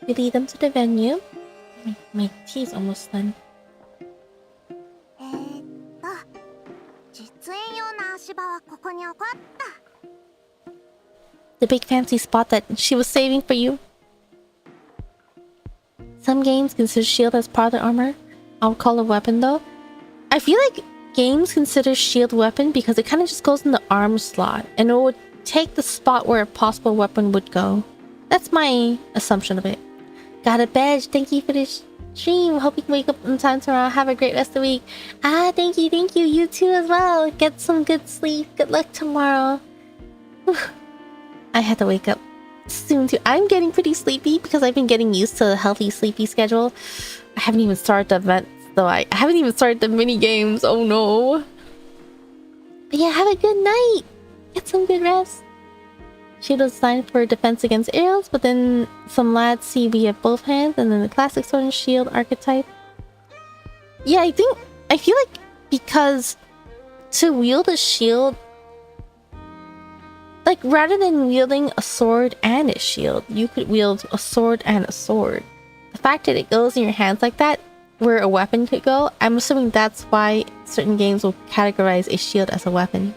We lead them to the venue. My tea's almost done. 実演用の足場はここに置こうっと。 The big fancy spot that she was saving for you. Some games consider shield as part of their armor. I would call it a weapon though. I feel like games consider shield weapon because it kind of just goes in the arm slot and it would take the spot where a possible weapon would go. That's my assumption of it. Got a badge. Thank you for this stream. Hope you can wake up in time tomorrow. Have a great rest of the week. Ah, thank you. Thank you. You too as well. Get some good sleep. Good luck tomorrow. I had to wake up soon too. I'm getting pretty sleepy because I've been getting used to a healthy sleepy schedule. I haven't even started the events though. I haven't even started the mini games. Oh no. But yeah, have a good night. Get some good rest. Shield was designed for defense against arrows, but then some lads see we have both hands, and then the classic sword and shield archetype. Yeah, I feel like because to wield a shield, like rather than wielding a sword and a shield, you could wield a sword and a sword. The fact that it goes in your hands like that, where a weapon could go, I'm assuming that's why certain games will categorize a shield as a weapon.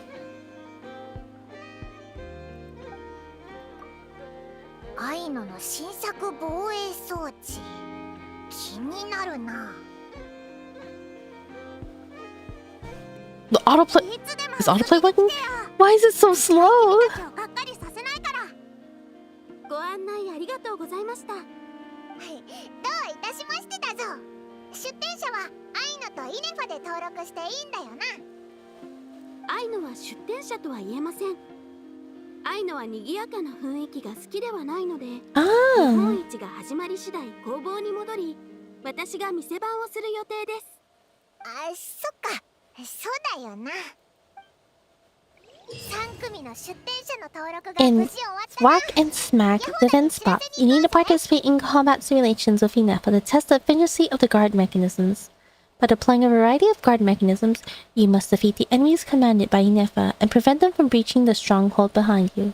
アイノの新作防衛装置気になるな。 The autoplay is autoplay working? Why is it so slow? がっかりさせないから。ご案内ありがとうございました。どういたしましてだぞ。出店者はアイノとイネファで登録していいんだよな。アイノは出店者とは言えません。アイノは賑やかな雰囲気が好きではないので、日本一が始まり次第工房に戻り、私が店番をする予定です。あ、そっか。そうだよな。3組の出店者の登録が無 In 事終わったな。 Whack and Smack Defense Spot, you need to participate in combat simulations with Inefa to test the efficiency of the guard mechanisms. By deploying a variety of guard mechanisms, you must defeat the enemies commanded by Inefa and prevent them from breaching the stronghold behind you.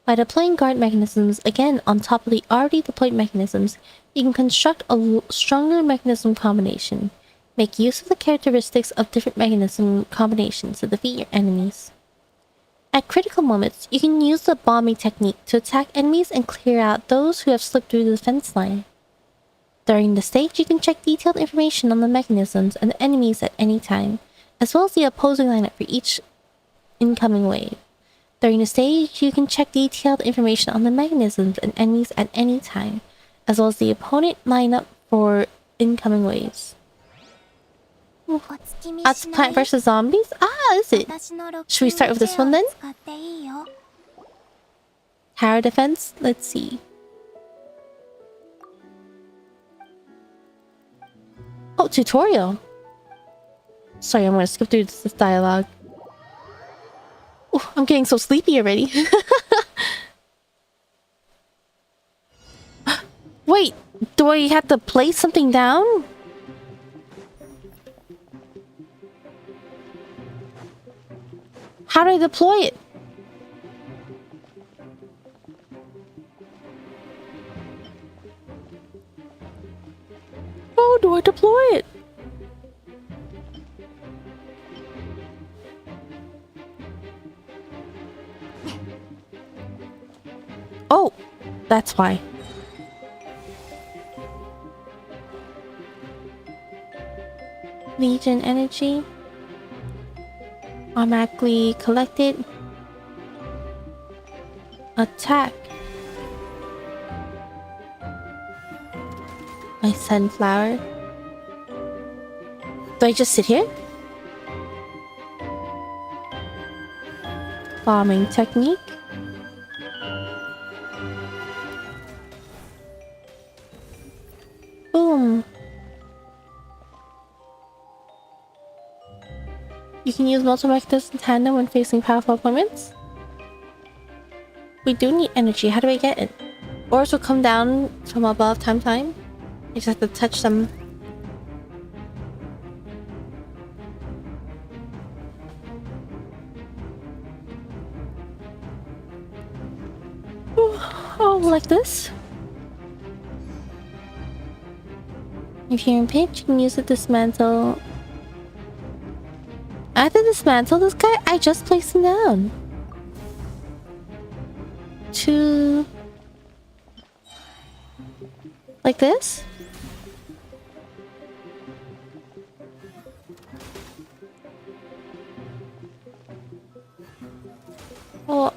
By deploying guard mechanisms again on top of the already deployed mechanisms, you can construct a stronger mechanism combination. Make use of the characteristics of different mechanism combinations to defeat your enemies. At critical moments, you can use the bombing technique to attack enemies and clear out those who have slipped through the defense line. During the stage, you can check detailed information on the mechanisms and the enemies at any time, as well as the opposing lineup for each incoming wave. During the stage, you can check detailed information on the mechanisms and enemies at any time, as well as the opponent lineup for incoming waves. That's Plant vs. Zombies? Ah, is it? Should we start with this one then? Tower defense? Let's see. Oh, tutorial. Sorry, I'm gonna skip through this dialogue. Ooh, I'm getting so sleepy already. Wait, do I have to place something down? How do I deploy it? How do I deploy it? Oh, that's why. Legion energy. Automatically collected. Attack. My sunflower. Do I just sit here? Bombing technique. Boom. You can use multiple mechanisms in tandem when facing powerful opponents. We do need energy. How do I get it? Ores will come down from above time. I just have to touch them. Oh, like this. If you're in pinch, you can use it to dismantle. I have to dismantle this guy? I just placed him down. To... like this? Well...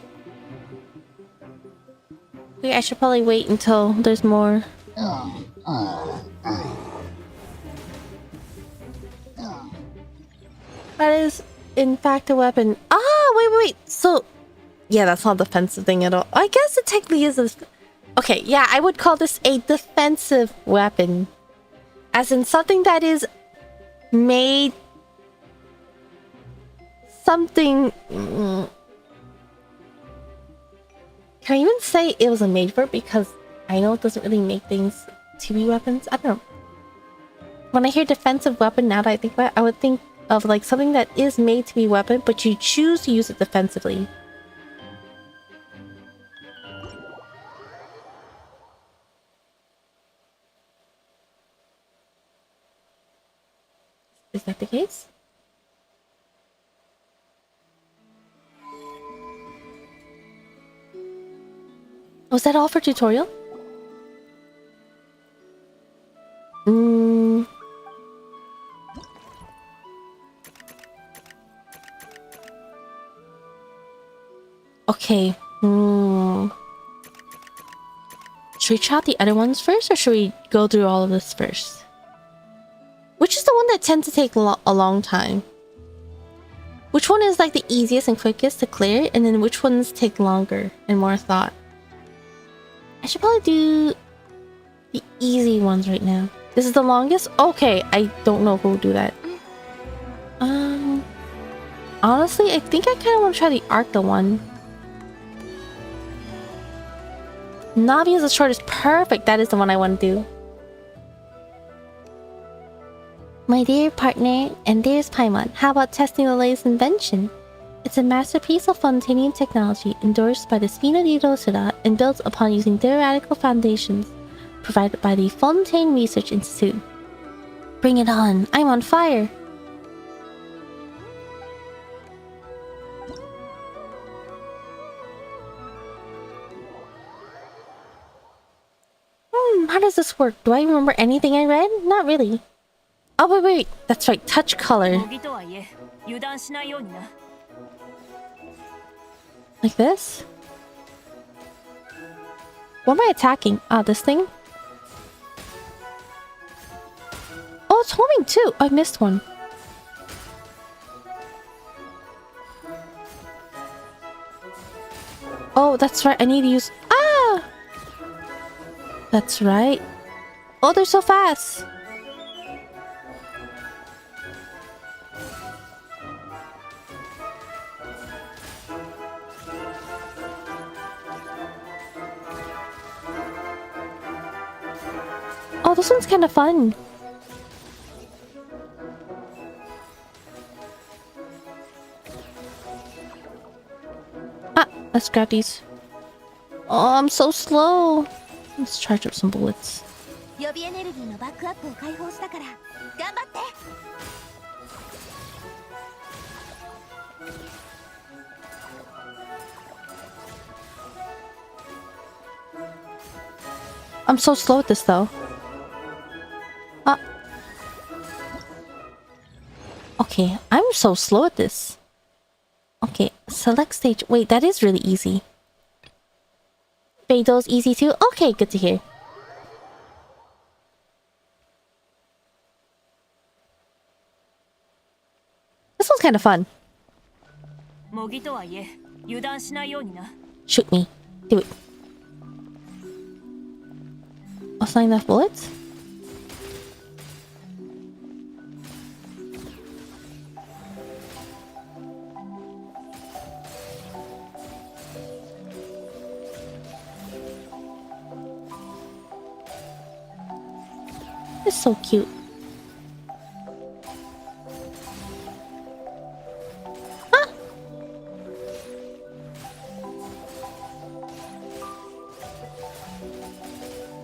okay, I should probably wait until there's more. That is, in fact, a weapon. Ah, wait. So, yeah, that's not a defensive thing at all. I guess it technically is a... okay, yeah, I would call this a defensive weapon. As in something that is made... something... can I even say it was a made for? Because I know it doesn't really make things to be weapons. I don't know. When I hear defensive weapon, now that I think about it, I would think of like something that is made to be a weapon, but you choose to use it defensively. Is that the case? Was that all for tutorial? Okay. Should we try out the other ones first, or should we go through all of this first? Which is the one that tends to take a long time? Which one is like the easiest and quickest to clear, and then which ones take longer and more thought? I should probably do the easy ones right now. This is the longest? Okay, I don't know who will do that. Honestly, I think I kind of want to try the Arcta one. Navi is the shortest. Perfect. That is the one I want to do. My dear partner, and there's Paimon. How about testing the latest invention? It's a masterpiece of Fontanian technology endorsed by the Spina di Rosada and built upon using theoretical foundations provided by the Fontaine Research Institute. Bring it on. I'm on fire. How does this work? Do I remember anything I read? Not really. Oh, wait. That's right. Touch color. Like this? What am I attacking? Ah, this thing? Oh, it's homing too. I missed one. Oh, that's right. I need to use... Ah! That's right. Oh, they're so fast. Oh, this one's kind of fun. Ah, let's grab these. Oh, I'm so slow. Let's charge up some bullets. I'm so slow at this though. Ah. Okay, I'm so slow at this. Okay, select stage. Wait, that is really easy. Beidou's easy too? Okay, good to hear. This one's kind of fun. Shoot me. Do it. Also, not enough bullets? It's so cute. Ah!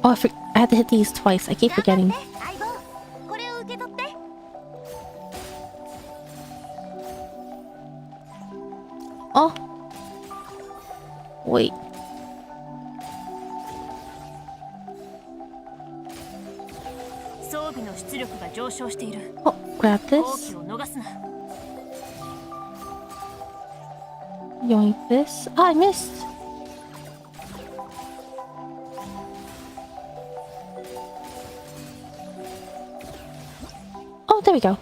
Oh, I had to hit these twice. I keep forgetting. Oh. Wait. Oh, grab this. Yoink this. Oh, I missed. Oh, there we go.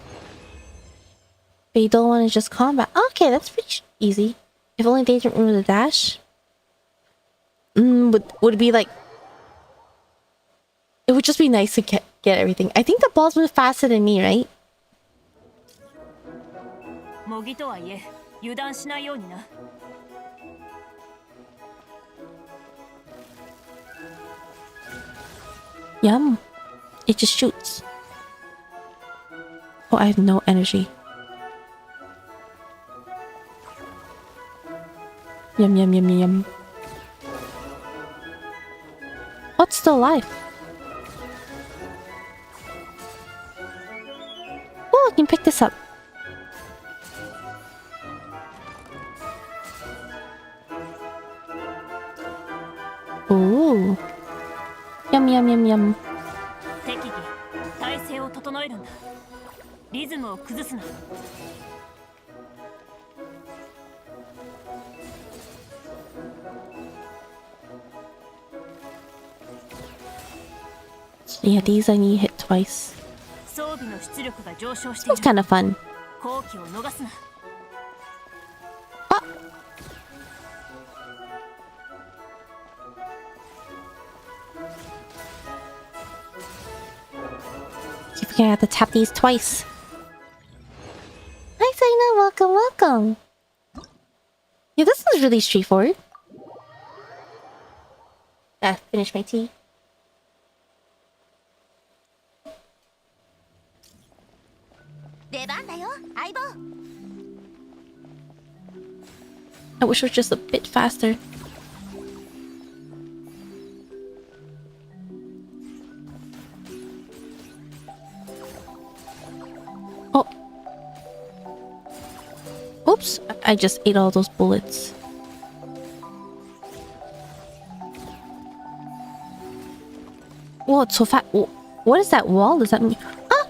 Beidou one is just combat. Okay, that's pretty easy. If only they didn't remember the dash. Would it be like... It would just be nice to get everything. I think the balls move faster than me, right? Yum. It just shoots. Oh, I have no energy. Yum, yum, yum, yum. Oh, it's still alive. Oh, I can pick this up. Ooh. Yum, yum, yum, yum. 適宜体勢を整えるんだ。リズムを崩すな。Yeah, these I need hit twice. 装備の出力が上昇してい It's kind る。 of fun. 好機を逃すな。 Keep forgetting I have to tap these twice. Hi, Saina. Welcome, welcome. Yeah, this is really straightforward. Finish my tea. I wish it was just a bit faster. Oh. Oops, I just ate all those bullets. Whoa, it's so fat. What is that wall? Does that mean... Ah!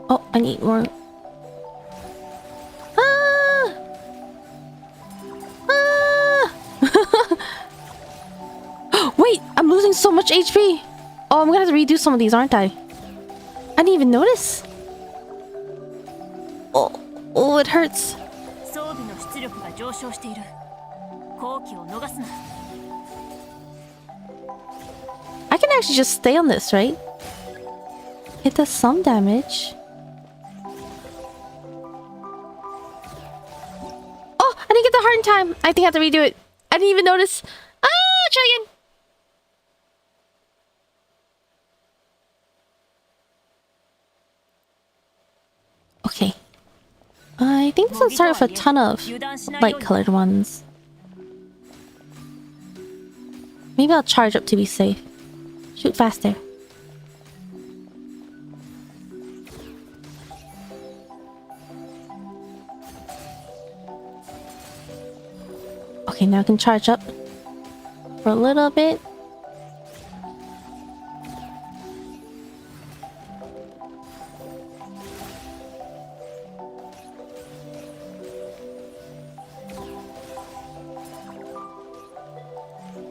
Oh, I need more. Ah! Ah! Wait, I'm losing so much HP. Oh, I'm gonna have to redo some of these, aren't I? I didn't even notice. Oh, it hurts. 装備の出力が上昇している。好機を逃すな。 I can actually just stay on this, right? It does some damage. Oh, I didn't get the heart in time. I think I have to redo it. I didn't even notice. Ah, try again. Okay. I think this will start with a ton of light-colored ones. Maybe I'll charge up to be safe. Shoot faster. Okay, now I can charge up for a little bit.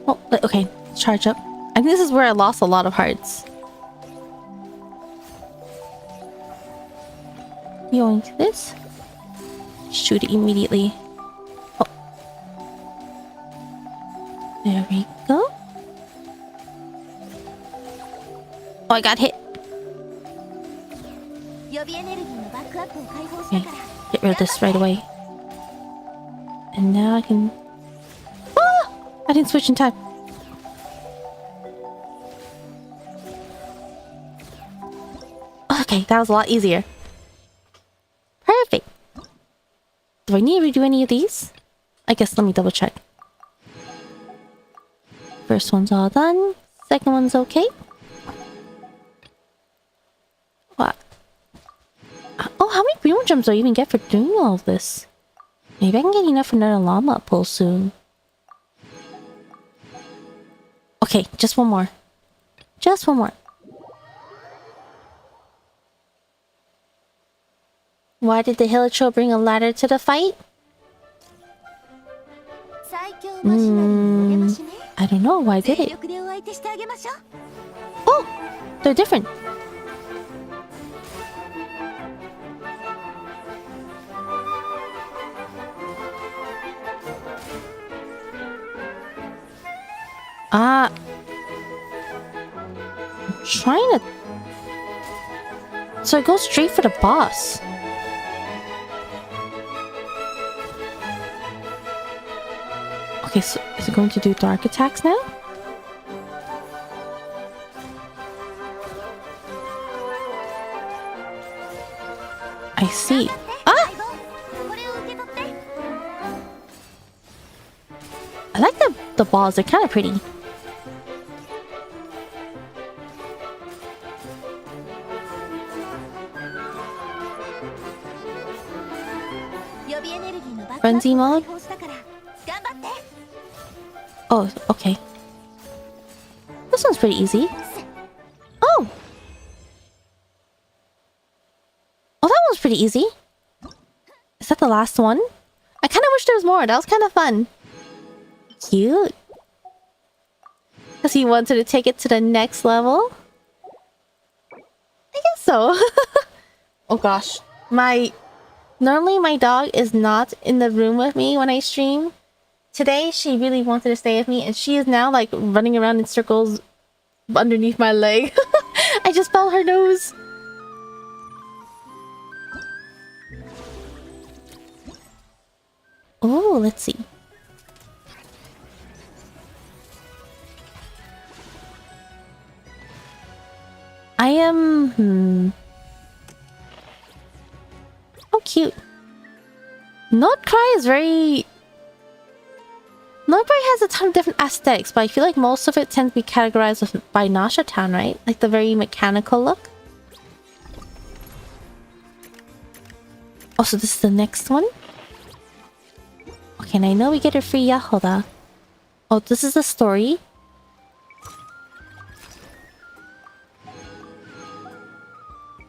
Oh, okay, charge up. I think this is where I lost a lot of hearts. Yoink this. Shoot it immediately. Oh. There we go. Oh, I got hit. Okay, get rid of this right away. And now I can... Ah! I didn't switch in time. Okay, that was a lot easier. Perfect. Do I need to redo any of these? I guess let me double check. First one's all done. Second one's okay. What? Oh, how many green gems do I even get for doing all of this? Maybe I can get enough for another llama pull soon. Okay, just one more. Just one more. Why did the Hilicho bring a ladder to the fight? I don't know. Why did it? Oh! They're different. I'm trying to... So I go straight for the boss. Okay, so is it going to do dark attacks now? I see. Ah! I like the balls, they're kind of pretty. Frenzy mode? Oh, okay. This one's pretty easy. Oh! Oh, that one's pretty easy. Is that the last one? I kind of wish there was more. That was kind of fun. Cute. Because he wanted to take it to the next level? I guess so. Oh gosh. Normally my dog is not in the room with me when I stream. Today she really wanted to stay with me and she is now like running around in circles underneath my leg. I just felt her nose. Oh, let's see. I am... Oh, cute. Notcry is very... Notcry has a ton of different aesthetics, but I feel like most of it tends to be categorized by Nasha Town, right? Like the very mechanical look. Oh, so this is the next one? Okay, and I know we get a free Yahoda. Oh, this is the story.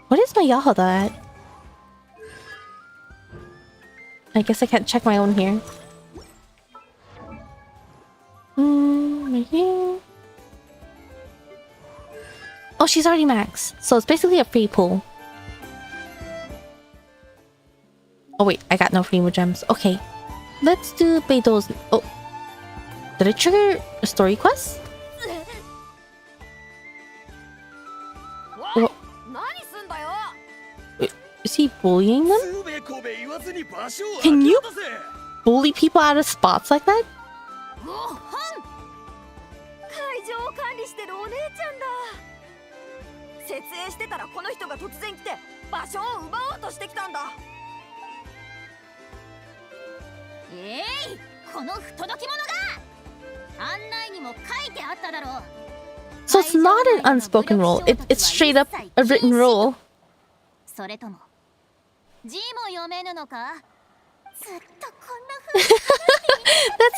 What is my Yahoda at? I guess I can't check my own here. Right here. Oh, she's already max. So it's basically a free pool. Oh wait, I got no free gems. Okay. Let's do Beido's... Oh. Did I trigger a story quest? What? Wait, is he bullying them? Can you bully people out of spots like that? So it's not an unspoken rule, it's straight up a written rule. That's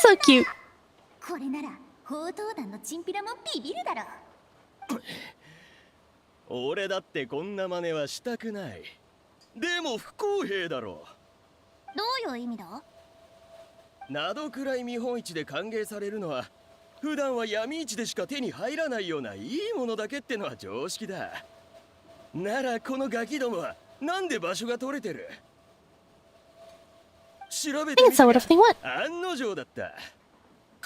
so cute. I think it's what if they want.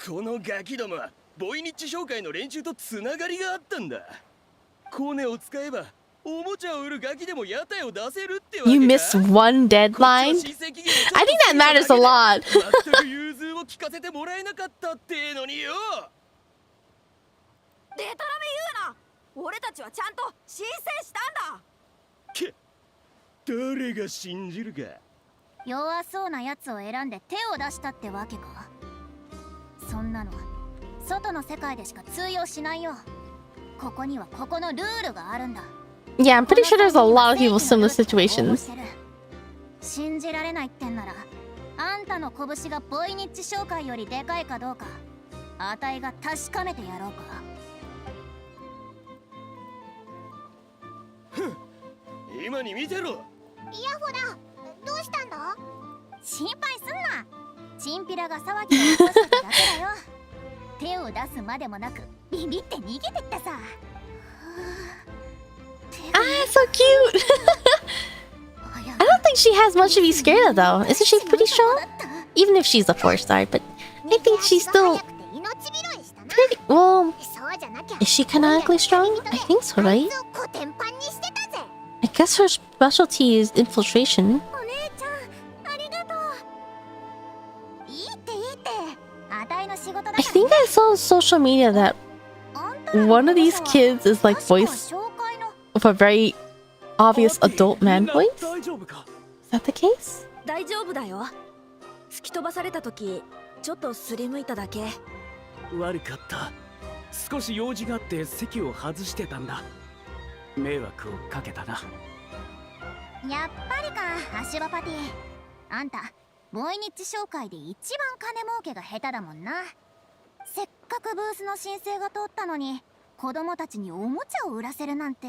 このガキどもはボイニッチ商会の連中とつながりがあったんだ。コネを使えばおもちゃを売るガキでも屋台を出せるってわけか。 You missed one deadline? I think that matters a lot. 全く融通を聞かせてもらえなかったってのによ。デタラメ言うな。俺たちはちゃんと申請したんだ。け、誰が信じるか。弱そうなやつを選んで手を出したってわけか。そんなの外の世界でしか通用しないよ。ここにはここのルールがあるんだ。Yeah, I'm pretty sure there's a lot of people in similar situations. 信じられないってんなら、あんたの拳がボイニッチ商会よりでかいかどうか、あたいが確かめてやろうか。ふん、今に見てろ。いやほら、どうしたんだ？心配すんな。チンピラが騒ぎを起こしただけだよ。手を出すまでもなくビビって逃げてったさ。Ah, so cute. I don't think she has much to be scared of though. Isn't she pretty strong? Even if she's a 4-star, but I think she's still pretty... Well, is she canonically strong? I think so, right? I guess her specialty is infiltration. I think I saw on social media that one of these kids is like voice of a very obvious adult man voice. that the case? 大丈夫だよ。突き飛ばされた時ちょっとすりむいただけ。悪かった。少し用事があって席を外してたんだ。迷惑をかけたな。やっぱりか、アシュバパティ。あんたボイニッチ商会で一番金儲けが下手だもんな。せっかくブースの申請が通ったのに子供たちにおもちゃを売らせるなんて。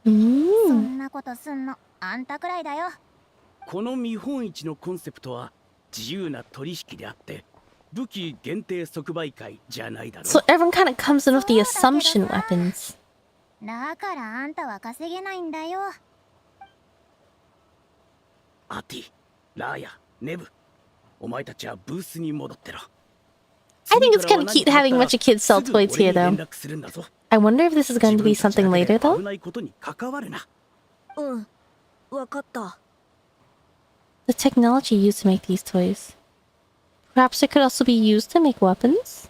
そんなことすんのあんたくらいだよ。この見本市のコンセプトは自由な取引であって武器限定即売会じゃないだろう。 So everyone kind of comes in with the assumption weapons. だからあんたは稼げないんだよ。アティ、ラーヤ、ネブ、お前たちはブースに戻ってろ。 I think it's kind of cute having a bunch of kids sell toys here, though. I wonder if this is going to be something later, though. うん、わかった。The technology used to make these toys. Perhaps it could also be used to make weapons?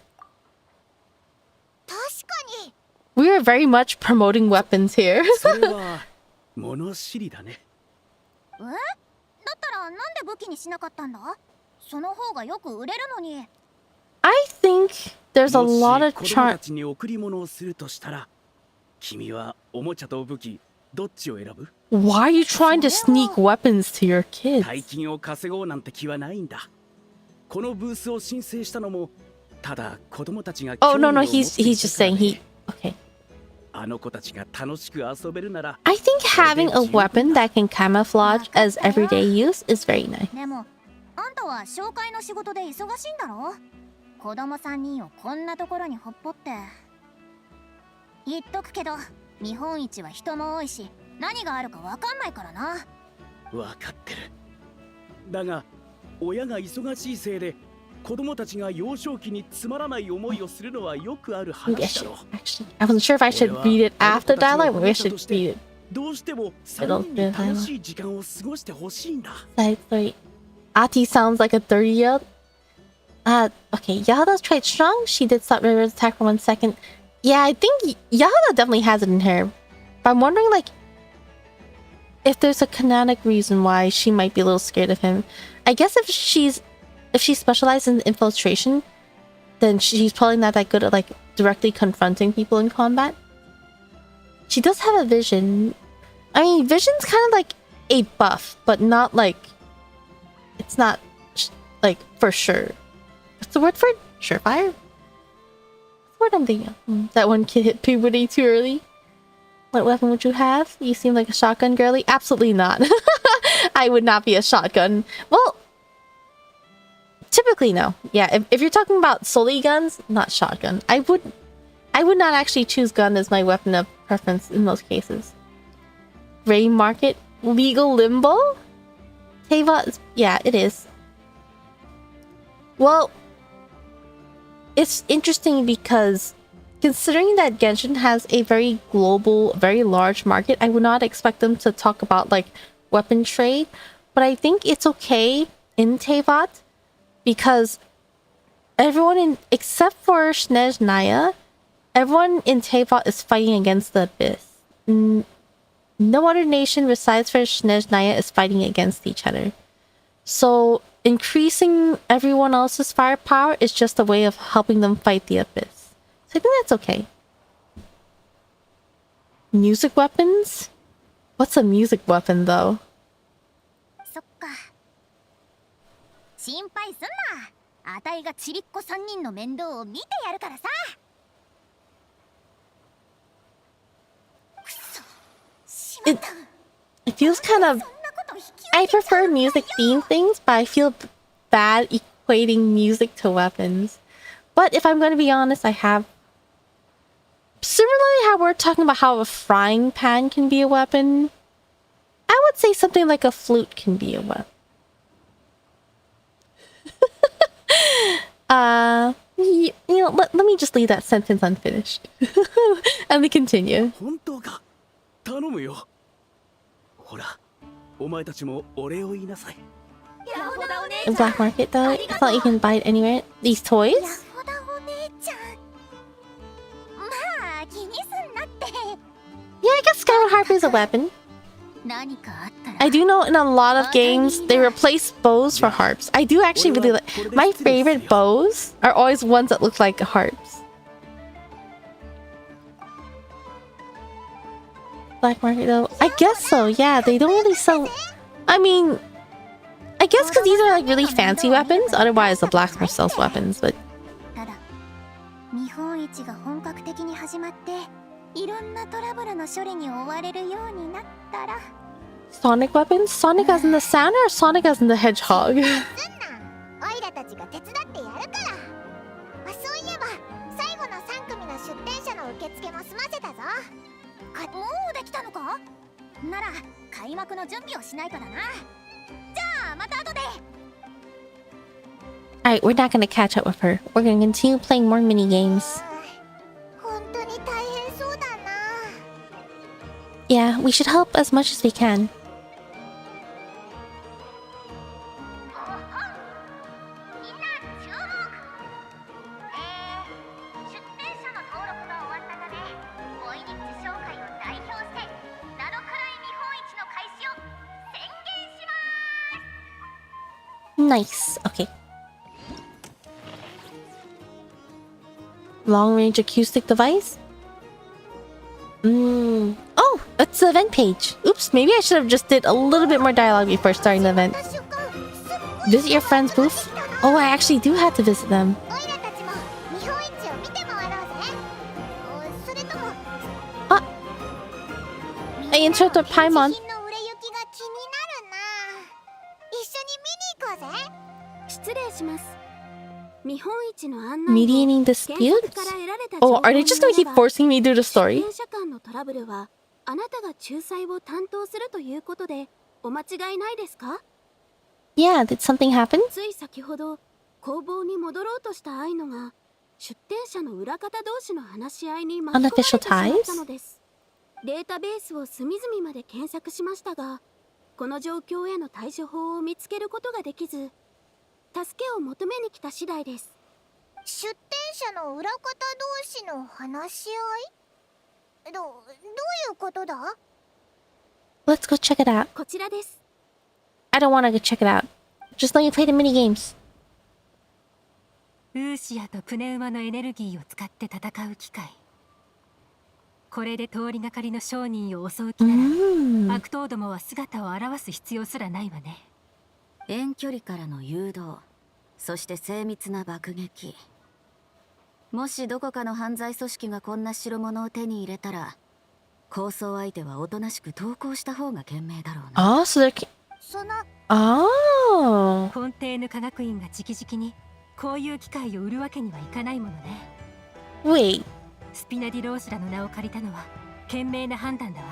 確かに。 We are very much promoting weapons here. それは物知りだね。だったらなんで武器にしなかったんだ？その方がよく売れるのに。I think there's a lot of 子供たちに贈り物をするとしたら、君はおもちゃと武器どっちを選ぶ？ Why are you trying to sneak weapons to your kids? 大金を稼ごうなんて気はないんだ。このブースを申請したのもただ子供たちが。Oh no no, he's just saying he. Okay. あの子たちが楽しく遊べるなら。 I think having a weapon that can camouflage as everyday use is very nice. でもあんたは紹介の仕事で忙しいんだろ？子供3人をこんなところにほっぽって。言っとくけど見本市は人も多いし何があるかわかんないからな。わかってる。だが親が忙しいせいで子供たちが幼少期につまらない思いをするのはよくある話だろう。 Actually, I wasn't sure if I should read it after dialogue or I should read it. どうしても3人に楽しい時間を過ごしてほしいんだ。 Side story. Ati sounds like a 30-year-old. Okay, Yahada's tried strong. She did stop River's attack for 1 second. Yeah, I think Yahada definitely has it in her. But I'm wondering, like, if there's a canonic reason why she might be a little scared of him. I guess if she specializes in infiltration, then she's probably not that good at, like, directly confronting people in combat. She does have a vision. I mean, vision's kind of like a buff, but not like... It's not, like, for sure. What's the word for it? Surefire? What's the word I'm thinking of? That one kid hit puberty too early? What weapon would you have? You seem like a shotgun girly. Absolutely not. I would not be a shotgun. Well, typically no. Yeah, if you're talking about solely guns, not shotgun. I would not actually choose gun as my weapon of preference in most cases. Gray market? Legal limbo? Teva is... Yeah, it is. Well, it's interesting because considering that Genshin has a very global, very large market, I would not expect them to talk about, like, weapon trade. But I think it's okay in Tevat because everyone except for Snezhnaya, everyone in Tevat is fighting against the Abyss. No other nation besides for Snezhnaya is fighting against each other. So increasing everyone else's firepower is just a way of helping them fight the Abyss. So I think that's okay. Music weapons? What's a music weapon though? そっか。心配すんな。あたいがちびっこ3人の面倒を見てやるからさ。くそ。しまった。It feels kind of... I prefer music themed things, but I feel bad equating music to weapons. But if I'm going to be honest, I have... Similarly how we're talking about how a frying pan can be a weapon, I would say something like a flute can be a weapon. You know, let me just leave that sentence unfinished. And we continue. 本当か。頼むよ。ほら、お前たちもお礼を言いなさい。 In black market though, it's not like you can buy it anywhere. These toys? ヤホダお姉ちゃん。まあ気にすんなって。 Yeah, I guess Skyward Harp is a weapon. 何かあったら I do know in a lot of games they replace bows for harps. I do actually really like. My favorite bows are always ones that look like harps. Black market though, I guess so. Yeah, they don't really sell. I mean, I guess because these are like really fancy weapons. Otherwise, the blacksmith sells weapons. But ただ見本市が本格的に始まっていろんなトラブルの処理に追われるようになったら Sonic weapons? Sonic as in the sound or Sonic as in the hedgehog? すんなオイラたちが手伝ってやるから。あ、そういえば最後の3組の出店者の受付も済ませたぞ。もうできたのか？なら開幕の準備をしないとだな。じゃあまた後で。 Alright, we're not gonna catch up with her. We're gonna continue playing more mini games. 本当に大変そうだな。 Yeah, we should help as much as we can. みんな注目。出店者の登録が終わったため、ボイニッチ商会を代表してナドクライ見本市の開始を宣言します。 Nice. Okay. Long range acoustic device? Oh, it's the event page. Oops, maybe I should have just did a little bit more dialogue before starting the event. Visit your friend's booth? Oh, I actually do have to visit them. オイラたちも見本市を見て回ろうぜ。それとも I interrupted Paimon. 品の売れ行きが気になるな。一緒に見に行こうぜ。失礼します。見本市の案内 Mediating 検索 disputes? から得られた情 Oh, 報 are they just gonna によ keep れば forcing me to do the 出 story? 店者間のトラブルはあなたが仲裁を担当するということでお間違いないですか？ Yeah, did something happen? つい先ほど工房に戻ろうとした愛のが出店者の裏方同士の話し合いに巻き込まれてしまったのです。データベースを隅々まで検索しましたが、この状況への対処法を見つけることができず、助けを求めに来た次第です。出店者の裏方同士の話し合い？どういうことだ？ Let's go check it out. こちらです。 I don't wanna go check it out. Just let me play the mini games. ウーシアとプネウマのエネルギーを使って戦う機会。これで通りがかりの商人を襲う気なら、悪党どもは姿を現す必要すらないわね。遠距離からの誘導、そして精密な爆撃。もしどこかの犯罪組織がこんな代物を手に入れたら、抗争相手はおとなしく投降した方が賢明だろうな。Oh, so they're... その Oh. フォンテーヌ科学院が直々にこういう機械を売るわけにはいかないものね。 Wait. スピナディロースらの名を借りたのは賢明な判断だわ。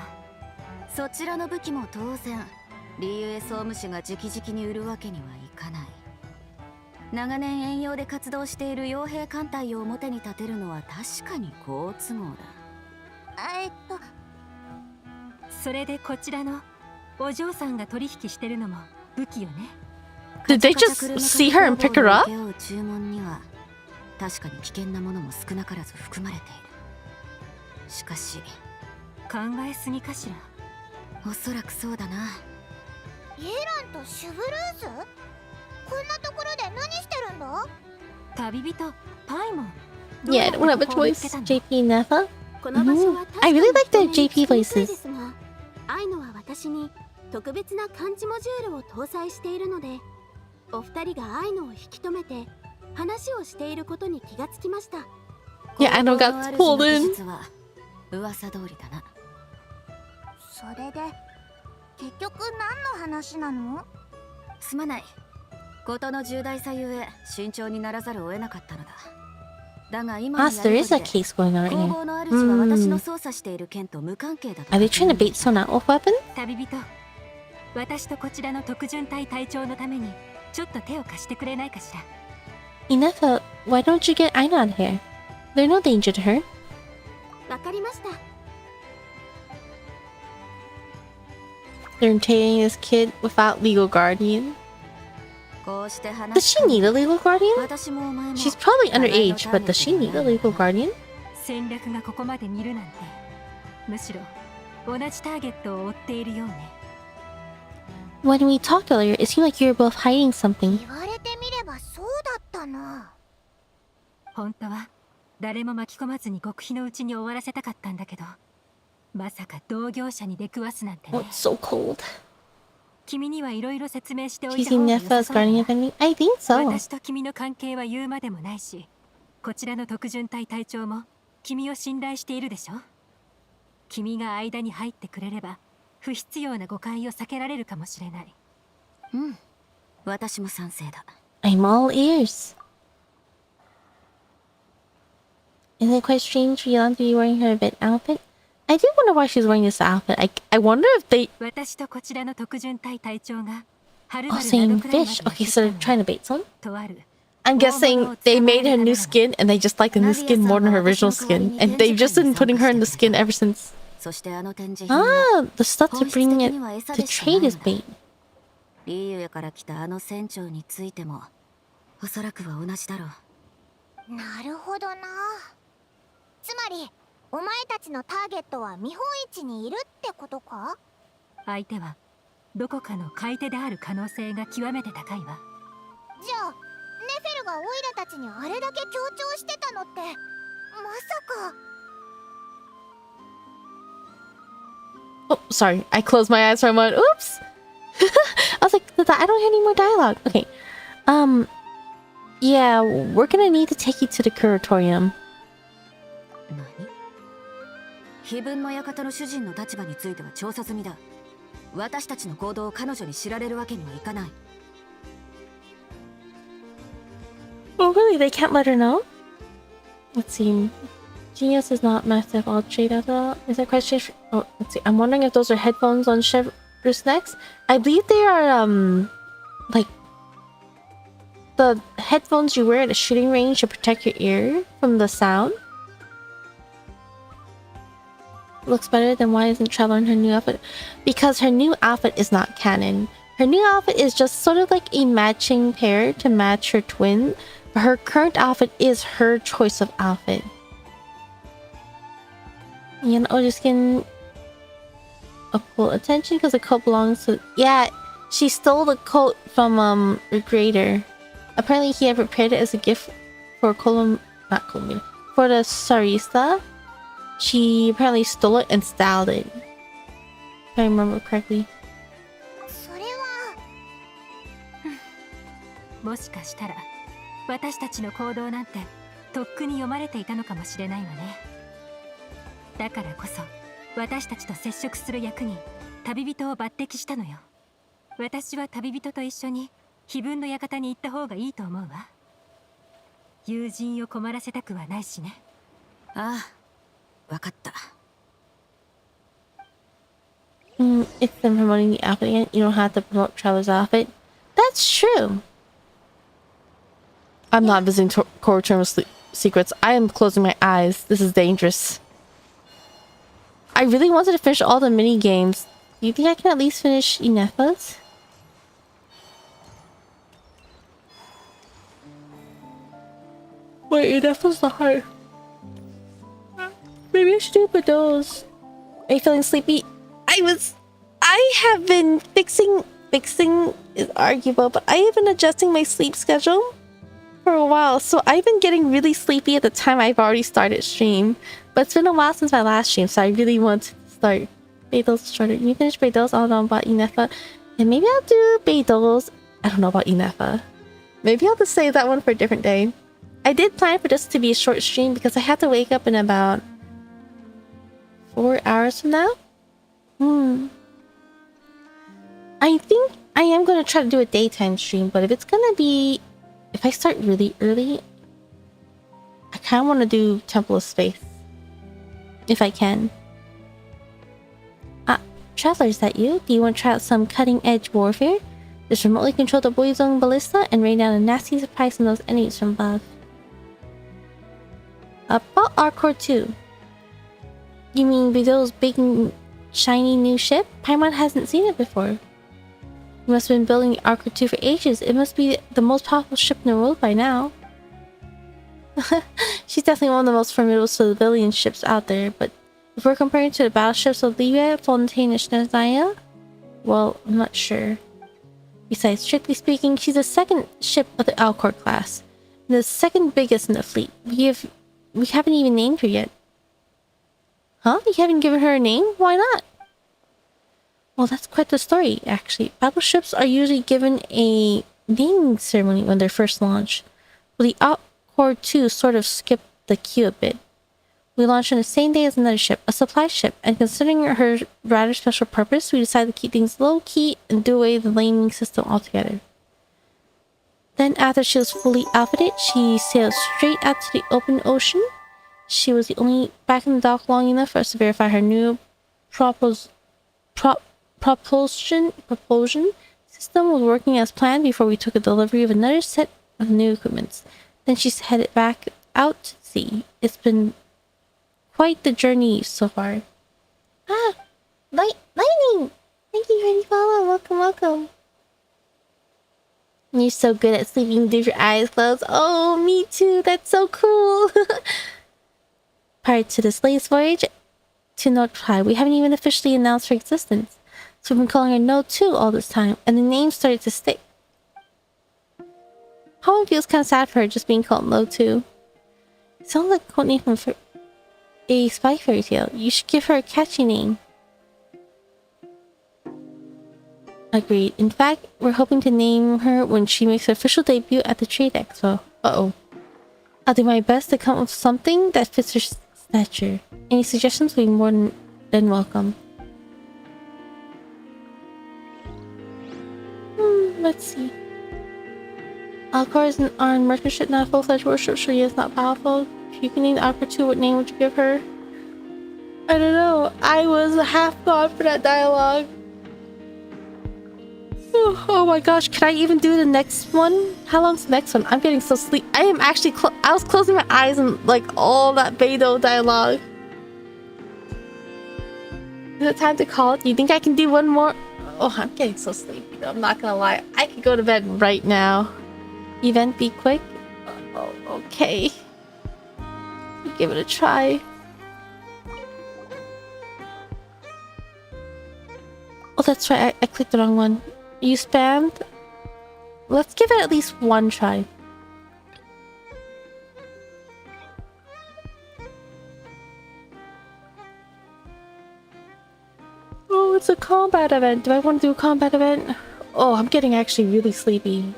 そちらの武器も当然、リーウェ総務士が直々に売るわけにはいかない。長年遠洋で活動している傭兵艦隊を表に立てるのは確かに好都合だ。それでこちらのお嬢さんが取引してるのも武器よね。 Did they just see her and pick her up? 注文には確かに危険なものも少なからず含まれている。しかし考えすぎかしら。おそらくそうだな。イランとシュブルーズ？こんなところで何してるんだ？旅人パイモン。 Yeah, I don't have a choice. JP Nefa? この場所は I really like the 確かに JP 人目につきにくい voices. ですが、愛のは私に特別な漢字モジュールを搭載しているので、お二人が愛のを引き止めて話をしていることに気がつきました。 Yeah, I know got pulled in. 実は噂通りだな。それで結局何の話なの？すまない。事の重大さゆえ慎重にならざるを得なかったのだ。だが今 Ah, の so や there り is と a りで case going on right 工 here. 房の主は私の操作している剣と無関係だと。 Are they trying to bait someone out with weapon? 旅人、私とこちらの特巡隊隊長のためにちょっと手を貸してくれないかしら。 Inefa, why don't you get Aina on here? There's no danger to her. わかりました。 They're interrogating this kid without legal guardian. こうして話 Does she need a legal guardian? 私もお前も She's probably underage, but does she need a legal guardian? 戦略がここまで似るなんて、むしろ同じターゲットを追っているようね。When we talked earlier, it seemed like you were both hiding something. 言われてみればそうだったな。本当は誰も巻き込まずに極秘のうちに終わらせたかったんだけど、まさか同業者に出くわすなんてね。Oh, it's so cold. 君にはいろいろ説明しておいた Choosing 方が良 Nefa さ as そうだ guardian な。 of enemy? I think so. 私と君の関係は言うまでもないし、こちらの特巡隊隊長も君を信頼しているでしょ。君が間に入ってくれれば不必要な誤解を避けられるかもしれない。うん、私も賛成だ。 I'm all ears. Isn't it quite strange for Yolanda to be wearing her event outfit? I do wonder why she's wearing this outfit. I wonder if they... 私とこちらの特巡隊隊長がはる Oh, ばる same などくらいまで fish. やって Okay, き so た they're の trying よ to bait someone? とある I'm guessing they made her new skin and they just like the new skin more than her original skin. And they've just been putting her in the skin ever since. そしてあの展示品は Ah, the stuff to bring it to trade is bait. リーユから来たあの船長についてもおそらくは同じだろう。なるほどな。つまりお前たちのターゲットは見本市にいるってことか？相手はどこかの買い手である可能性が極めて高いわ。じゃあネフェルがオイラたちにあれだけ強調してたのってまさか。 Oh, sorry. I closed my eyes for a moment. Oops! I was like, I don't hear any more dialogue. Okay. Yeah, we're gonna need to take you to the curatorium. 何？非分の館の主人の立場については調査済みだ。私たちの行動を彼女に知られるわけにはいかない。Oh, really? They can't let her know? Let's see. Genius is not master of all trade after all. Is that quite strange? Oh, let's see. I'm wondering if those are headphones on Chevr's necks. I believe they are, like, the headphones you wear at a shooting range to protect your ear from the sound. Looks better, then why isn't Traveler in her new outfit? Because her new outfit is not canon. Her new outfit is just sort of like a matching pair to match her twin. But her current outfit is her choice of outfit. And Ojuskin pull attention because the coat belongs to... Yeah, she stole the coat from Regrader. Apparently he had prepared it as a gift for for the Sarista. She apparently stole it and styled it. If I remember correctly. それは。もしかしたら私たちの行動なんてとっくに読まれていたのかもしれないわね。だからこそ私たちと接触する役に旅人を抜擢したのよ。私は旅人と一緒に非分の館に行った方がいいと思うわ。友人を困らせたくはないしね。ああ、わかった。It's them promoting the outfit again. You don't have to promote Traveler's outfit. That's true. I'm not visiting Curatorium secrets. I am closing my eyes. This is dangerous. I really wanted to finish all the mini games. Do you think I can at least finish Inefa's? Wait, Inefa's the hard. Maybe I should do Bedo's. Are you feeling sleepy? I have been fixing is arguable, but I have been adjusting my sleep schedule for a while, so I've been getting really sleepy at the time I've already started stream. But it's been a while since my last stream, so I really want to start Beidou's shorter. You finish Beidou's, I don't know about Inefa. And maybe I'll do Beidou's. I don't know about Inefa. Maybe I'll just save that one for a different day. I did plan for this to be a short stream because I have to wake up in about 4 hours from now. I think I am going to try to do a daytime stream, but if it's going to be... If I start really early, I kind of want to do Temple of Faith. If I can. Traveler, is that you? Do you want to try out some cutting-edge warfare? Just remotely control the Boyzone Ballista and rain down a nasty surprise on those enemies from above. About Arcor 2. You mean Beidou's big, shiny new ship? Paimon hasn't seen it before. You must have been building the Arcor 2 for ages. It must be the most powerful ship in the world by now. She's definitely one of the most formidable civilian ships out there, but if we're comparing to the battleships of Liwe, Fontaine, and Schnezaya, well, I'm not sure. Besides, strictly speaking, she's the second ship of the Alcor class. And the second biggest in the fleet. We haven't even named her yet. Huh? You haven't given her a name? Why not? Well, that's quite the story, actually. Battleships are usually given a naming ceremony when they're first launched. Well, the Alcor 2 sort of skipped the queue a bit. We launched on the same day as another ship, a supply ship, and considering her rather special purpose, we decided to keep things low-key and do away with the naming system altogether. Then, after she was fully outfitted, she sailed straight out to the open ocean. She was the only back in the dock long enough for us to verify her new propulsion system was working as planned before we took a delivery of another set of new equipment. Then she's headed back out to sea. It's been quite the journey so far. Ah, Lightning! Thank you for the follow. Welcome, welcome. You're so good at sleeping with your eyes closed. Oh, me too. That's so cool. Prior to this latest voyage, to notify, we haven't even officially announced her existence. So we've been calling her No 2 all this time, and the name started to stick. How it feels kind of sad for her just being called No 2. It sounds like a code name from a spy fairy tale. You should give her a catchy name. Agreed. In fact, we're hoping to name her when she makes her official debut at the Trade Expo. Uh-oh. I'll do my best to come up with something that fits her stature. Any suggestions will be more than welcome. Let's see. Alcor is an armed merchant ship, not a full-fledged warship. She is not powerful. If you can name Alcor 2, what name would you give her? I don't know. I was half gone for that dialogue. Oh my gosh, can I even do the next one? How long's the next one? I'm getting so sleepy. I am actually I was closing my eyes and like all that Beidou dialogue. Is it time to call it? Do you think I can do one more? Oh, I'm getting so sleepy though. I'm not gonna lie. I could go to bed right now. Event be quick? Oh, okay. Give it a try. Oh, that's right. I clicked the wrong one. You spammed? Let's give it at least one try. Oh, it's a combat event. Do I want to do a combat event? Oh, I'm getting actually really sleepy.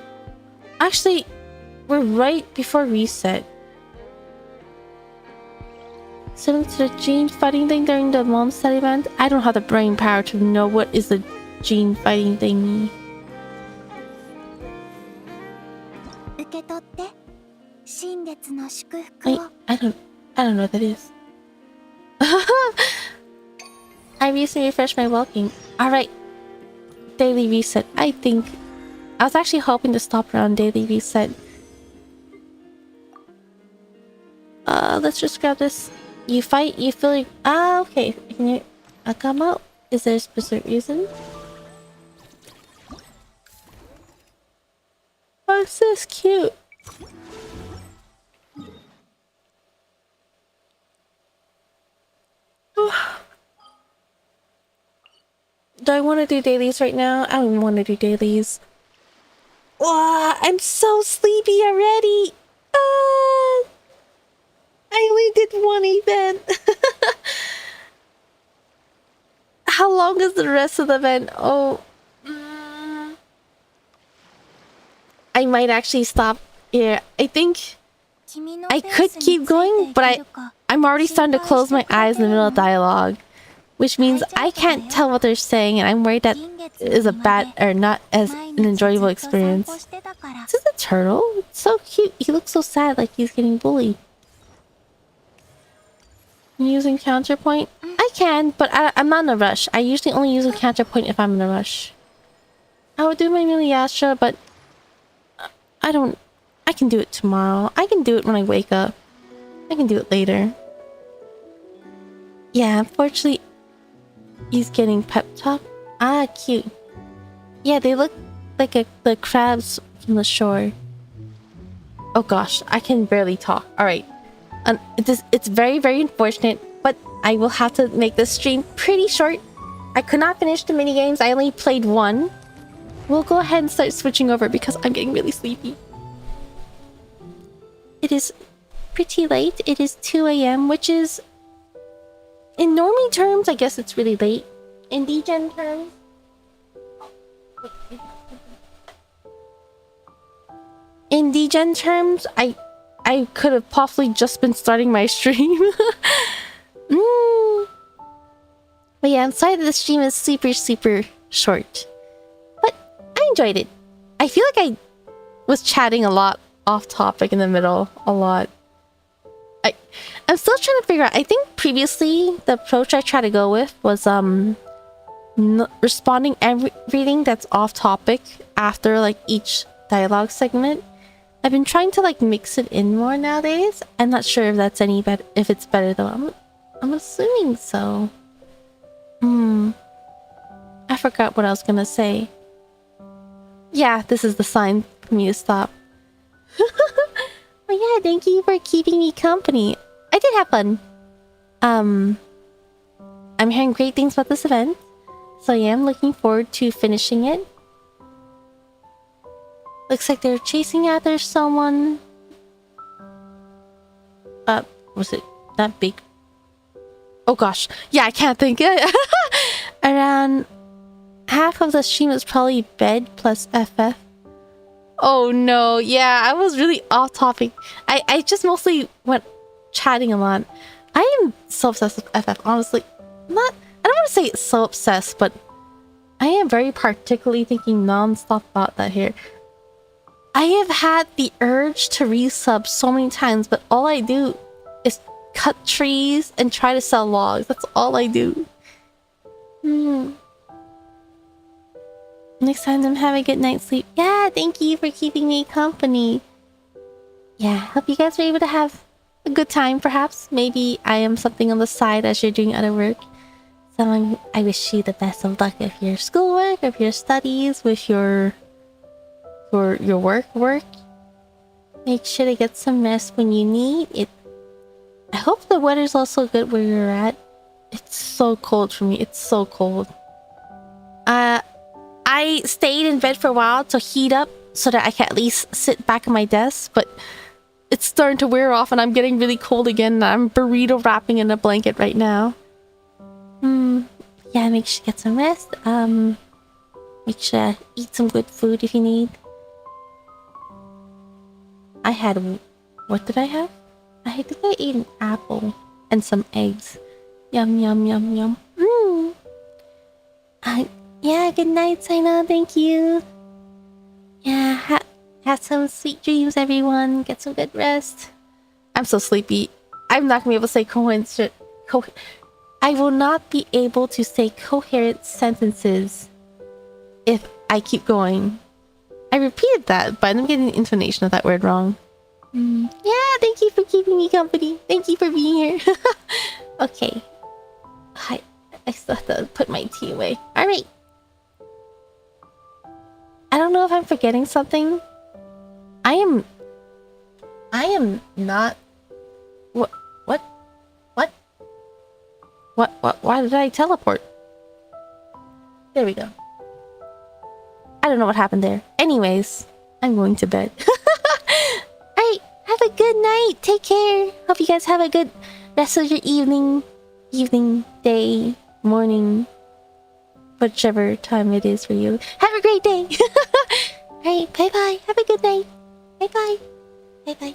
Actually, we're right before reset. Similar to the gene fighting thing during the Momset event, I don't have the brain power to know what is the gene fighting thingy. Wait, I don't know what that is. I recently refreshed my walking. Alright. Daily reset. I think I was actually hoping to stop around daily reset. Let's just grab this. You fight, you feel like... Ah, okay. Can you come out? Is there a specific reason? Oh, it's this cute. Do I want to do dailies right now? I don't even want to do dailies. Wow, I'm so sleepy already. I only did one event. How long is the rest of the event? Oh. I might actually stop here. I think I could keep going, but I'm already starting to close my eyes in the middle of dialogue. Which means I can't tell what they're saying, and I'm worried that is a bad or not as an enjoyable experience. Is this a turtle? It's so cute. He looks so sad, like he's getting bullied. Using counterpoint? I can, but I'm not in a rush. I usually only use a counterpoint if I'm in a rush. I would do my Miliastra, but I can do it tomorrow. I can do it when I wake up. I can do it later. Yeah, unfortunately, he's getting pep talk. Ah, cute. Yeah, they look like the crabs from the shore. Oh gosh, I can barely talk. Alright. It's very, very unfortunate, but I will have to make this stream pretty short. I could not finish the minigames. I only played one. we'll go ahead and start switching over because I'm getting really sleepy. It is pretty late. It is 2 a.m., which is... in normie terms, I guess it's really late. In degen terms... in degen terms, I could have possibly just been starting my stream. But yeah, I'm sorry that the stream is super short. But I enjoyed it. I feel like I was chatting a lot off topic in the middle. A lot. I'm still trying to figure out. I think previously the approach I tried to go with was responding everything that's off topic after like each dialogue segment. I've been trying to like mix it in more nowadays. I'm not sure if that's any better. If it's better though. I'm assuming so. I forgot what I was gonna say. Yeah, this is the sign for me to stop. But yeah, thank you for keeping me company. I did have fun. I'm hearing great things about this event, so I am looking forward to finishing it. Looks like they're chasing after someone. Was it that big? Oh gosh, yeah, I can't think. Around half of the stream is probably bed plus FF. Oh no, yeah, I was really off topic. I just mostly went chatting a lot. I am so obsessed with FF, honestly. I don't want to say so obsessed, but I am very particularly thinking non-stop about that here. I have had the urge to resub so many times, but all I do is cut trees and try to sell logs. That's all I do. Next time, I'm having a good night's sleep. Yeah, thank you for keeping me company. Yeah, hope you guys were able to have a good time, perhaps. Maybe I am something on the side as you're doing other work. So I wish you the best of luck with your schoolwork, with your studies, with your work. Make sure to get some rest when you need it. I hope the weather's also good where you're at. It's so cold for me. It's so cold. I stayed in bed for a while to heat up so that I can at least sit back at my desk, but it's starting to wear off and I'm getting really cold again. I'm burrito wrapping in a blanket right now. Yeah, make sure to get some rest. Make sure to eat some good food if you need. I had... what did I have? I think I ate an apple and some eggs. Yum, yum, yum, yum. Yeah, good night, Saina. Thank you. Yeah, have some sweet dreams, everyone. Get some good rest. I'm so sleepy. I'm not gonna be able to say I will not be able to say coherent sentences if I keep going. I repeated that, but I'm getting the intonation of that word wrong. Yeah, thank you for keeping me company. Thank you for being here. Okay. I still have to put my tea away. Alright. I don't know if I'm forgetting something. I am not... What? Why did I teleport? There we go. I don't know what happened there. Anyways, I'm going to bed. Alright, have a good night. Take care. Hope you guys have a good rest of your evening, day, morning, whichever time it is for you. Have a great day. Alright, bye-bye. Have a good night. Bye-bye. Bye-bye.